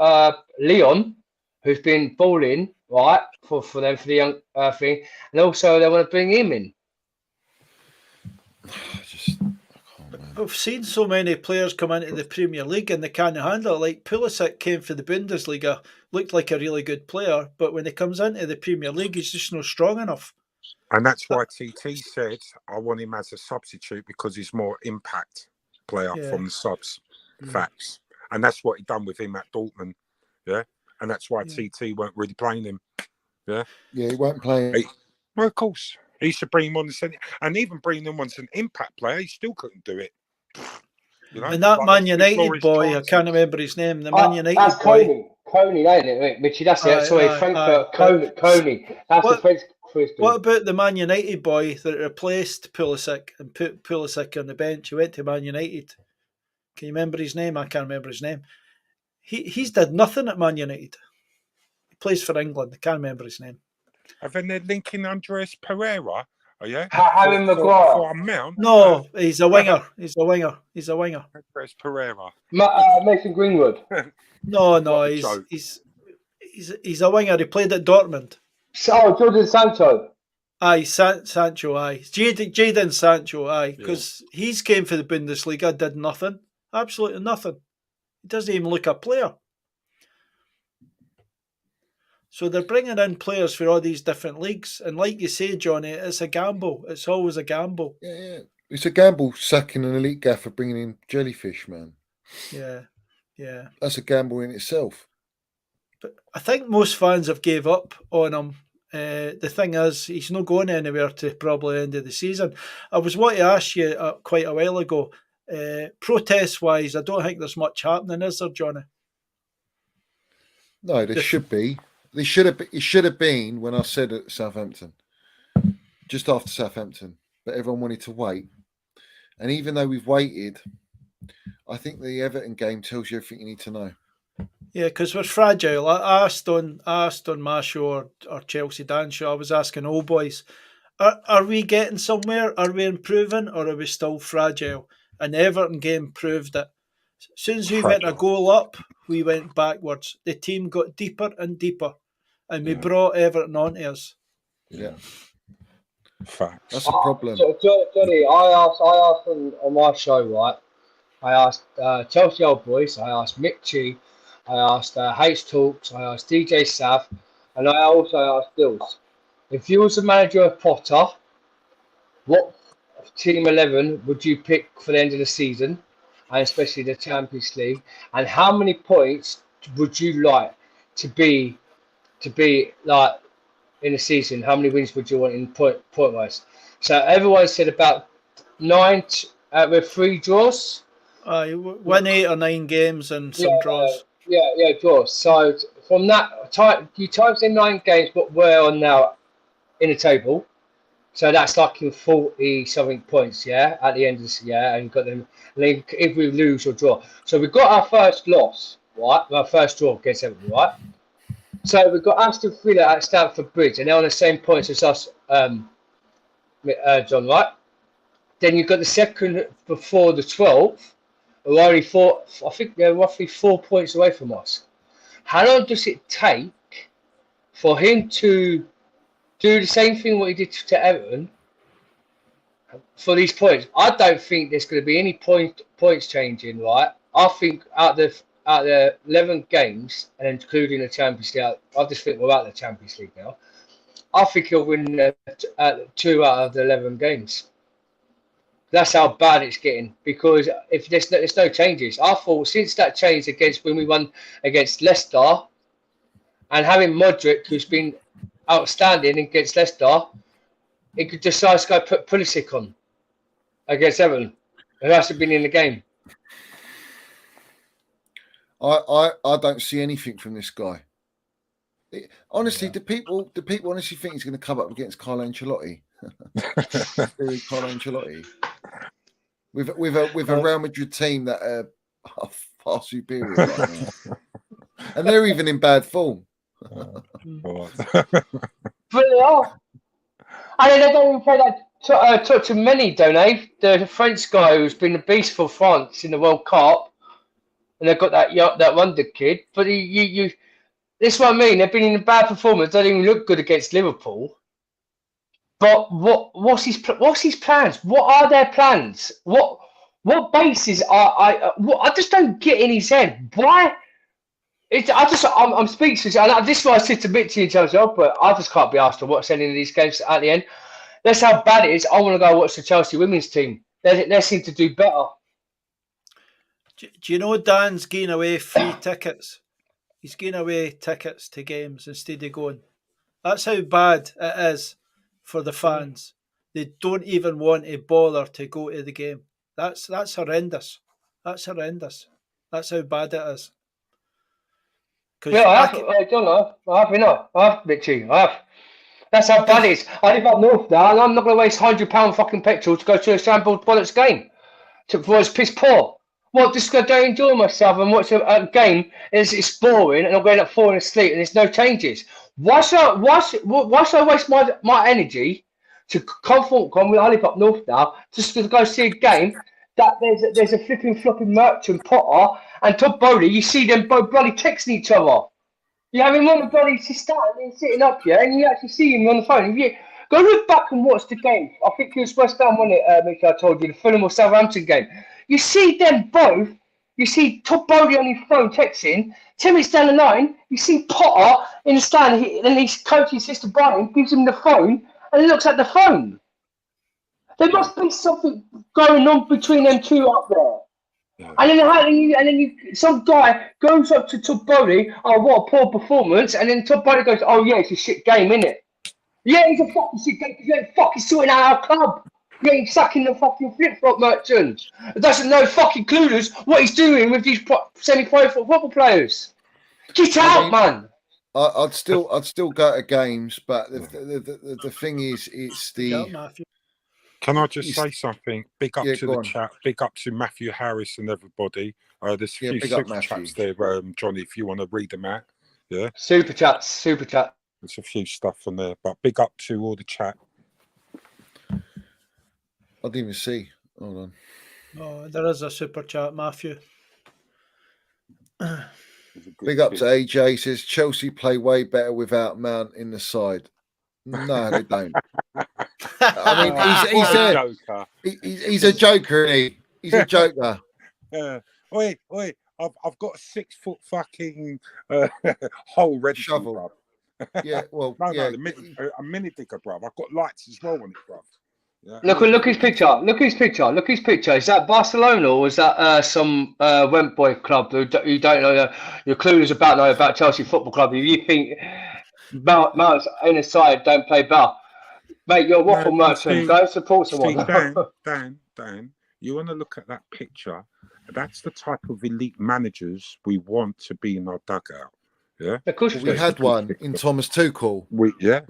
Lyon who's been balling, right, for them, for the young thing. And also, they want to bring him in. I've seen so many players come into the Premier League and they can't handle it. Like Pulisic came for the Bundesliga, looked like a really good player, but when he comes into the Premier League, he's just not strong enough. And that's why TT said, I want him as a substitute because he's more impact player from the subs. Facts. And that's what he done with him at Dortmund. Yeah. And that's why TT weren't really playing him. Yeah. Yeah, he won't play him. Well, of course. He should bring him on the centre. And even bringing him on as an impact player, he still couldn't do it. You know? And that Man United boy, I can't remember his name. The Man United that's boy. Coney, ain't it, Mitchie? That's it. Sorry, Frankfurt. Coney. That's the French. What about the Man United boy that replaced Pulisic and put Pulisic on the bench? He went to Man United. Can you remember his name? I can't remember his name. He's did nothing at Man United. He plays for England. I can't remember his name. And then they're linking Andres Pereira. Oh, yeah? Harry Maguire. For a mount. No, he's a winger. He's a winger. Andres Pereira. Mason Greenwood. No, he's a winger. He played at Dortmund. Jordan Sancho. Aye, Sancho, aye. Jadon Sancho, aye. Because he's came for the Bundesliga, did nothing. Absolutely nothing. He doesn't even look a player. So they're bringing in players for all these different leagues. And like you say, Johnny, it's a gamble. It's always a gamble. Yeah. It's a gamble sacking an elite gaffer bringing in jellyfish, man. Yeah. That's a gamble in itself. But I think most fans have gave up on him. The thing is, he's not going anywhere to probably the end of the season. I was wanting to ask you quite a while ago, protest-wise, I don't think there's much happening, is there, Johnny? No, there should be. It should have been when I said at Southampton, just after Southampton, but everyone wanted to wait. And even though we've waited, I think the Everton game tells you everything you need to know. Yeah, because we're fragile. I asked on my show or Chelsea Dan show, I was asking old boys, are we getting somewhere? Are we improving, or are we still fragile? And the Everton game proved it. As soon as we went a goal up, we went backwards. The team got deeper and deeper, and we brought Everton onto us. Yeah. Facts. That's a problem. Johnny, I asked on my show, right? I asked Chelsea Old Boys, I asked Mitchie, I asked H Talks, I asked DJ Sav, and I also asked Dills. If you was the manager of Potter, what team 11 would you pick for the end of the season, and especially the Champions League? And how many points would you like to be like in the season? How many wins would you want in point wise? So everyone said about 9 with 3 draws. Win 8 or 9 games and some draws. Yeah, draws. So from that, you times in 9 games, what we're on now in the table. So that's like in 40 something points, yeah, at the end of this year, and you've got them. If we lose or draw, so we've got our first loss, right? Our first draw against Everton, right? So we've got Aston Villa at Stamford Bridge, and they're on the same points as us, John, right? Then you've got the second before the 12th, who are only I think they're roughly 4 points away from us. How long does it take for him to do the same thing what he did to Everton for these points? I don't think there's going to be any points changing, right? I think out the 11 games, and including the Champions League, I just think we're out of the Champions League now. I think he'll win 2 out of the 11 games. That's how bad it's getting, because if there's no changes. I thought since that change when we won against Leicester, and having Modric, who's been outstanding against Leicester, he could decide to go put Pulisic on against Everton, who hasn't been in the game. I don't see anything from this guy. Honestly, do people honestly think he's going to come up against Carlo Ancelotti? Carlo Ancelotti with a Real Madrid team that are far superior right now, and they're even in bad form. But they are. And they don't even play that Tchouaméni, don't they? The French guy who's been a beast for France in the World Cup, and they've got that wonder kid. But this is what I mean. They've been in a bad performance. They don't even look good against Liverpool. But what's his plans? What are their plans? What bases are I just don't get in his head. Why? I'm speechless. And this is what I said to Mitchie and Chelsea, but I just can't be asked to watch any of these games at the end. That's how bad it is. I want to go watch the Chelsea women's team. They seem to do better. Do you know Dan's giving away free tickets? He's giving away tickets to games instead of going. That's how bad it is for the fans. They don't even want to bother to go to the game. That's horrendous. That's horrendous. That's how bad it is. Yeah, I have, Mitchie. I have. That's how bad it is. I live up north now, and I'm not going to waste £100 fucking petrol to go to a Shambles Bollocks game. For it's piss poor. Well, just go down and enjoy myself and watch a game, and it's boring, and I'm going up falling asleep, and there's no changes. Why should I waste my energy to come I live up north now, just to go see a game that there's a flipping flopping merchant Potter and Todd Bowley? You see them both bloody texting each other. You have him on the bloody sitting up here, and you actually see him on the phone. If you go look back and watch the game, I think it was West Ham, wasn't it, Mick? I told you, the Fulham or Southampton game. You see them both. You see Todd Bowley on his phone texting. 10 minutes down the line, you see Potter in the stand, and his coaching sister Brian gives him the phone, and he looks at the phone. There must be something going on between them two up there. Yeah. And then some guy goes up to Todd Bowley, oh, what a poor performance, and then Todd Bowley goes, oh yeah, it's a shit game, innit? Yeah, it's a fucking shit game because you ain't fucking sorting out our club. You ain't sucking the fucking flip-flop merchant. Doesn't know fucking clueless what he's doing with these semi-pro football players. Get out, man. I'd still go to games, but the thing is, it's the Can I just say something? Big up Yeah, to go the on. chat. Big up to Matthew Harris and everybody. There's a few big up, super Matthew. chats there, Johnny, if you want to read them out. Yeah, Super chat. there's a few stuff on there. But big up to all the chat. I didn't even see. Hold on. Oh, there is a super chat, Matthew. Big up to AJ. He says Chelsea play way better without Mount in the side. No, they don't. I mean, he's a joker, isn't he? He's a joker. Yeah. Oi. I've got a 6 foot fucking hole ready shovel. Yeah, well, no, yeah. A mini digger, bruv. I've got lights as well on it, bruv. Yeah. Look his picture. Look his picture. Is that Barcelona or is that some Went Boy club who you don't know? You're clueless about Chelsea Football Club. If you think Mount's in the side don't play ball, mate, you're a waffle merchant. Go support someone. Dan, you want to look at that picture? That's the type of elite managers we want to be in our dugout. Yeah, of course. We had one in Thomas Tuchel. We had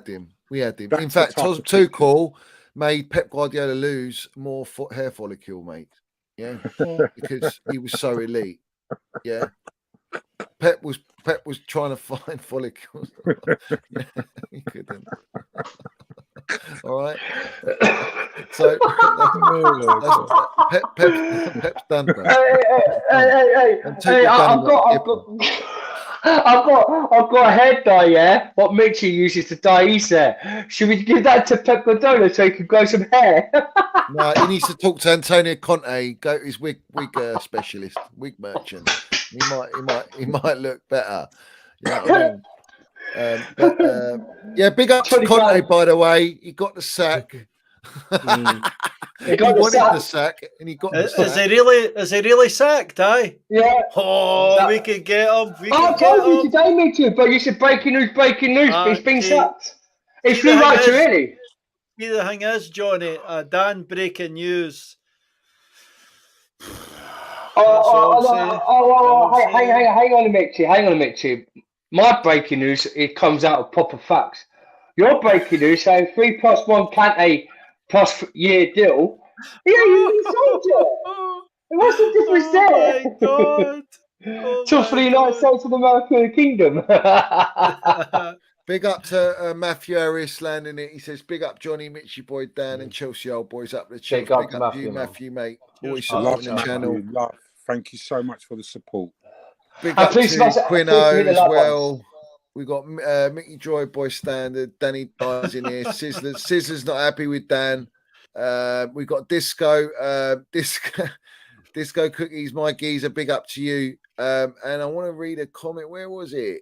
him. In fact, Tuchel made Pep Guardiola lose more hair follicle, mate. Yeah, because he was so elite. Yeah, Pep was trying to find follicles. Yeah, he couldn't. All right. So Pep's done that. Hey, I've got a hair dye, yeah? What Mitchell uses to dye his hair. Should we give that to Pep Guardiola so he can grow some hair? No, he needs to talk to Antonio Conte, go to his wig specialist, wig merchant. He might look better. You know what I mean? Yeah, big up to Conte, by the way. He got the sack. He wanted the sack, and he got the sack. Is he really sacked, aye? Yeah. Oh, we could get him. I told you today, Mitchell, but you said breaking news, but he's been sacked. It flew right to really. See, the thing is, Johnny, Dan, breaking news. Hang on a minute. My breaking news, it comes out of proper facts. Your breaking news saying 3+1 Kante plus year deal. Yeah, you sold it. What's the difference there? Oh my God. To the United States of the American Kingdom. Big up to Matthew Harris landing it. He says, big up Johnny, Mitchy boy, Dan, and Chelsea old boys up the chief. Big up to you, Matthew, mate. Always supporting the channel. Thank you so much for the support. Big up to Quino as well. We got Mickey Joy Boy Standard. Danny Dyer's in here. Sizzler's not happy with Dan. We got Disco Cookies, my geezer. Big up to you. And I want to read a comment. Where was it?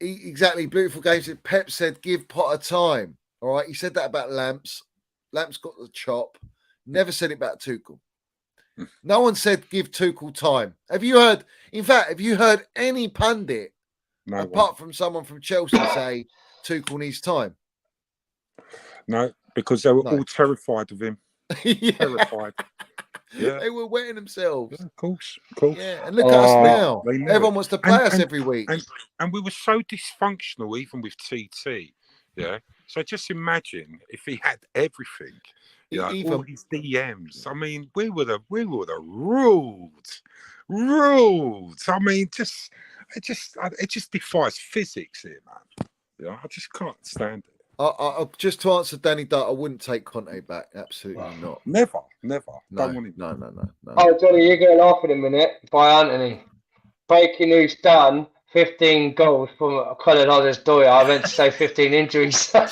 Exactly. Beautiful game. Said Pep said give Potter time. All right. He said that about Lamps. Lamps got the chop. Never said it about Tuchel. No one said give Tuchel time. Have you heard? In fact, have you heard any pundit apart from someone from Chelsea say Tuchel needs time? No, because they were all terrified of him. Terrified. Yeah. They were wetting themselves. Yeah, of course. Yeah, and look at us now. Everyone wants to play us every week. And we were so dysfunctional, even with TT. Yeah. So just imagine if he had everything. Yeah, all his DMs. I mean, we would have ruled. I mean, it just defies physics here, man. Yeah, I just can't stand it. I just to answer Danny Dart, I wouldn't take Conte back. Absolutely not. Never. No. Don't want him. No. Oh, Johnny, you're going to laugh in a minute by Anthony. Breaking news done. 15 goals from Colin Hodder's door. I meant to say 15 injuries. I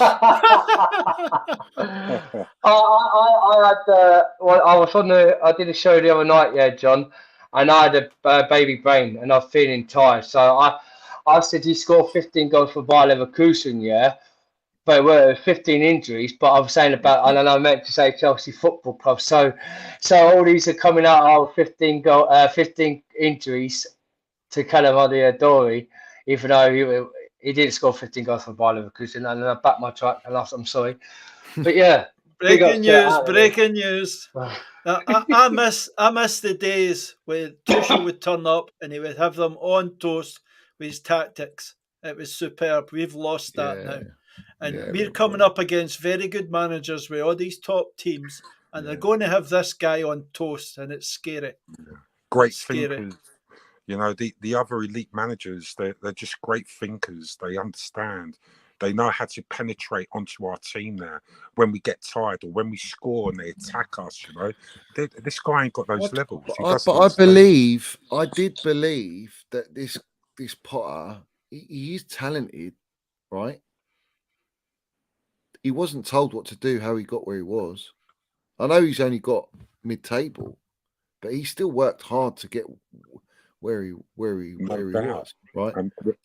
did a show the other night, yeah, John, and I had a baby brain and I'm feeling tired. So I said he scored 15 goals for Bayer Leverkusen, yeah, but it were 15 injuries. But I'm saying about, and I meant to say Chelsea Football Club. So all these are coming out 15 injuries to Calamari Adori, even though he didn't score 15 goals for Bayer Leverkusen, and I backed my track, and I'm sorry. But yeah. Breaking news. I miss the days where Tuchel would turn up and he would have them on toast with his tactics. It was superb. We've lost that now. And Yeah, we're coming up against very good managers with all these top teams, and they're going to have this guy on toast, and it's scary. Great It's scary. thinkers. You know, the other elite managers, they're just great thinkers. They understand. They know how to penetrate onto our team now when we get tired or when we score and they attack us. You know, this guy ain't got those levels. But I did believe that this Potter, he is talented, right? He wasn't told what to do, how he got where he was. I know he's only got mid-table, but he still worked hard to get where he was, right?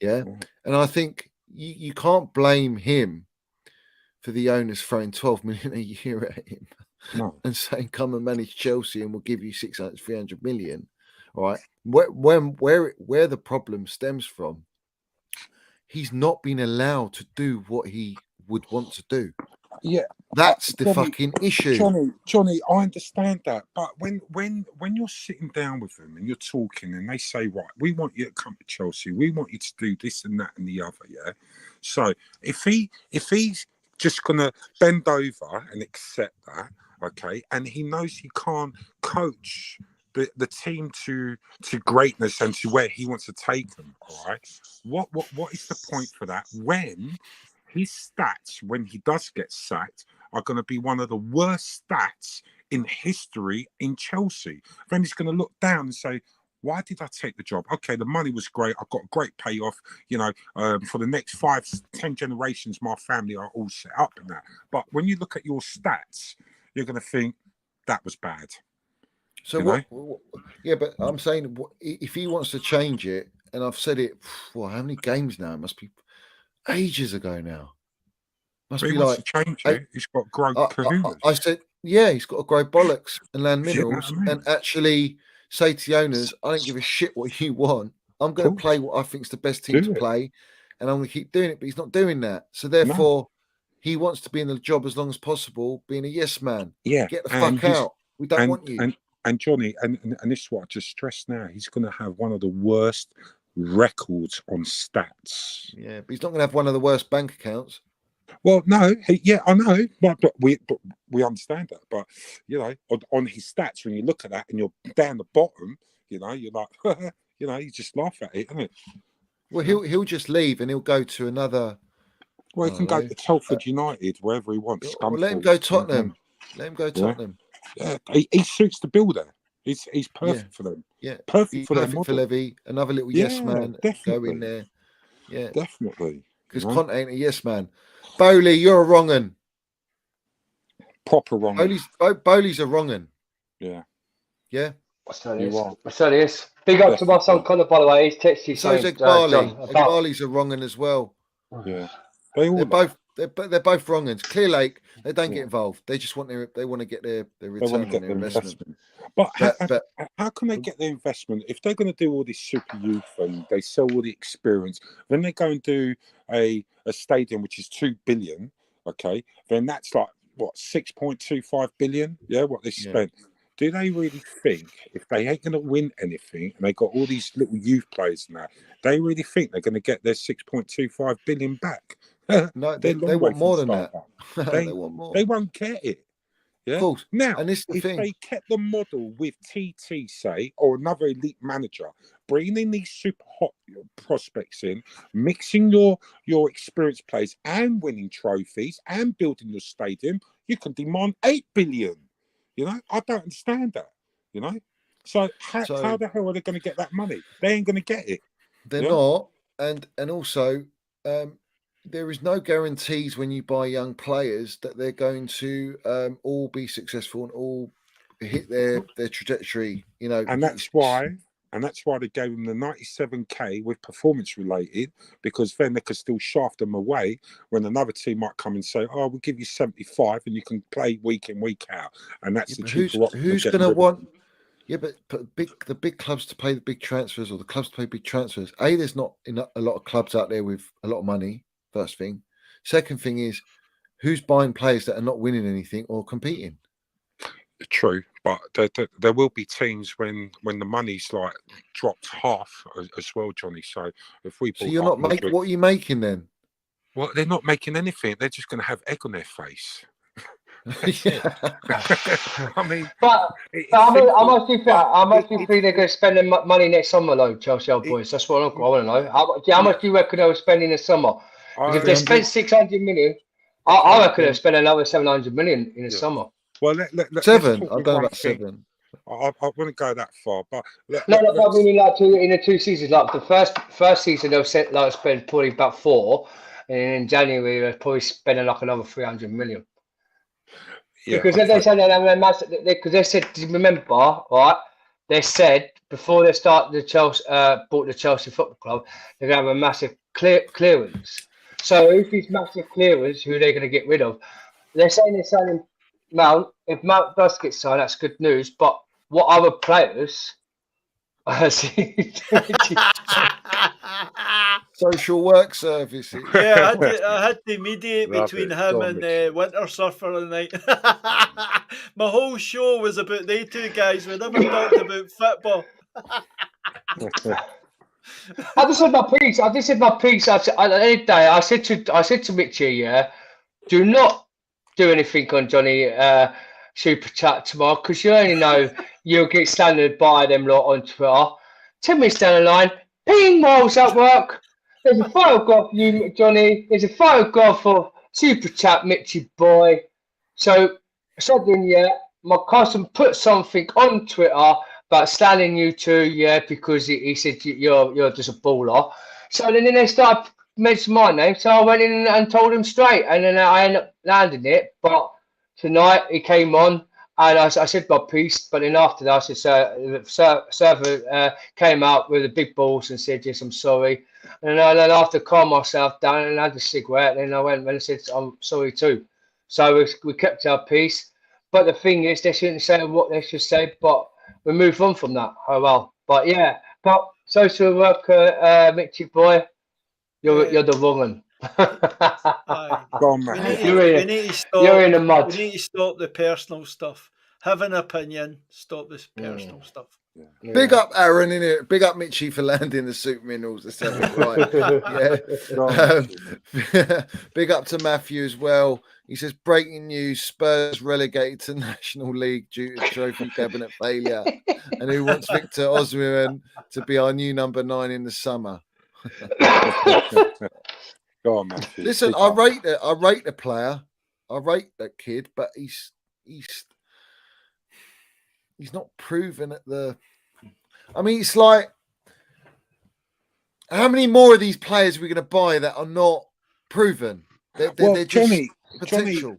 Yeah, and I think you can't blame him for the owners throwing 12 million a year at him and saying, "Come and manage Chelsea, and we'll give you 300 million." Right? Where the problem stems from, he's not been allowed to do what he would want to do. Yeah, that's the fucking issue. Johnny, I understand that, but when you're sitting down with them and you're talking and they say, right, we want you to come to Chelsea, we want you to do this and that and the other, yeah. So if he's just gonna bend over and accept that, okay, and he knows he can't coach the team to greatness and to where he wants to take them, all right, what is the point for that when his stats, when he does get sacked, are going to be one of the worst stats in history in Chelsea? Then he's going to look down and say, why did I take the job? Okay, the money was great. I got a great payoff. You know, for the next 5-10 generations, my family are all set up in that. But when you look at your stats, you're going to think that was bad. So what? Yeah, but I'm saying if he wants to change it, and I've said it, well, how many games now? It must be ages ago now. Must be like change it. He's got to grow kahunas. I said, yeah, he's got to grow bollocks and land minerals, and actually say to the owners, I don't give a shit what you want. I'm going to play what I think is the best team to play, and I'm going to keep doing it. But he's not doing that. So therefore, he wants to be in the job as long as possible, being a yes man. Yeah, get the fuck out. We don't want you. And Johnny, and this is what I just stressed now. He's going to have one of the worst records on stats. Yeah, but he's not going to have one of the worst bank accounts. Well, no, yeah, I know, but we understand that. But you know, on his stats, when you look at that and you're down the bottom, you know, you're like, you know, you just laugh at it, isn't it? Well, he'll just leave and he'll go to another. Well, he can go to Telford United, wherever he wants. Well, let him go Tottenham. Let him go Tottenham. Yeah, he suits the bill there. He's perfect for them. Yeah, perfect for Levy. Another little yes man. Go in there. Yeah, definitely. Because Conte ain't a yes man. Bowley, you're a wrong un. Proper wrong. Bowley's a wrong un. Yeah. Yeah. I certainly is. Big up to my son Connor, by the way. He's texted. So's Egbali. Egbali's a wrong un as well. Yeah. They're both wrong uns. Clear Lake, they don't get involved. They just want they want to get their return on their investment. But how can they get their investment if they're going to do all this super youth and they sell all the experience? Then they go and do a stadium which is 2 billion. Okay, then that's like what 6.25 billion. Yeah, what they spent. Yeah. Do they really think if they ain't going to win anything and they got all these little youth players and that, they really think they're going to get their 6.25 billion back? No, they want more than that. They want more. They won't get it. Yeah. Of course. Now, and this if they kept the model with TT, say, or another elite manager, bringing in these super hot prospects in, mixing your experienced players and winning trophies and building your stadium, you can demand 8 billion. You know, I don't understand that. You know, so how the hell are they going to get that money? They ain't going to get it. They're not, and also. There is no guarantees when you buy young players that they're going to all be successful and all hit their trajectory, you know. And that's why they gave them the 97k with performance related, because then they could still shaft them away when another team might come and say, "Oh, we'll give you 75 and you can play week in week out." And that's the cheaper option. Who's going to want? Yeah, but the big clubs to pay the big transfers, or the clubs to pay big transfers. There's not a lot of clubs out there with a lot of money. First thing. Second thing is, who's buying players that are not winning anything or competing? True, but there will be teams when the money's like dropped half as well, Johnny. So if we, you're not making what are you making then? Well, they're not making anything. They're just going to have egg on their face. I mean, But how much do you think they're going to spend their money next summer, though, Chelsea old boys? That's what I want to know. How much do you reckon they'll spend in the summer? Because if they spent 600 million, I reckon they'll spend another 700 million in the summer. Well, seven. I don't know about seven. I wouldn't go that far, but But I mean, like in the 2 seasons, like the first season they'll spend probably about 4, and in January they'll probably spend like another 300 million. Yeah, because they said because they said, remember, right? They said before they start bought the Chelsea Football Club, they're going to have a massive clearance. So if it's massive clearance, who are they going to get rid of? They're saying they're signing Mount. If Mount does get signed, that's good news. But what other players? Social work services. Yeah, I had to mediate between him and Winter Surfer the night. My whole show was about they two guys. We never talked about football. I just said my piece. I said to Mitchie, yeah, do not do anything on Johnny Super Chat tomorrow, because you only know you'll get standard by them lot on Twitter. 10 minutes down the line, ping, whilst at work. There's a photograph of you, Johnny. There's a photograph of Super Chat, Mitchie boy. So suddenly, yeah, my cousin put something on Twitter about standing you two, yeah, because he said you're just a baller. So then they started mentioning my name, so I went in and told him straight, and then I ended up landing it. But tonight he came on, and I said my piece, but then after that, I said, Server came out with the big balls and said, yes, I'm sorry. And then after calm myself down and had a cigarette, and then I went and said, I'm sorry too. So we kept our peace. But the thing is, they shouldn't say what they should say, but we move on from that. Oh well. But yeah, but social worker, Mitchie boy, you're the wrong one. Go on, man. You're in the mud. We need to stop the personal stuff. Have an opinion. Stop this personal stuff. Yeah. Big up Aaron in it. Big up Mitchie for landing the soup minerals. Right. Yeah. Big up to Matthew as well. He says, breaking news, Spurs relegated to National League due to trophy cabinet failure. And who wants Victor Osimhen to be our new number 9 in the summer? Go on, Matthew. Listen, I rate the player. I rate that kid, but he's not proven at the. I mean, it's like, how many more of these players are we going to buy that are not proven? They're just Johnny, potential.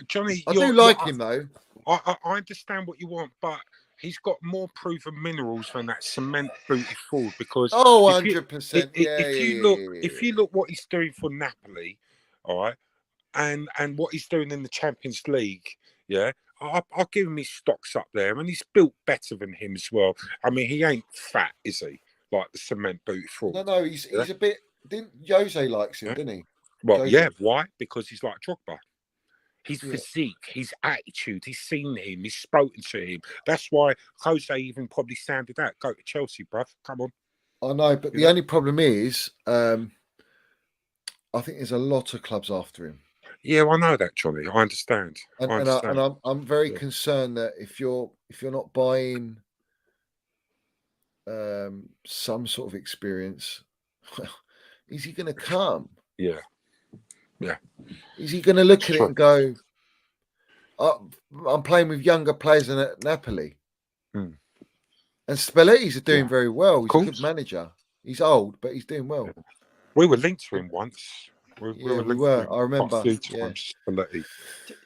Johnny, I do like him though. I understand what you want, but he's got more proven minerals than that cement booted forward. Because 100%. If you look what he's doing for Napoli, all right, and what he's doing in the Champions League, yeah. I'll give him his stocks up there, and he's built better than him as well. I mean, he ain't fat, is he? Like the cement booted forward. No, he's a bit. Didn't Jose likes him, didn't he? Well, Jose. yeah. Why? Because he's like Drogba. His physique, his attitude. He's seen him. He's spoken to him. That's why Jose even probably sounded out. Go to Chelsea, bruv. Come on. I know, but the only problem is, I think there's a lot of clubs after him. Yeah, I know that, Johnny. I understand. I'm very concerned that if you're not buying some sort of experience, is he going to come? Yeah. Is he going to look at it and go, I'm playing with younger players than at Napoli? And Spalletti's doing very well. He's a good manager. He's old, but he's doing well. We were linked to him once. We were. I remember. Spalletti.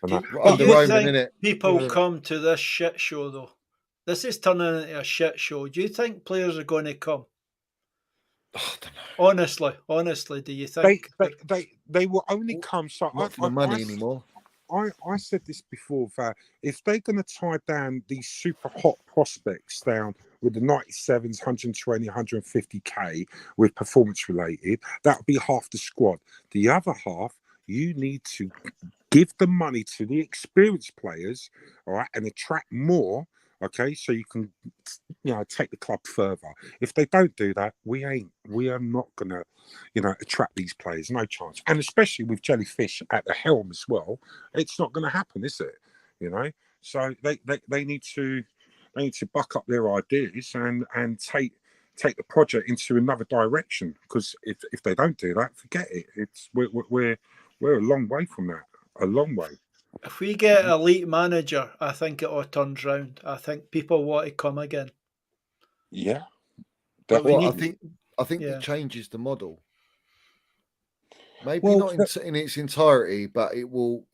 Do you think people come to this shit show, though? This is turning into a shit show. Do you think players are going to come? I don't know. Honestly, do you think they will only come? So not for the money anymore. I said this before, that if they're going to tie down these super hot prospects down with the 97s, 120, 150k with performance related, that would be half the squad. The other half, you need to give the money to the experienced players, all right, and attract more, Okay, so you can, take the club further. If they don't do that, we are not gonna, attract these players. No chance. And especially with Jellyfish at the helm as well, it's not going to happen, is it? So they need to buck up their ideas and take the project into another direction. Because if they don't do that, forget it. We're a long way from that. A long way. If we get an elite manager, I think it all turns round. I think people want to come again. Yeah. But we Well, need, I think yeah. it changes the model. Maybe not in its entirety, but it will.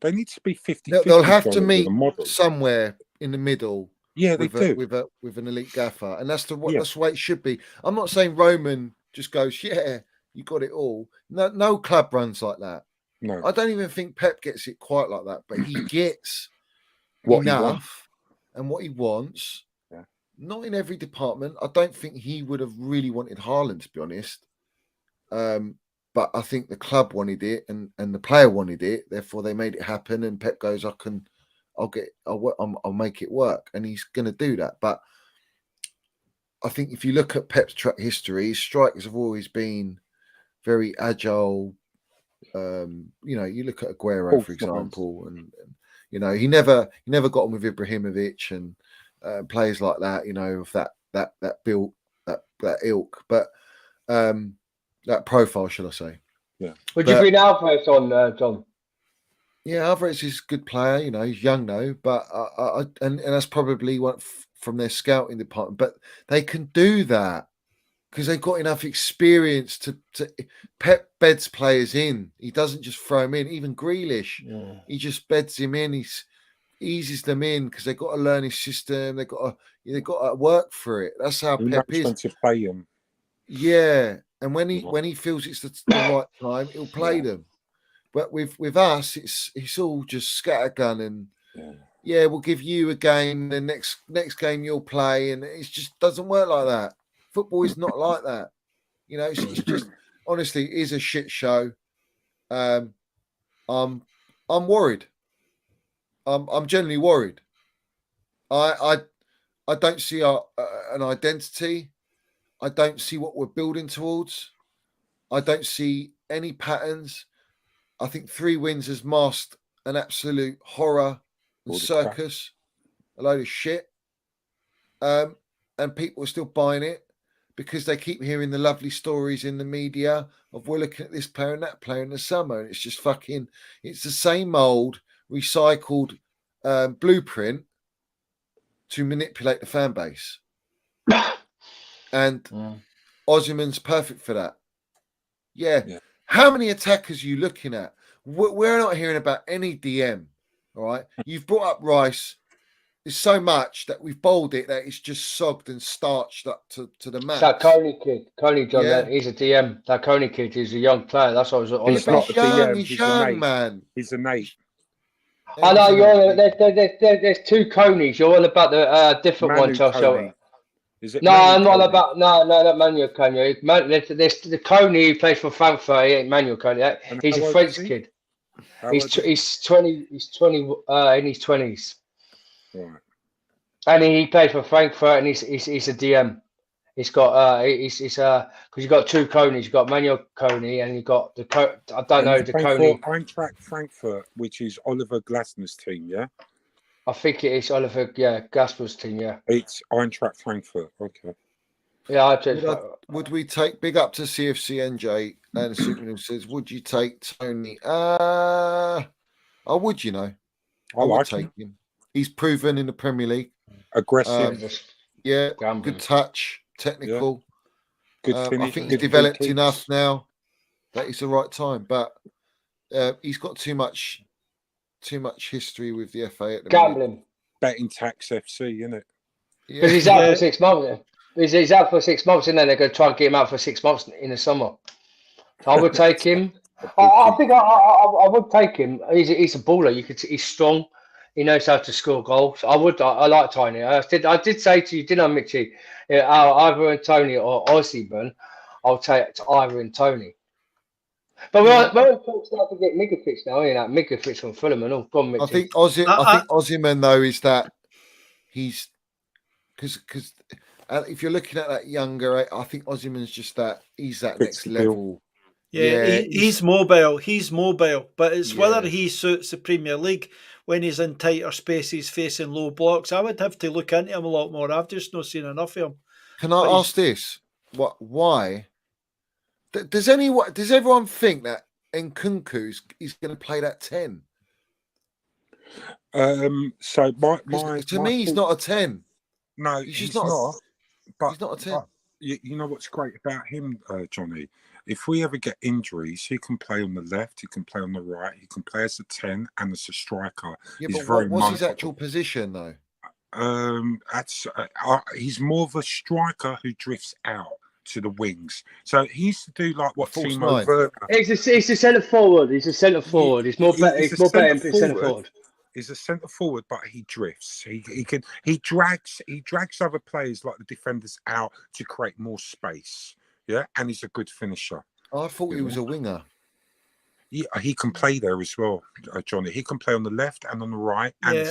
They need to be 50. They'll have to meet somewhere in the middle. Yeah, they do. With an elite gaffer, and that's the way it should be. I'm not saying Roman just goes, yeah, you got it all. No club runs like that. No, I don't even think Pep gets it quite like that, but he gets what enough and what he wants. Yeah. Not in every department. I don't think he would have really wanted Haaland, to be honest. But I think the club wanted it and the player wanted it. Therefore, they made it happen. And Pep goes, I'll make it work, and he's going to do that. But I think if you look at Pep's track history, his strikers have always been very agile. You look at Aguero, for example, and he never got on with Ibrahimovic and players like that. Of that built that ilk, but that profile, shall I say? Yeah. Would you bring Alvarez on, John? Yeah, Alvarez is a good player. He's young though, but and that's probably what from their scouting department. But they can do that because they've got enough experience to Pep beds players in. He doesn't just throw them in. Even Grealish, he just beds him in. He eases them in because they've got to learn his system. They've got to work for it. That's how Pep is. To play him. Yeah, and when he feels it's the right time, he'll play them. But with us, it's all just scattergun and we'll give you a game. The next game you'll play, and it just doesn't work like that. Football is not like that. It's just honestly, it is a shit show. I'm worried. I'm genuinely worried. I don't see an identity. I don't see what we're building towards. I don't see any patterns. I think 3 wins has masked an absolute horror and circus, a load of shit. And people are still buying it because they keep hearing the lovely stories in the media of we're looking at this player and that player in the summer. And it's just it's the same old recycled blueprint to manipulate the fan base. And Osimhen's perfect for that. Yeah. How many attackers are you looking at? We're not hearing about any DM. All right. You've brought up Rice. There's so much that we've bowled it that it's just sogged and starched up to the max. That Coney kid, John, he's a DM. That Coney kid is a young player. That's what I was on the He's young, man. He's an 8. I know you're. There's 2 Coneys. You're all about the different one, Josh. Is it no, I'm not about not Manuel Coney. There's the Coney who plays for Frankfurt. He ain't Manuel Coney. He's a French kid. He's 20. He's 20 in his 20s. Right. And he plays for Frankfurt, and he's a DM. He's got because you've got 2 Coneys. You've got Manuel Coney, and you've got the Coney. Eintracht Frankfurt, which is Oliver Glasner's team, yeah. I think it is Oliver, Gasper's team, yeah. It's Eintracht Frankfurt, okay. Yeah, would we take big up to CFC NJ and Superman says, would you take Tony? I would, I would take him. He's proven in the Premier League. Aggressive. Good touch, technical. Good finish. I think he's developed enough now that it's the right time, but he's got too much history with the FA at the gambling. Betting tax FC, isn't it? Because he's out for 6 months. He's out for 6 months, and then they're going to try and get him out for 6 months in the summer. I would take him. I think I would take him. He's a baller. He's strong. He knows how to score goals. I like Tony. I did say to you, didn't I, Mitchie? Either and Tony or Osimhen, I'll take either and Tony. But Yeah. we're talking now to get Migovic now, you know, Migovic from Fulham and all. Gone, I think Osimhen though is that he's because if you're looking at that younger, I think Osimhen's just that he's that Fits next the bill. level. Yeah, he's mobile. He's mobile, but it's whether he suits the Premier League when he's in tighter spaces facing low blocks. I would have to look into him a lot more. I've just not seen enough of him. Can I ask this? Why? Does everyone think that Nkunku is going to play that 10? So To me, he's not a 10. No, he's not. But he's not a 10. You know what's great about him, Johnny? If we ever get injuries, he can play on the left, he can play on the right, he can play as a 10 and as a striker. Yeah, he's but what's his actual position, though? He's more of a striker who drifts out to the wings. So he used to do like what Timo Werner. He's a centre forward. He's a centre forward. He's more better. He's more better than centre forward. He's a centre forward, but he drifts. He drags other players like the defenders out to create more space. Yeah, and he's a good finisher. I thought he was a winger. Yeah, he can play there as well, Johnny. He can play on the left and on the right. And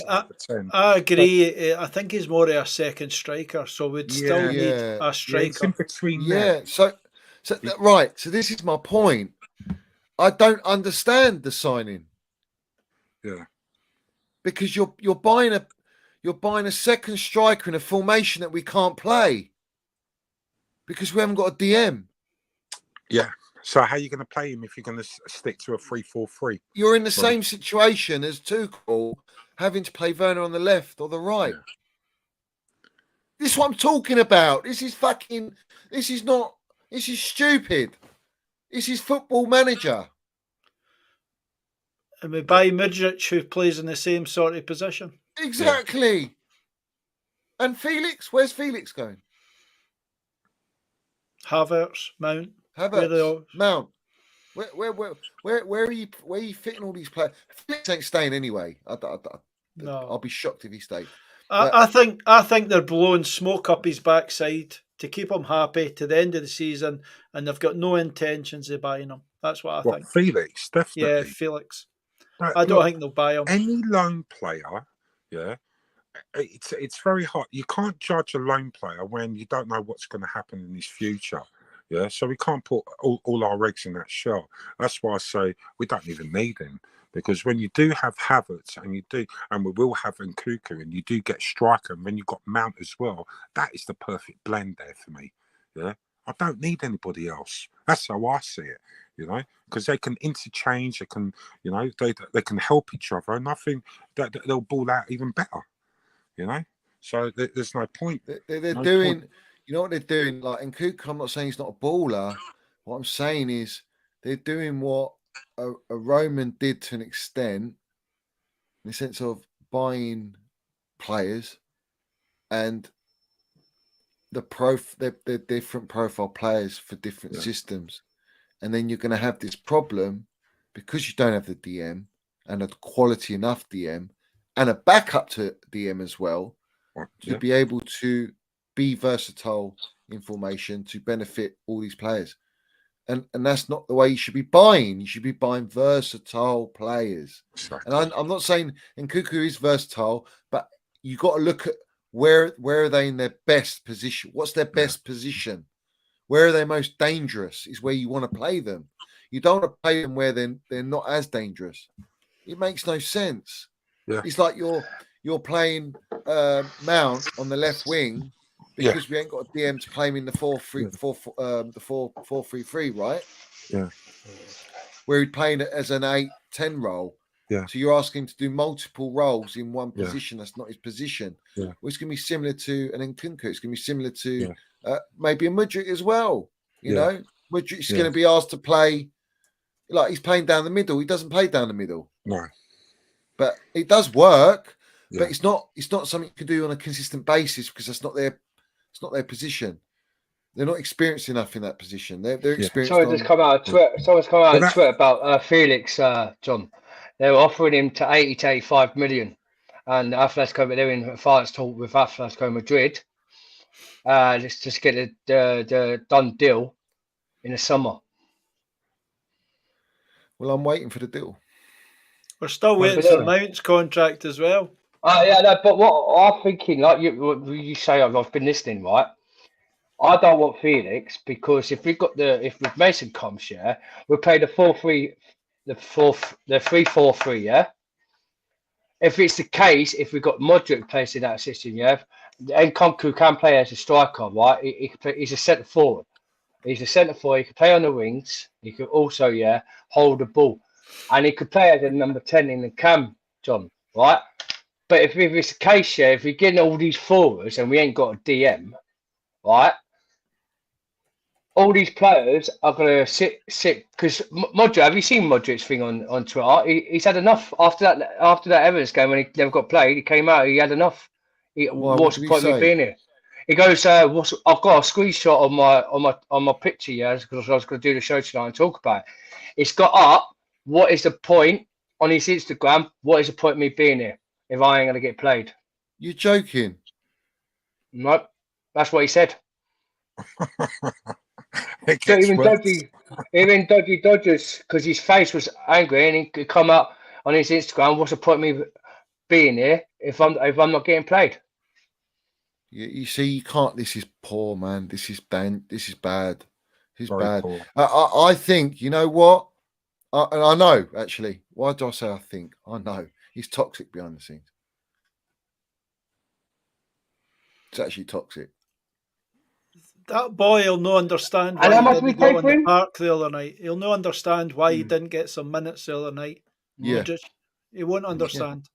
I agree. I think he's more of a second striker, so we'd still need a striker. It's in between. So right. So this is my point. I don't understand the signing. Yeah, because you're buying a second striker in a formation that we can't play because we haven't got a DM. Yeah. So how are you going to play him if you're going to stick to a 3-4-3? You're in the same situation as Tuchel having to play Werner on the left or the right. Yeah. This is what I'm talking about. This is stupid. This is Football Manager. And we buy Midric, who plays in the same sort of position. Exactly. Yeah. And Felix, where's Felix going? Havertz, Mount. Mount. Where are you fitting all these players? Felix ain't staying anyway. I'll be shocked if he stayed. I think they're blowing smoke up his backside to keep him happy to the end of the season, and they've got no intentions of buying him. That's what I think. Felix, definitely. Yeah, Felix. I don't think they'll buy him. Any loan player, it's very hard. You can't judge a loan player when you don't know what's going to happen in his future. Yeah, so we can't put all our eggs in that shell. That's why I say we don't even need him, because when you do have Havertz and we will have Nkunku, and you do get striker, and then you've got Mount as well, that is the perfect blend there for me. Yeah, I don't need anybody else. That's how I see it. Because they can interchange, they can, they can help each other, and I think that they'll ball out even better. So there's no point. They're doing. You know what they're doing? Like Nkunku, I'm not saying he's not a baller. What I'm saying is they're doing what a Roman did to an extent, in the sense of buying players and they're different profile players for different systems. And then you're going to have this problem because you don't have the DM and a quality enough DM and a backup to DM as well to be able to be versatile in formation to benefit all these players. And that's not the way you should be buying. You should be buying versatile players. Exactly. And I'm not saying Nkunku is versatile, but you got to look at where are they in their best position? What's their best position? Where are they most dangerous is where you want to play them. You don't want to play them where they're not as dangerous. It makes no sense. Yeah. It's like you're playing Mount on the left wing because we ain't got a DM to play him in the 4-3-3, right? Yeah. Where he'd playing it as an 8-10 role. Yeah. So you're asking him to do multiple roles in one position. That's not his position. Yeah. Well, it's going to be similar to an Nkunku. It's going to be similar to maybe a Mudryk as well. You know, Mudryk's going to be asked to play like he's playing down the middle. He doesn't play down the middle. No. But it does work. Yeah. But it's not something you can do on a consistent basis because it's not their position. They're not experienced enough in that position. They're experienced. Someone's come out on Twitter about Felix, John. They were offering him to 80 to 85 million. And Atletico, they're in finance talk with Atletico Madrid. Let's just get the done deal in the summer. Well, I'm waiting for the deal. We're still waiting for Mount's contract as well. Yeah, no, but what I'm thinking, like you say, I've been listening, right? I don't want Felix because if with Mason comes, yeah, we play the 4-3, the 3-4-3, yeah. If it's the case, if we've got Modric placed in that system, yeah, Nkunku can play as a striker, right? He can play, he's a centre forward. He's a centre forward. He can play on the wings. He can also, yeah, hold the ball, and he could play as a number 10 in the cam, John, right? But if it's the case, yeah, if we're getting all these forwards and we ain't got a DM, right? All these players are going to sit because Modric. Have you seen Modric's thing on Twitter? He's had enough after that Everton game when he never got played. He came out. He had enough. What's the point of me being here? He goes, I've got a screenshot on my picture, yeah, because I was going to do the show tonight and talk about it. It's got up. What is the point on his Instagram? What is the point of me being here if I ain't going to get played? You're joking. No, that's what he said. So even Dodgy Dodgers, because his face was angry and he could come out on his Instagram. What's the point of me being here if I'm not getting played? You see, you can't. This is poor, man. This is bad. This is bad. This is Very bad. poor. I think, you know what? And I know, actually. Why do I say I think? I know. He's toxic behind the scenes. It's actually toxic. That boy will not understand why he didn't go on the park the other night. He'll not understand why he didn't get some minutes the other night. Yeah. He won't understand.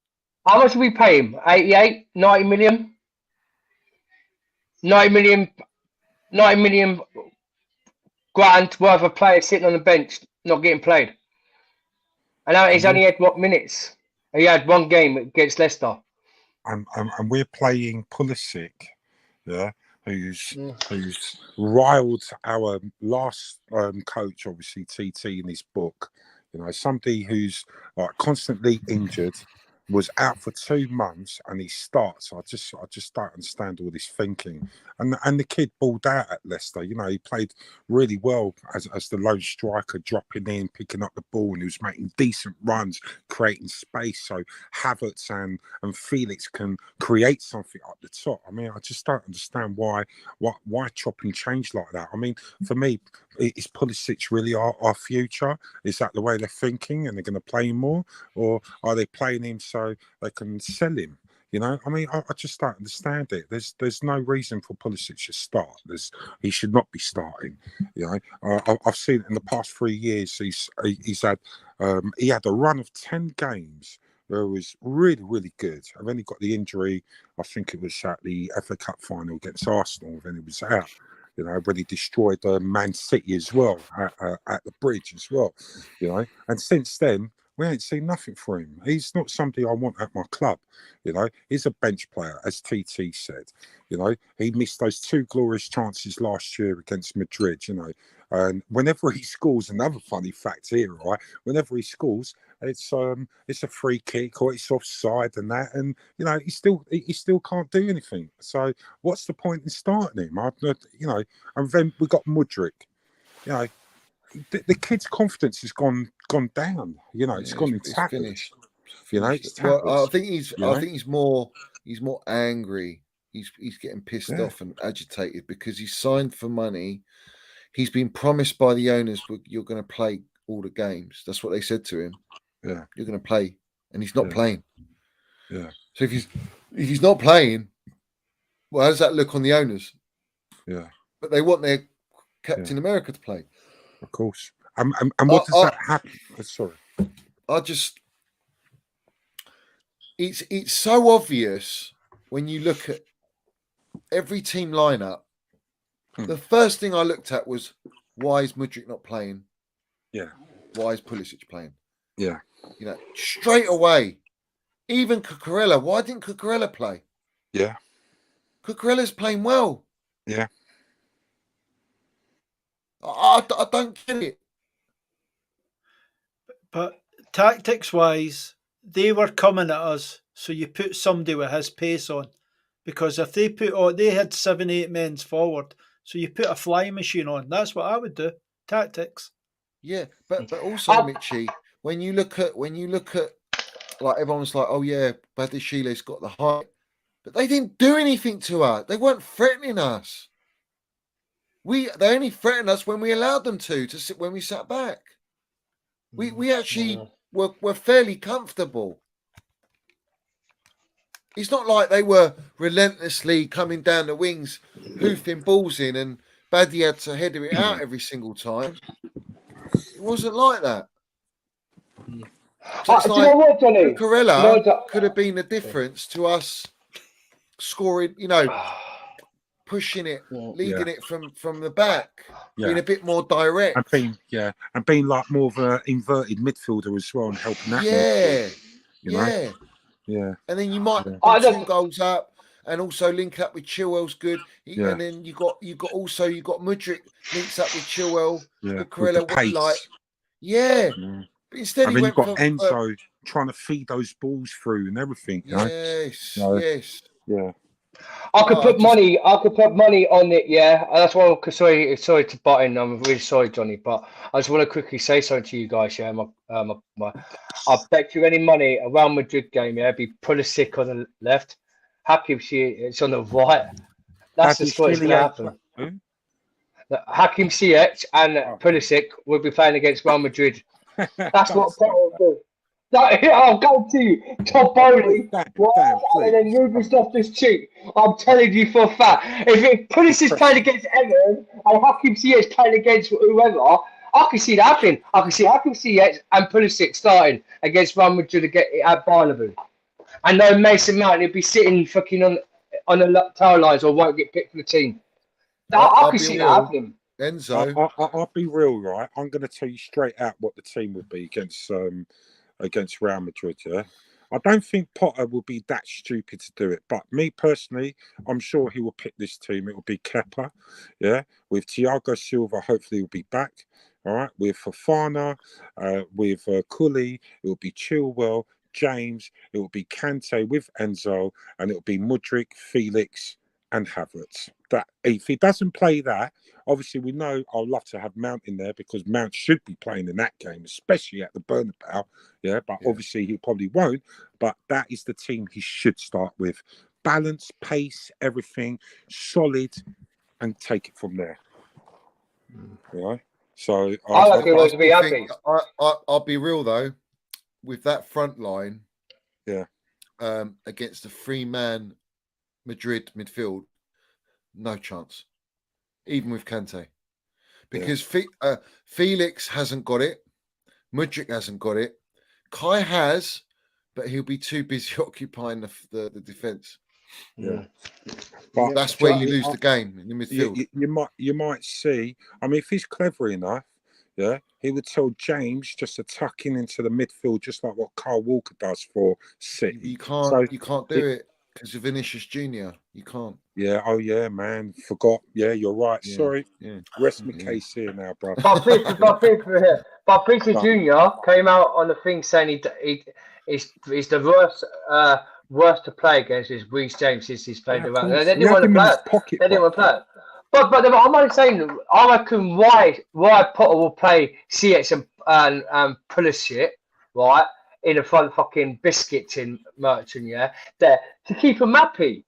How much did we pay him? 88, 90 million? 90 million grand worth of players sitting on the bench, not getting played. And now he's only had what minutes? He had one game against Leicester. And we're playing Pulisic, yeah, who's riled our last coach, obviously TT in his book. You know, somebody who's like constantly injured, was out for 2 months, and he starts. I just don't understand all this thinking. And the kid balled out at Leicester. You know, he played really well as the lone striker, dropping in, picking up the ball, and he was making decent runs, creating space. So Havertz and Felix can create something up the top. I mean, I just don't understand why chop and change like that. I mean, for me, is Pulisic really our future? Is that the way they're thinking, and they're going to play him more, or are they playing him so they can sell him? You know, I mean, I just don't understand it. There's no reason for Pulisic to start. He should not be starting. You know, I've seen in the past 3 years he's had he had a run of 10 games where it was really, really good. And then he got the injury. I think it was at the FA Cup final against Arsenal. Then he was out. You know, when he destroyed Man City as well at the bridge as well. You know, and since then, we ain't seen nothing for him. He's not somebody I want at my club. You know, he's a bench player, as TT said. You know, he missed those 2 glorious chances last year against Madrid, you know. And whenever he scores, another funny fact here, right? Whenever he scores, it's a free kick or it's offside and that, and you know he still can't do anything. So what's the point in starting him? You know, and then we got Modric. You know, the kid's confidence has gone down. You know, it's gone in tatters. Finished. You know, it's well, I think he's more angry. He's getting pissed off and agitated because he's signed for money. He's been promised by the owners, you're going to play all the games. That's what they said to him. Yeah, you're going to play, and he's not playing. Yeah. So if he's not playing, well, how does that look on the owners? Yeah. But they want their Captain America to play. Of course. And what does that happen? Sorry. It's so obvious when you look at every team lineup. The first thing I looked at was, why is Modric not playing? Yeah. Why is Pulisic playing? Yeah. You know, straight away. Even Cucurella. Why didn't Cucurella play? Yeah. Cucurella's playing well. Yeah. I don't get it. But tactics-wise, they were coming at us, so you put somebody with his pace on. Because if they had 7-8 men forward, so you put a flying machine on. That's what I would do. Tactics. Yeah, but also, Mitchie, when you look at like everyone's like, oh yeah, Badiashile's got the height, but they didn't do anything to us. They weren't threatening us. They only threatened us when we allowed them to sit when we sat back. We actually were fairly comfortable. It's not like they were relentlessly coming down the wings, hoofing balls in, and Baddy had to header it out every single time. It wasn't like that. So it's do you know what, Johnny? Cucurella could have been the difference to us scoring, pushing it, leading it from the back, being a bit more direct. And being like more of an inverted midfielder as well and helping that. Yeah. And then you might put 2 goals up and also link up with Chilwell's good. And then you got Mudryk links up with Chilwell. Cucurella was like, But instead, and then you've got Enzo trying to feed those balls through and everything. Yes. Yeah. I could put money on it. Yeah, that's why. Sorry to butt in. I'm really sorry, Johnny, but I just want to quickly say something to you guys. Yeah, I bet you any money a Real Madrid game. Yeah, be Pulisic on the left, Hakim Ziyech on the right. That's just what's going to happen. Hakim Ziyech and Pulisic will be playing against Real Madrid. That's what Potter will do. I'll go to you, Todd Bowley, and then Ruben Loftus-Cheek. I'm telling you for a fact, if Pulisic playing against Everton and Hakim Ziyech playing against whoever, I can see that happening. I can see Hakim Ziyech and Pulisic starting against Real Madrid at Barnaby. And no Mason Mount, he'll be sitting fucking on the tail lines or won't get picked for the team. I can see that happening. Enzo, I'll be real, right? I'm going to tell you straight out what the team would be against Real Madrid. Yeah, I don't think Potter will be that stupid to do it. But me personally, I'm sure he will pick this team. It will be Kepa, with Thiago Silva. Hopefully, he'll be back. All right, with Fofana, with Cooley, it will be Chilwell, James. It will be Kante with Enzo, and it will be Mudryk, Felix, and Havertz. That if he doesn't play that, obviously we know I'd love to have Mount in there because Mount should be playing in that game, especially at the Bernabeu. But obviously he probably won't. But that is the team he should start with. Balance, pace, everything, solid, and take it from there. So I reckon it to be happy. I'll be real though, with that front line, against a 3-man Madrid midfield, no chance, even with Kante, because Felix hasn't got it, Mudryk hasn't got it, Kai has, but he'll be too busy occupying the defence. But that's where you lose the game in the midfield. You might see. I mean, if he's clever enough, he would tell James just to tuck into the midfield, just like what Kyle Walker does for City. You can't do it. Because of Vinicius Junior, you can't. Yeah, oh yeah, man. Forgot. Yeah, you're right. Yeah. Sorry. Yeah. Rest my case here now, bro. But Vinicius Junior came out on the thing saying he's the worst to play against is Reece James since he's played around. They didn't want to play. They didn't want to play. But I'm only saying, I reckon why Potter will play CX and Pulisic, right? In the front fucking biscuits in Merchant, there to keep him happy.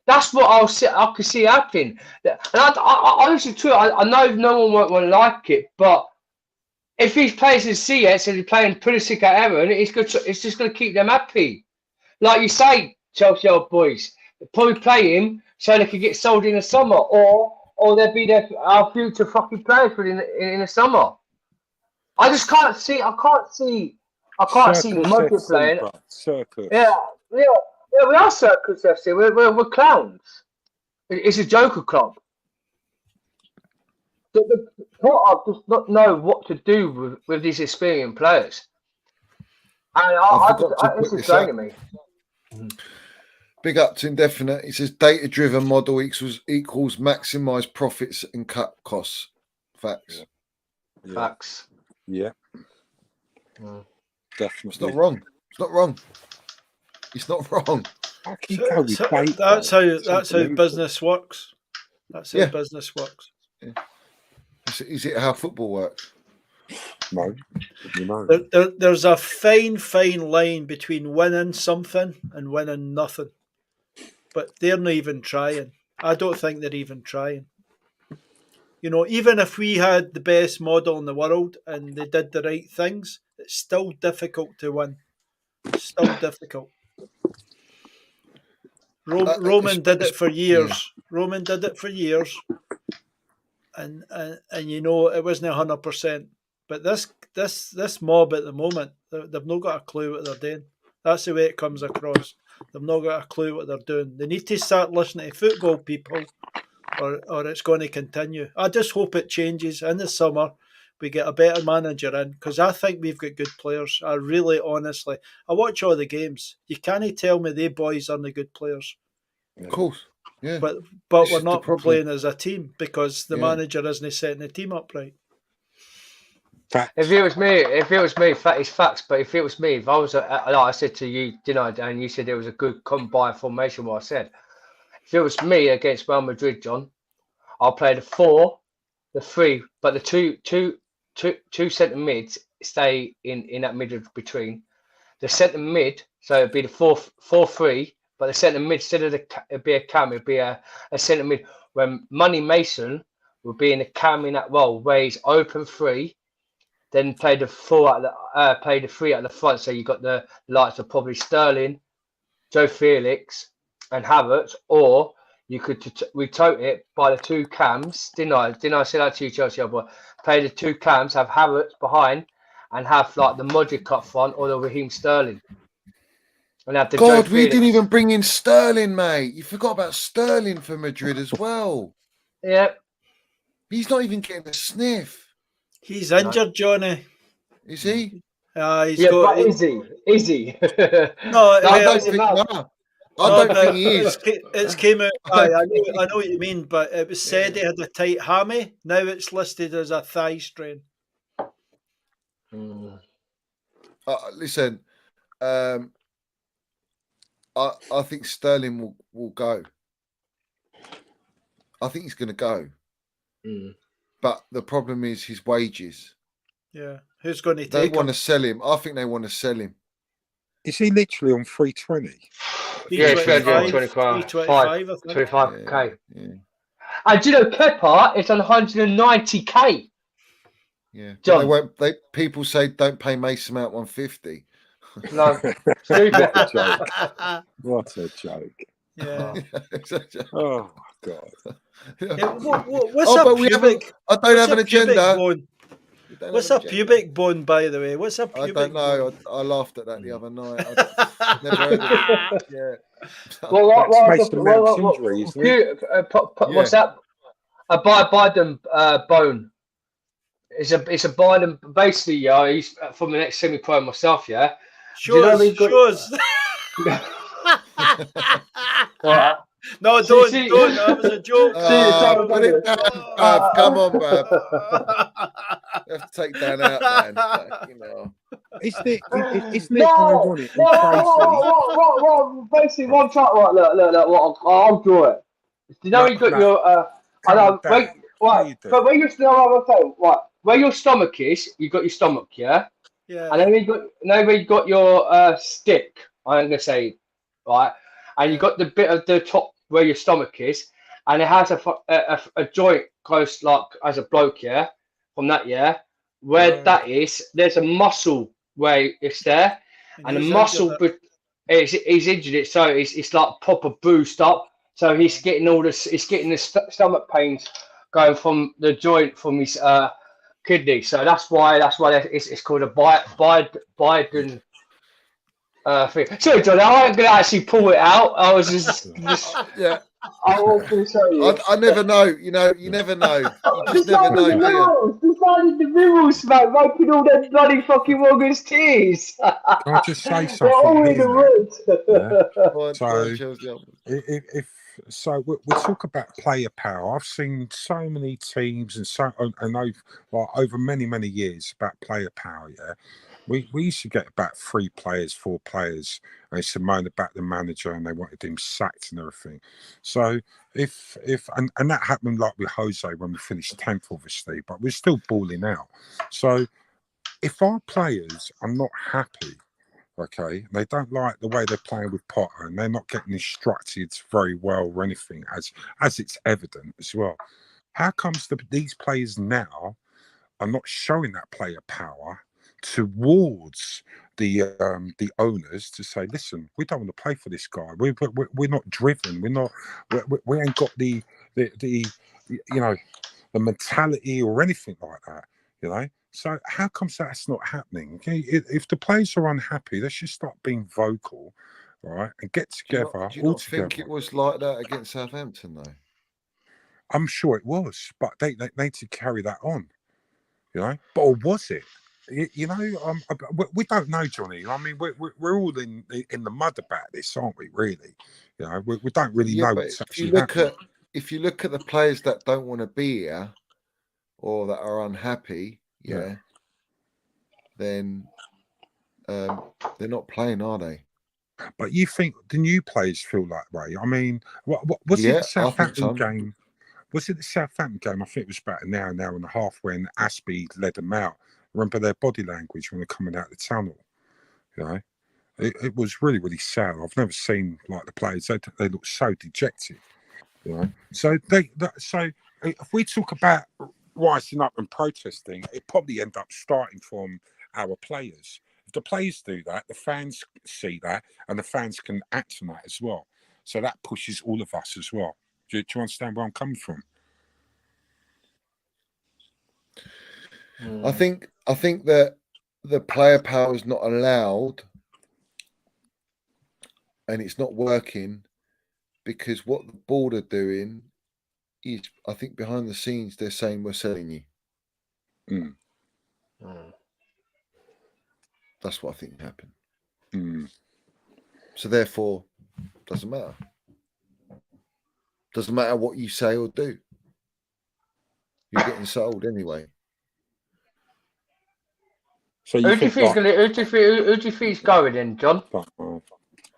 That's what I could see happening. And I honestly, true. I know no one won't like it, but if he plays in CS and he's playing Pulisic at Everton, it's just going to keep them happy. Like you say, Chelsea old boys, probably play him so they could get sold in the summer, or they'll be our future fucking players in the summer. I just can't see. I can't see Mudryk playing. Circus. Yeah, we are Circus FC. We're clowns. It's a joker club. The Potter does not know what to do with these experienced players. And this is draining me. Big up to Indefinite. He says data-driven model equals maximise profits and cut costs. Facts. Yeah. Facts. Yeah. Definitely. It's not wrong. It's not wrong. That's how business works. That's how business works. Yeah. Is it how football works? No, you know. There's a fine line between winning something and winning nothing. But they're not even trying. I don't think they're even trying. You know, even if we had the best model in the world and they did the right things, it's still difficult to win. Still difficult. Roman did it for years. Yeah. Roman did it for years, and you know it wasn't 100%. But this mob at the moment, they've not got a clue what they're doing. That's the way it comes across. They've not got a clue what they're doing. They need to start listening to football people, or it's going to continue. I just hope it changes in the summer. We get a better manager in, because I think we've got good players. I really, honestly, I watch all the games. You can't tell me they boys aren't good players. Of course, yeah. But we're not playing as a team because the manager isn't setting the team up right. If it was me, it's facts. But if it was me, if I was, like I said to you, didn't I? And you said it was a good combined formation. What I said. If it was me against Real Madrid, John, I'll play the 4, the 3, but the two centre mids stay in that middle between the centre mid. So it'd be the 4-3, but the centre mid, instead of it'd be a cam, it'd be a centre mid. When Money Mason would be in a cam in that role where he's open 3, then play the 4 play the 3 at the front. So you got the likes of probably Sterling, Joao Felix, and Havertz, or you could retote it by the 2 cams. Didn't I say that to you, Chelsea? Boy? Play the 2 cams, have Havertz behind, and have like the Modric up front or the Raheem Sterling. And have the God, we didn't even bring in Sterling, mate. You forgot about Sterling for Madrid as well. Yeah. He's not even getting a sniff. He's injured, Johnny. Is he? Is he? No, I don't think he is. It's came out. I know what you mean, but it was said he had a tight hammy. Now it's listed as a thigh strain. Listen, I think Sterling will go. I think he's going to go. But the problem is his wages. Yeah. Who's going to take him? They want to sell him. I think they want to sell him. Is he literally on 320? Yeah, 25k. Yeah. And do you know Kepa is on 190k? Yeah. John. People say don't pay Mason Mount 150. No. What a joke. Yeah. Oh my God. What's a pubic? I don't have an agenda. What's a pubic bone, by the way? What's a pubic bone? I don't know. I laughed at that the other night. Never heard of it. Yeah. What's that? A Biden bone. It's a Biden. Basically, he's from the next semi-pro myself. Yeah. Shows. No, don't. That was a joke. Put it down, come on, Bab. You have to take that out, man. Like, you know. Isn't it ironic? Basically, one shot. Right, look. I'll draw it. You know, you got your. I know. Wait. Right. But where your where your stomach is, you got your stomach, yeah. Yeah. And then you got your stick. I'm gonna say, right. And you got the bit of the top where your stomach is, and it has a joint close, like as a bloke, yeah. From that, yeah, where that is, there's a muscle where it's there, and the muscle, he's injured it, so it's like proper bruised up. So he's getting the stomach pains going from the joint from his kidney. So that's why it's called a Biden. Thing. Sorry, John, I wasn't going to actually pull it out. I was just yeah. I was going to show you. I never know. You never know. You just never know. Decided the mirrors, mate, making all them bloody fucking Morgan's tears. Can I just say something? They're all in the woods. So we talk about player power. I've seen so many teams and over many years about player power. Yeah. We used to get about 3 players, 4 players, and they used to moan about the manager and they wanted him sacked and everything. So if and that happened like with Jose when we finished 10th, obviously, but we're still balling out. So if our players are not happy, okay, they don't like the way they're playing with Potter and they're not getting instructed very well or anything, as it's evident as well. How comes these players now are not showing that player power towards the owners to say, listen, we don't want to play for this guy. We're not driven. We ain't got the you know, the mentality or anything like that. You know. So how comes that's not happening? Okay, if the players are unhappy, they should start being vocal, right, and get together. Do you not think it was like that against Southampton though? I'm sure it was, but they need to carry that on. You know, but or was it? You know, we don't know, Johnny. I mean, we're all in the mud about this, aren't we? Really, you know, we don't really know what's actually happening. If you look at the players that don't want to be here or that are unhappy, then they're not playing, are they? But you think the new players feel that way? I mean, what was it the Southampton game? Was it the Southampton game? I think it was about an hour and a half when Aspie led them out. Remember their body language when they're coming out the tunnel? You know, it was really, really sad. I've never seen like the players. They look so dejected. You know, so so if we talk about rising up and protesting, it probably end up starting from our players. If the players do that, the fans see that, and the fans can act on that as well. So that pushes all of us as well. Do you understand where I'm coming from? I think that the player power is not allowed, and it's not working because what the board are doing is, I think behind the scenes they're saying we're selling you. That's what I think happened. So therefore, doesn't matter. Doesn't matter what you say or do. You're getting sold anyway. So who do you think is going in, John?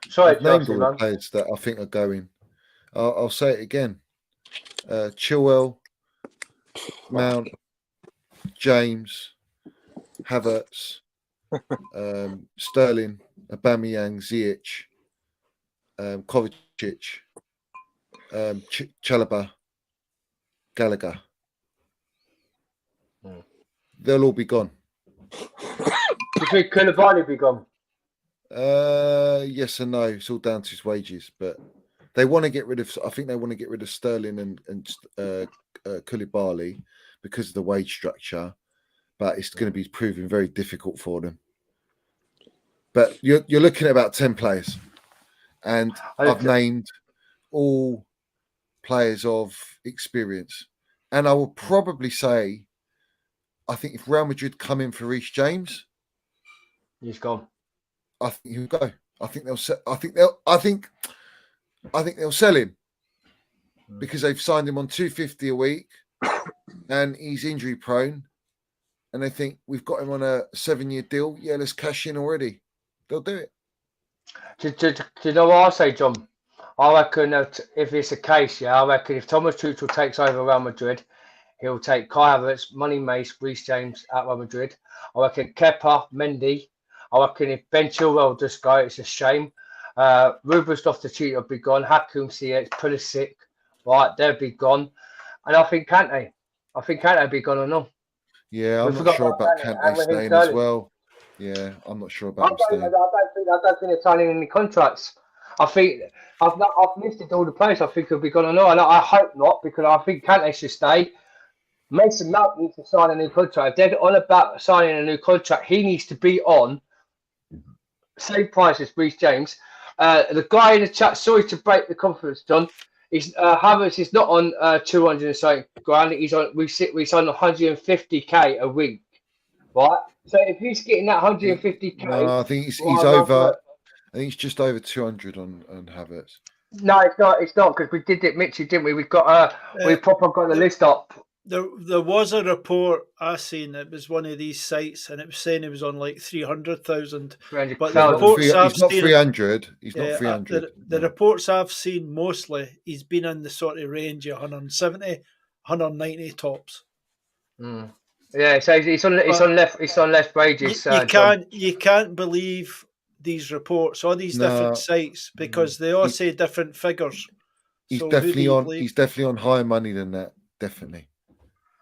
Sorry, I've named all the players that I think are going. I'll say it again. Chilwell, Mount, James, Havertz, Sterling, Aubameyang, Ziyech, Kovacic, Chalobah, Gallagher. They'll all be gone. Do you think Koulibaly be gone? Yes and no. It's all down to his wages, but they want to get rid of. I think they want to get rid of Sterling and Koulibaly because of the wage structure, but it's going to be proving very difficult for them. But you're looking at about 10 players, and I've named all players of experience, and I will probably say, I think if Real Madrid come in for Reece James, he's gone. I think he'll go. I think they'll sell him because they've signed him on $250 a week, and he's injury prone, and they think we've got him on a 7-year deal. Yeah, let's cash in already. They'll do it. Do you know what I say, John? I reckon that if it's a case, I reckon if Thomas Tuchel takes over Real Madrid, he'll take Kai Havertz, Money Mace, Reece James at Real Madrid. I reckon Kepa, Mendy. I reckon if Ben Chilwell just go, it's a shame. Ruben Loftus-Cheek will be gone. Hakim Ziyech, Pulisic, right, they'll be gone. And I think Kante. will be gone or no. Yeah, I'm not sure about Kante staying as well. Yeah, I'm not sure about him staying. I don't think they're signing any contracts. I think I've listed all the players I think will be gone or no, and I hope not, because I think Kante should stay. Mason Mount needs to sign a new contract. If they're on about signing a new contract, he needs to be on same price as Reece James. The guy in the chat, sorry to break the conference, John. Havertz is not on 200 and something grand. He's on. We signed 150k a week, right? So if he's getting that 150k, no, I think he's over. I think he's just over 200 on Havertz. No, it's not. It's not, because we did it, Mitchy, didn't we? We proper got the list up. There was a report I seen. It was one of these sites, and it was saying he was on like 300,000. But the reports I've He's not seen, 300. He's not 300. The reports I've seen mostly, he's been in the sort of range of 170, 190 tops. Mm. Yeah, so he's on left wages. You can't believe these reports, all these different sites, because they all say different figures. He's definitely on higher money than that. Definitely.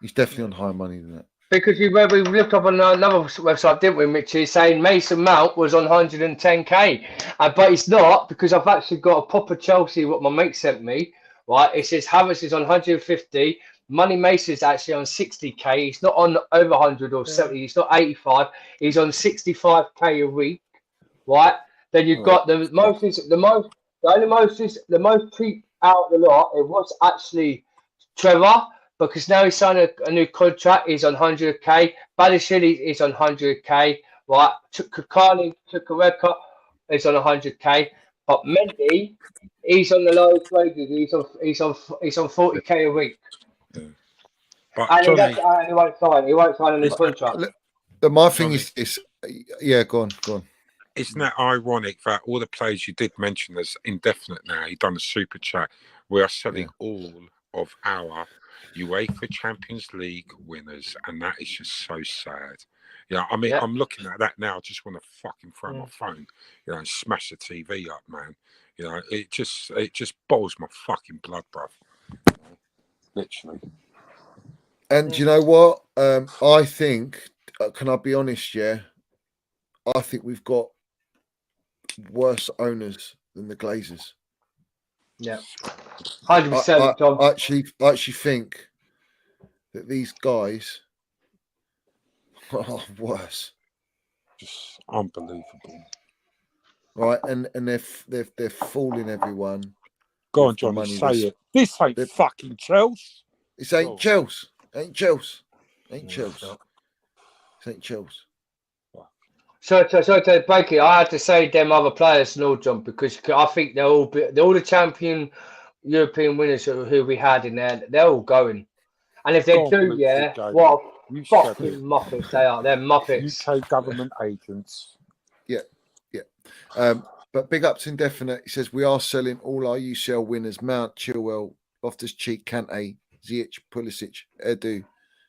He's definitely on higher money than that. Because we looked up on another website, didn't we, Mitchie, saying Mason Mount was on 110k, but it's not, because I've actually got a proper Chelsea, what my mate sent me, right? It says Havertz is on 150, Money Mason's actually on 60k, he's not on over 100 or 70, he's not 85, he's on 65k a week, right? Then you've got the most cheap out of the lot, it was actually Trevor, because now he's signed a new contract. He's on 100k. Badashili is on 100k. Right? Kakani took a red cut. He's on 100k. But Mendy, he's on the lowest wages. He's on 40k a week. Yeah. But And Johnny, he won't sign. He won't sign a new contract. My thing is this. Yeah, go on. Isn't that ironic that all the players you did mention as indefinite now? You've done a super chat. We are selling all of our UEFA Champions League winners, and that is just so sad. Yeah, I mean, I'm looking at that now. I just want to fucking throw my phone, and smash the TV up, man. It just boils my fucking blood, bruv. Literally. And you know what? I think, can I be honest? Yeah, I think we've got worse owners than the Glazers. Yeah, 100%. John. I actually think that these guys are worse. Just unbelievable, right? And they're fooling everyone. Go on, Johnny, say it. This ain't fucking Chelsea. This ain't Chelsea. Ain't Chelsea. Ain't Chelsea. This ain't Chelsea. So to break it, I had to say them other players, no, John, because I think they're all the champion European winners who we had in there. They're all going, and if they do, what fucking muppets they are. They're muppets. UK government agents. Yeah. But big ups indefinite. He says we are selling all our UCL winners: Mount, Chilwell, Loftus-Cheek, Kante, Ziyech, Pulisic, Edu,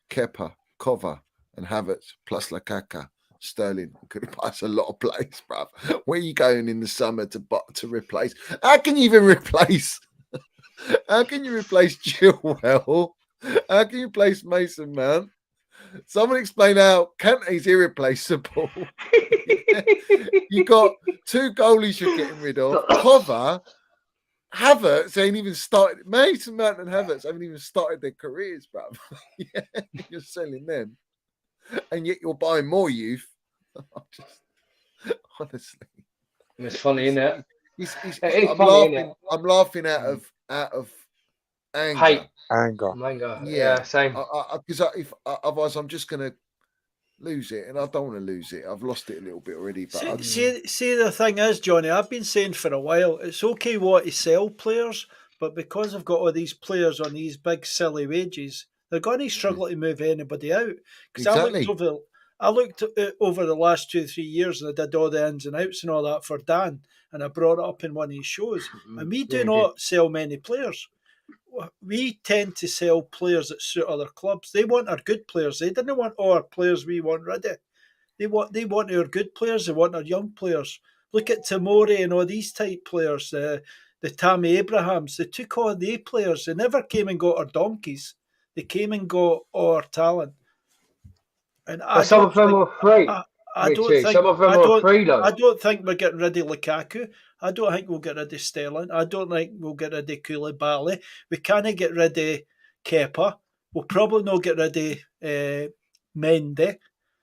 Kepa, Kova, and Havertz plus Lukaku. Sterling could pass a lot of players, bruv. Where are you going in the summer to replace? How can you even replace? How can you replace Chilwell? How can you replace Mason Mount? Someone explain how Kante's irreplaceable. You got two goalies you're getting rid of. Kova, Havertz ain't even started. Mason Mount and Havertz haven't even started their careers, bruv. You're selling them. And yet you're buying more youth. Honestly, it's funny, isn't it? I'm laughing out of anger. Hate. Anger. Yeah, same. Because otherwise I'm just gonna lose it, and I don't want to lose it. I've lost it a little bit already. But see, the thing is, Johnny, I've been saying for a while, it's okay what to sell players, but because I've got all these players on these big silly wages, they're going to struggle to move anybody out. Because I looked over the last 2-3 years, and I did all the ins and outs and all that for Dan, and I brought it up in one of his shows. And we do not sell many players. We tend to sell players that suit other clubs. They want our good players. They didn't want all our players we want rid of. They want our good players. They want our young players. Look at Tamori and all these type players. The Tammy Abrahams. They took all the players. They never came and got our donkeys. They came and got all our talent. And some of them were free. I don't think we're getting rid of Lukaku. I don't think we'll get rid of Sterling. I don't think we'll get rid of Koulibaly. We can't get rid of Kepa. We'll probably not get rid of Mendy.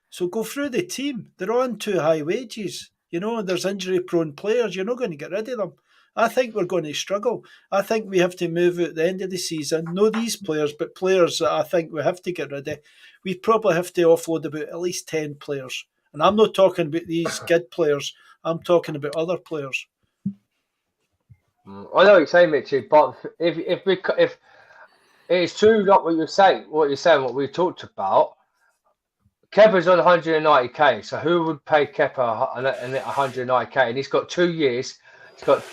So go through the team. They're on too high wages. There's injury-prone players. You're not going to get rid of them. I think we're going to struggle. I think we have to move at the end of the season. Not these players, but players that I think we have to get rid of. We probably have to offload about at least 10 players. And I'm not talking about these good players. I'm talking about other players. I know what you're saying, Mitchie, but if it's true, like what you're saying, what we talked about. Kepa's on 190k, so who would pay Kepa 190k? And he's got 2 years. He's got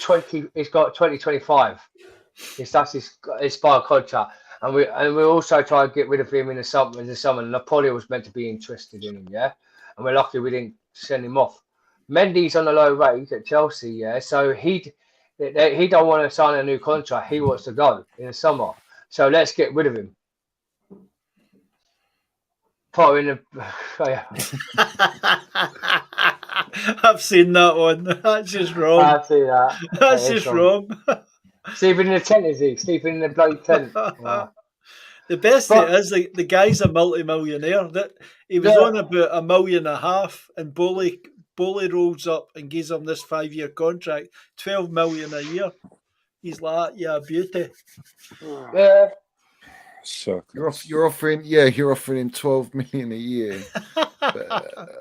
2025. That's his expired contract. And we also try to get rid of him in the summer. And Napoli was meant to be interested in him, yeah. And we're lucky we didn't send him off. Mendy's on a low rate at Chelsea, yeah. So he don't want to sign a new contract. He wants to go in the summer. So let's get rid of him. Put him in I've seen that one. That's just wrong. I see that. That's just wrong. Sleeping in the tent, is he? Sleeping in the bloody tent. Wow. The best thing is the guy's a multi-millionaire. That he was on about $1.5 million, and Bowley rolls up and gives him this 5-year contract, $12 million a year. He's like, yeah, beauty. Yeah. So You're offering him 12 million a year.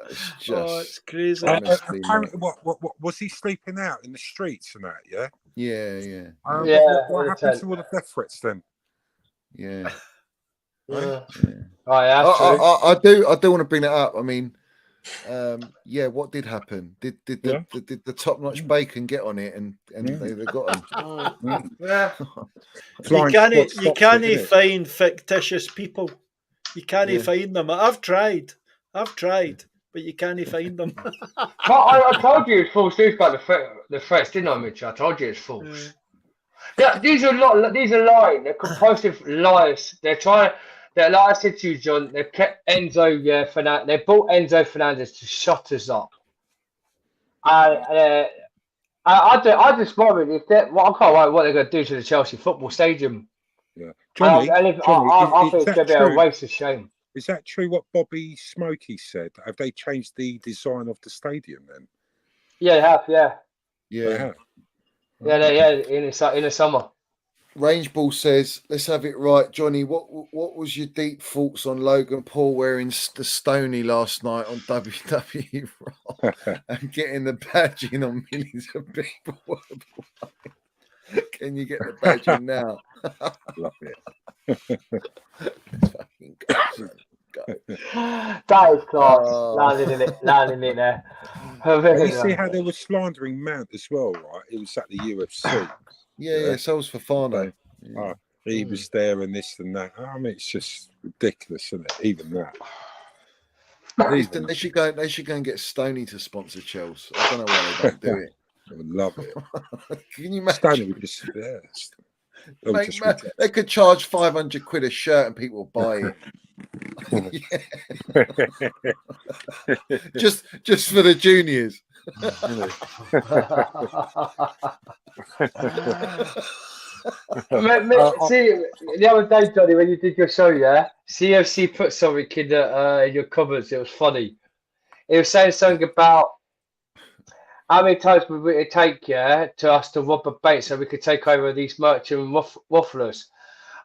It's just It's crazy. honestly, apparently, what was he sleeping out in the streets and that? Yeah. yeah. What happened to all the death threats then? Yeah. Yeah. Yeah. Oh, yeah, I do want to bring that up. I mean, what did happen? Did the top-notch bacon get on it and they got him? yeah. You can't find fictitious people. You can't find them. I've tried, but you can't find them. I told you it's false news about the threats, didn't I, Mitch? I told you it's false. Yeah, these are lying. They're compulsive liars. They're trying. Like I said to you, John, they've kept Enzo Fernandez. They brought Enzo Fernandez to shut us up. I just worried if that. I can't wait what they're going to do to the Chelsea football stadium. Yeah, Johnny, I think it's going to be a waste of shame. Is that true? What Bobby Smokey said? Have they changed the design of the stadium then? Yeah, they have. Yeah. They have. Yeah, in the summer. Range Ball says, let's have it right, Johnny. What was your deep thoughts on Logan Paul wearing the Stoney last night on WWE Raw and getting the badging on millions of people worldwide? Can you get the badging now? Love it. Fucking go. That is class. Landing in there. You see how they were slandering Mount as well, right? It was at the UFC. Yeah, so was Fafano. He was there and this and that. I mean, it's just ridiculous, isn't it? Even that. They should go and get Stoney to sponsor Chelsea. I don't know why they don't do it. I would love it. Can you imagine? Stoney would just, they could charge 500 quid a shirt and people will buy it. just for the juniors. See, the other day, Johnny, when you did your show, CFC put something in your cupboards. It was funny. It was saying something about how many times would it take, to us to rob a bank so we could take over these merchant wafflers.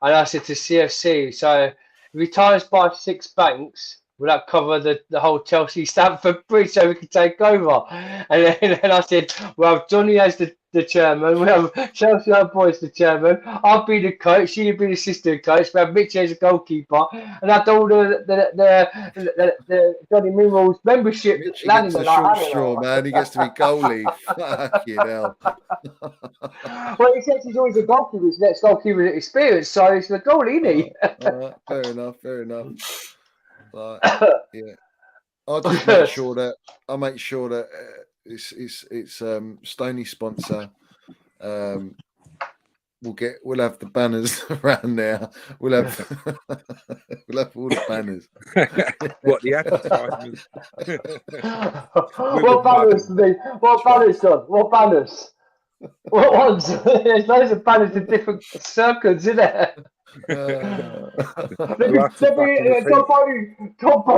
And I said to CFC, so if we times by 6 banks, will that cover the whole Chelsea Stamford Bridge so we can take over? And then I said, well, Johnny as the chairman, we have Chelsea boys the chairman, I'll be the coach, you'll be the assistant coach, we have Mitch as a goalkeeper, and that's all the Johnny Minerals membership. Mitch gets a short straw, man. He gets to be goalie. Fucking hell. Well, he says he's always a goalkeeper, his next goalkeeper experience, so he's the goalie, isn't he? All right. Fair enough. But, yeah, I'll just make sure that it's Stoney sponsor. We'll have the banners around there. We'll have all the banners. What the advertisements? What banners, Lee? What banners, John? What banners? What ones? There's loads of banners in different circles, isn't there? Tom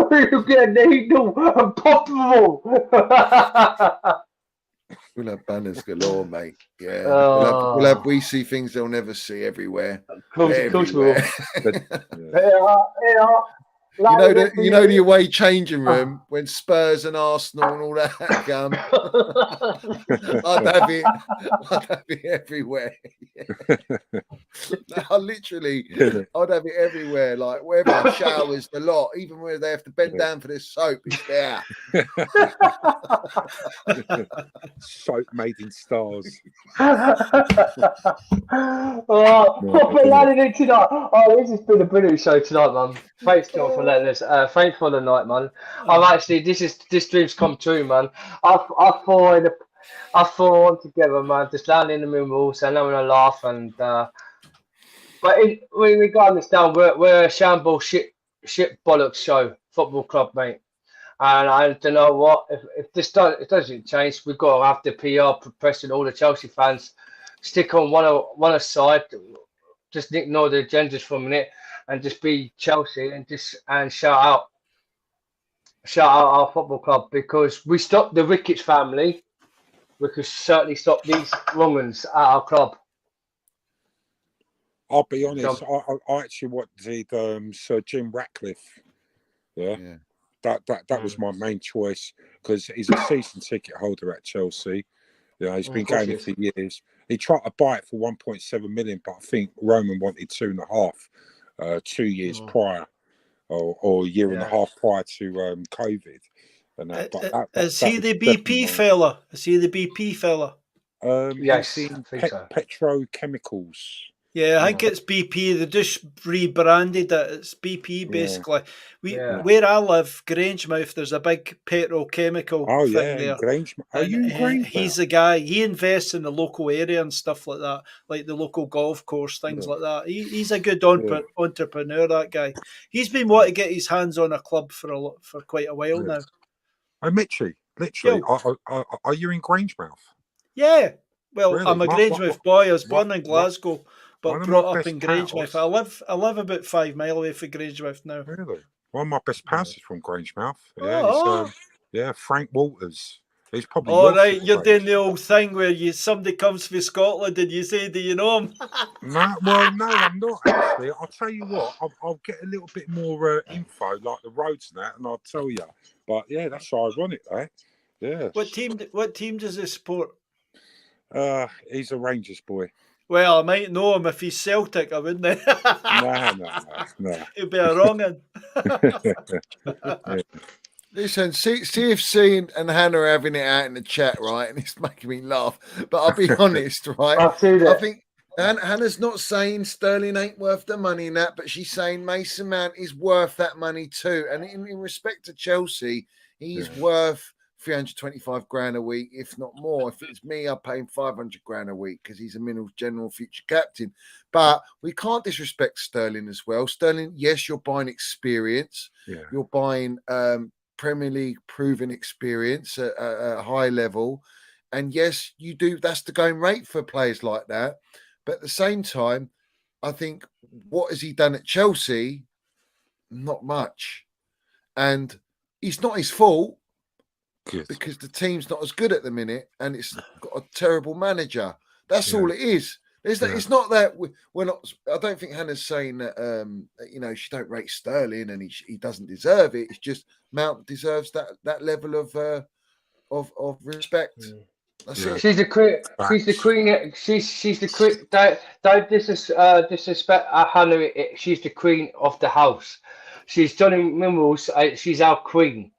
Barry will get a needle and pop them all. We'll have banners galore, mate. Yeah, we'll have we see things they'll never see everywhere. Of course we will. the away changing room when Spurs and Arsenal and all that come. I'd have it everywhere. No, literally, I'd have it everywhere. Like wherever showers, the lot, even where they have to bend down for their soap, it's there. Soap made in stars. Proper landing in tonight. Oh, this has been a brilliant show tonight, man. Thanks, John, for letting us. Thanks for the night, man. This dream's come true, man. I thought all together, man. Just landing in the minerals and having a laugh, and regardless, now we're a shambles shit bollocks show, football club, mate. And I don't know what if this doesn't change, we've got to have the PR pressing all the Chelsea fans stick on one side, just ignore the agendas for a minute, and just be Chelsea and shout out our football club, because we stopped the Ricketts family. We could certainly stop these wrong-uns at our club. I'll be honest. I actually wanted Sir Jim Ratcliffe. Yeah. That was my main choice, because he's a season ticket holder at Chelsea. Yeah, he's been going for years. He tried to buy it for 1.7 million, but I think Roman wanted 2.5, 2 years prior, or a year and a half prior to COVID. And is he the BP fella? Is he the BP fella? Yes, petrochemicals. Yeah, I think it's BP. They just rebranded it. It's BP basically. Where I live, Grangemouth, there's a big petrochemical thing there. Grangemouth. Are you in Grangemouth? He's the guy. He invests in the local area and stuff like that, like the local golf course, things like that. He's a good entrepreneur. That guy. He's been wanting to get his hands on a club for quite a while now. Oh, Mitchie, literally, are you in Grangemouth? Yeah. Well, really? I'm a Grangemouth boy. I was born in Glasgow, but brought up in Grangemouth. I live about 5 miles away from Grangemouth now. Really? One of my best pals is from Grangemouth. Yeah, Frank Walters. He's probably. All right, you're doing the old thing where somebody comes from Scotland and you say, "Do you know him?" No, I'm not actually. I'll tell you what. I'll get a little bit more info, like the roads and that, and I'll tell you. But yeah, that's ironic, eh? Yeah. What team does he support? He's a Rangers boy. Well, I might know him if he's Celtic, I wouldn't. No. He'd be a wrong un. Listen, see if C and Hannah are having it out in the chat, right? And it's making me laugh. But I'll be honest, right? I think Hannah's not saying Sterling ain't worth the money in that, but she's saying Mason Mount is worth that money too. And in respect to Chelsea, he's worth 325 grand a week, if not more. If it's me, I'll pay him 500 grand a week because he's a Minerals general future captain. But we can't disrespect Sterling as well. Sterling, yes, you're buying experience. Yeah. You're buying Premier League proven experience at a high level. And yes, you do. That's the going rate for players like that. But at the same time, I think what has he done at Chelsea? Not much. And it's not his fault. Good. Because the team's not as good at the minute and it's got a terrible manager. That's all it is. It's not that we're not. I don't think Hannah's saying that she don't rate Sterling and he doesn't deserve it. It's just Mount deserves that level of respect. That's it. She's the queen. She's the queen. She's the queen. Don't disrespect Hannah. She's the queen of the house. She's Johnny Minerals. She's our queen.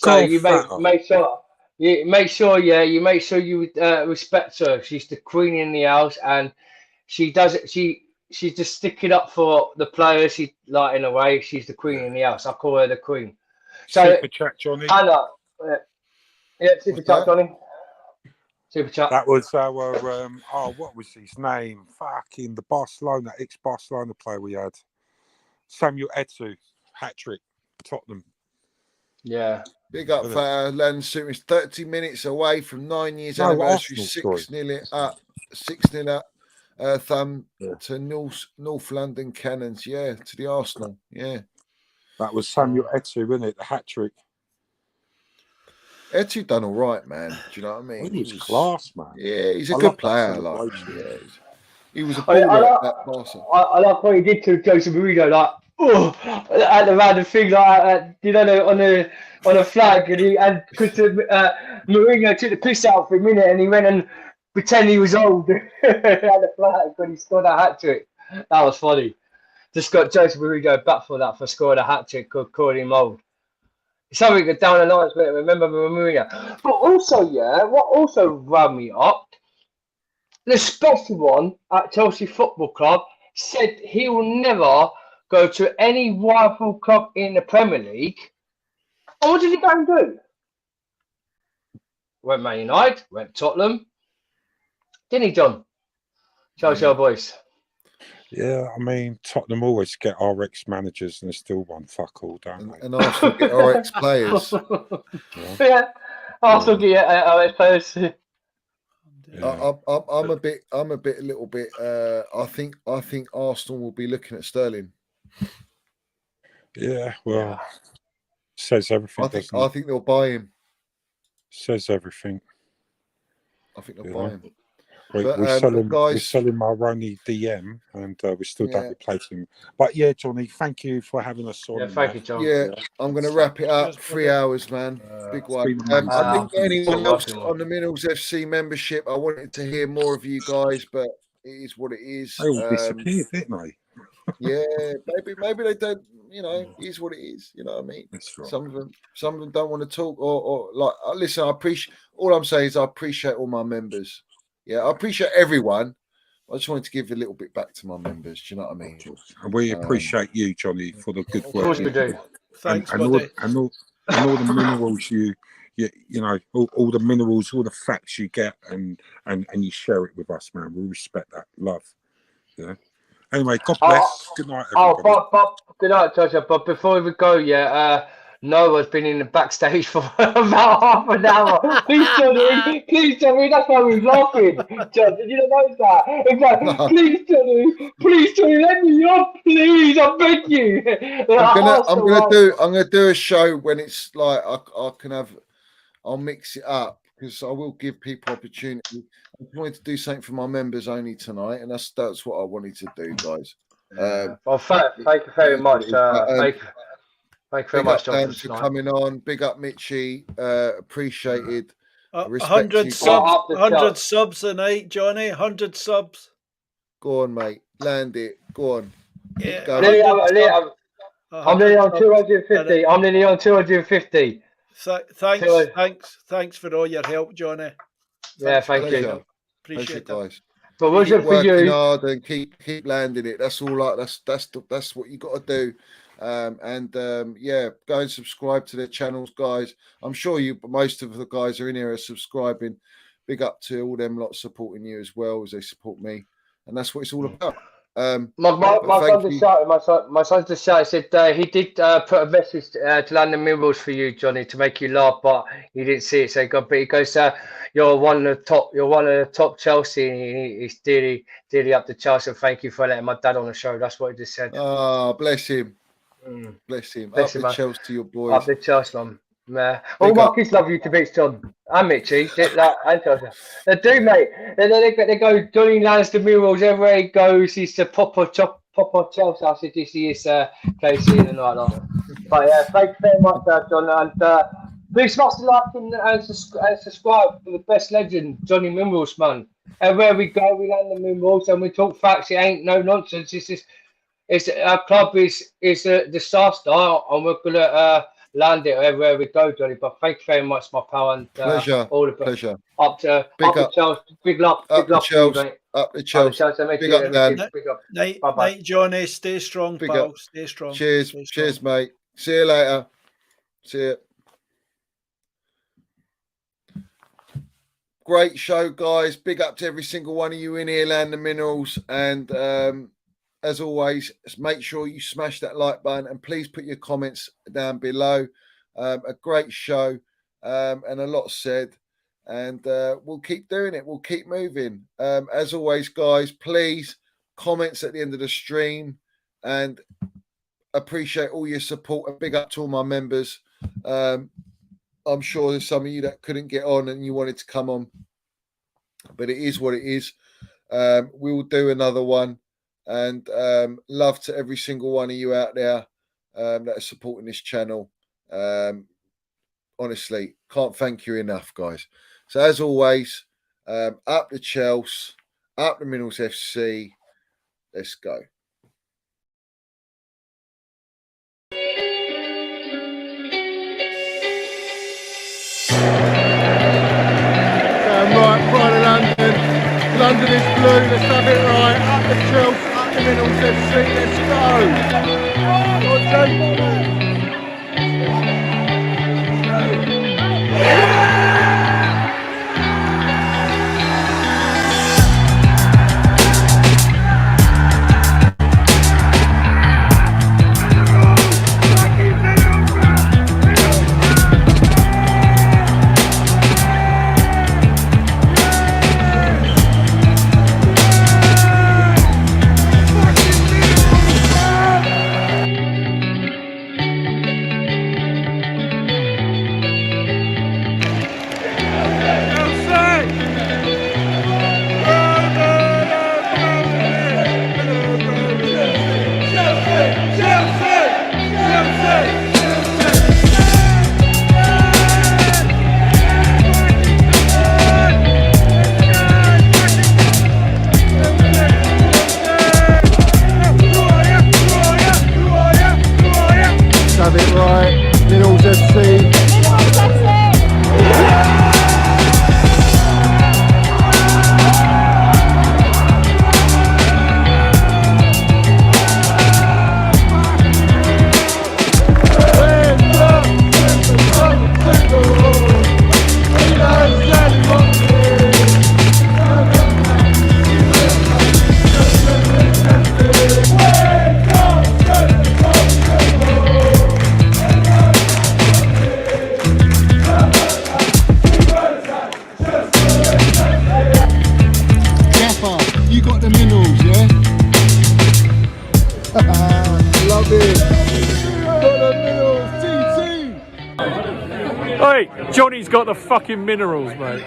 So you make sure you respect her. She's the queen in the house, and she does it. She's just sticking up for the players. She like in a way. She's the queen in the house. I call her the queen. So super chat, Johnny. Anna, super chat, Johnny. Super chat. That was our what was his name? Fucking the Barcelona ex-Barcelona player we had, Samuel Eto'o, hat-trick, Tottenham. Yeah. Big up for Landsuit. It's 30 minutes away from 9 years anniversary. 6-0 up. Thumb to North London Cannons. Yeah, to the Arsenal. Yeah. That was Samuel Eto'o, wasn't it? The hat-trick. Eto'o done all right, man. Do you know what I mean? He was class, man. Yeah, he's a good player. He was a baller at Barca. I like what he did to Jose Mourinho. Like, oh, at the random thing like you know, on a flag, and because Mourinho took the piss out for a minute, and he went and pretended he was old at the flag when he scored a hat trick. That was funny. Just got Jose Mourinho back for that for scoring a hat trick, calling him old. Something that down the lines, remember Mourinho. But also, yeah, what also ran me up, the special one at Chelsea Football Club said he will never go to any rival club in the Premier League. And what did he go and do? Went Man United, went Tottenham. Didn't he, John? Chelsea our boys. Yeah, I mean, Tottenham always get our ex-managers and they still won fuck all, don't they? And Arsenal get our ex-players. Yeah, Arsenal get our ex-players. Yeah. I'm a little bit. I think Arsenal will be looking at Sterling. Yeah, well, says everything. I think they'll buy him. Says everything. I think they'll buy him. We're selling Maroni DM, and we still don't replace him. But yeah, Johnny, thank you for having us on. Yeah, thank you, John. Yeah, I'm going to wrap it up. 3 hours, man. Big one. I think anyone else on the Minerals FC membership, I wanted to hear more of you guys, but it is what it is. They all disappeared, didn't they? Yeah, maybe they don't. You know, it is what it is. You know what I mean? That's right. Some of them don't want to talk, or like. Listen, I appreciate. All I'm saying is I appreciate all my members. Yeah, I appreciate everyone. I just wanted to give a little bit back to my members. Do you know what I mean? And we appreciate you, Johnny, for the good work. Of course we do. Thanks, and all the minerals you know, all the minerals, all the facts you get, and you share it with us, man. We respect that. Love. Yeah. Anyway, God bless. Good night, everybody. Good night, Joshua. But before we go, Noah's been in the backstage for about half an hour. Please, Johnny, that's why we're laughing. John, did you notice that? It's like, no. please, Johnny, let me up, please, I beg you. I'm gonna do a show when it's like I'll mix it up because I will give people opportunity. I wanted to do something for my members only tonight, and that's what I wanted to do, guys. Well, thank you very much. Thank you very much, John, for coming on. Big up, Mitchie. Appreciated. 100 subs a night, Johnny. 100 subs. Go on, mate. Land it. Go on. Yeah. I'm nearly on 250. I'm nearly on 250. Thanks for all your help, Johnny. Thank you. Appreciate it, guys. But what's it for you? Hard and keep landing it. That's all. That's what you got to do. Go and subscribe to their channels, guys. I'm sure most of the guys are in here are subscribing. Big up to all them lot supporting you as well as they support me, and that's what it's all about. My son just shouted, said he did put a message to London Minerals for you, Johnny, to make you laugh, but he didn't see it. So he goes, you're one of the top Chelsea, and he's dearly up to Chelsea. Thank you for letting my dad on the show. That's what he just said. Oh, bless him. Bless him. Bless up him, the Chelsea to your boys. Up the Chelsea, man. All my kids love you to bits, John. And Mitchie. And Chelsea. They do, mate. They go, Johnny Lannister Minerals, everywhere he goes, he's the Papa Chelsea. I said, this is Casey and like that. But yeah, thank you very much, John. And please smash the like and subscribe for the best legend, Johnny Minerals, man. Everywhere we go, we land the Minerals and we talk facts. It ain't no nonsense. Our club is a disaster, and we're gonna land it everywhere we go, Johnny. But thank you very much, my pal, and pleasure. All the pleasure. Up to Chelsea. Big love, up the Chelsea. Big up, Dan. Night, Johnny. Stay strong, pal. Stay strong. Cheers, mate. See you later. See you. Great show, guys. Big up to every single one of you in here, Land the Minerals, and as always, make sure you smash that like button and please put your comments down below. A great show and a lot said, and we'll keep doing it. We'll keep moving. As always, guys, please comments at the end of the stream, and appreciate all your support. And big up to all my members. I'm sure there's some of you that couldn't get on and you wanted to come on, but it is what it is. We will do another one. And love to every single one of you out there that are supporting this channel. Honestly, can't thank you enough, guys. So as always, up the Chelsea, up the Minerals FC. Let's go. Right, Pride of London. London is blue. Let's have it right. Up the Chelsea, up the Minerals FC. Let's have it right. Minerals FC. You got the minerals, yeah? Love it. Got the minerals, TT. Hey, Johnny's got the fucking minerals, mate.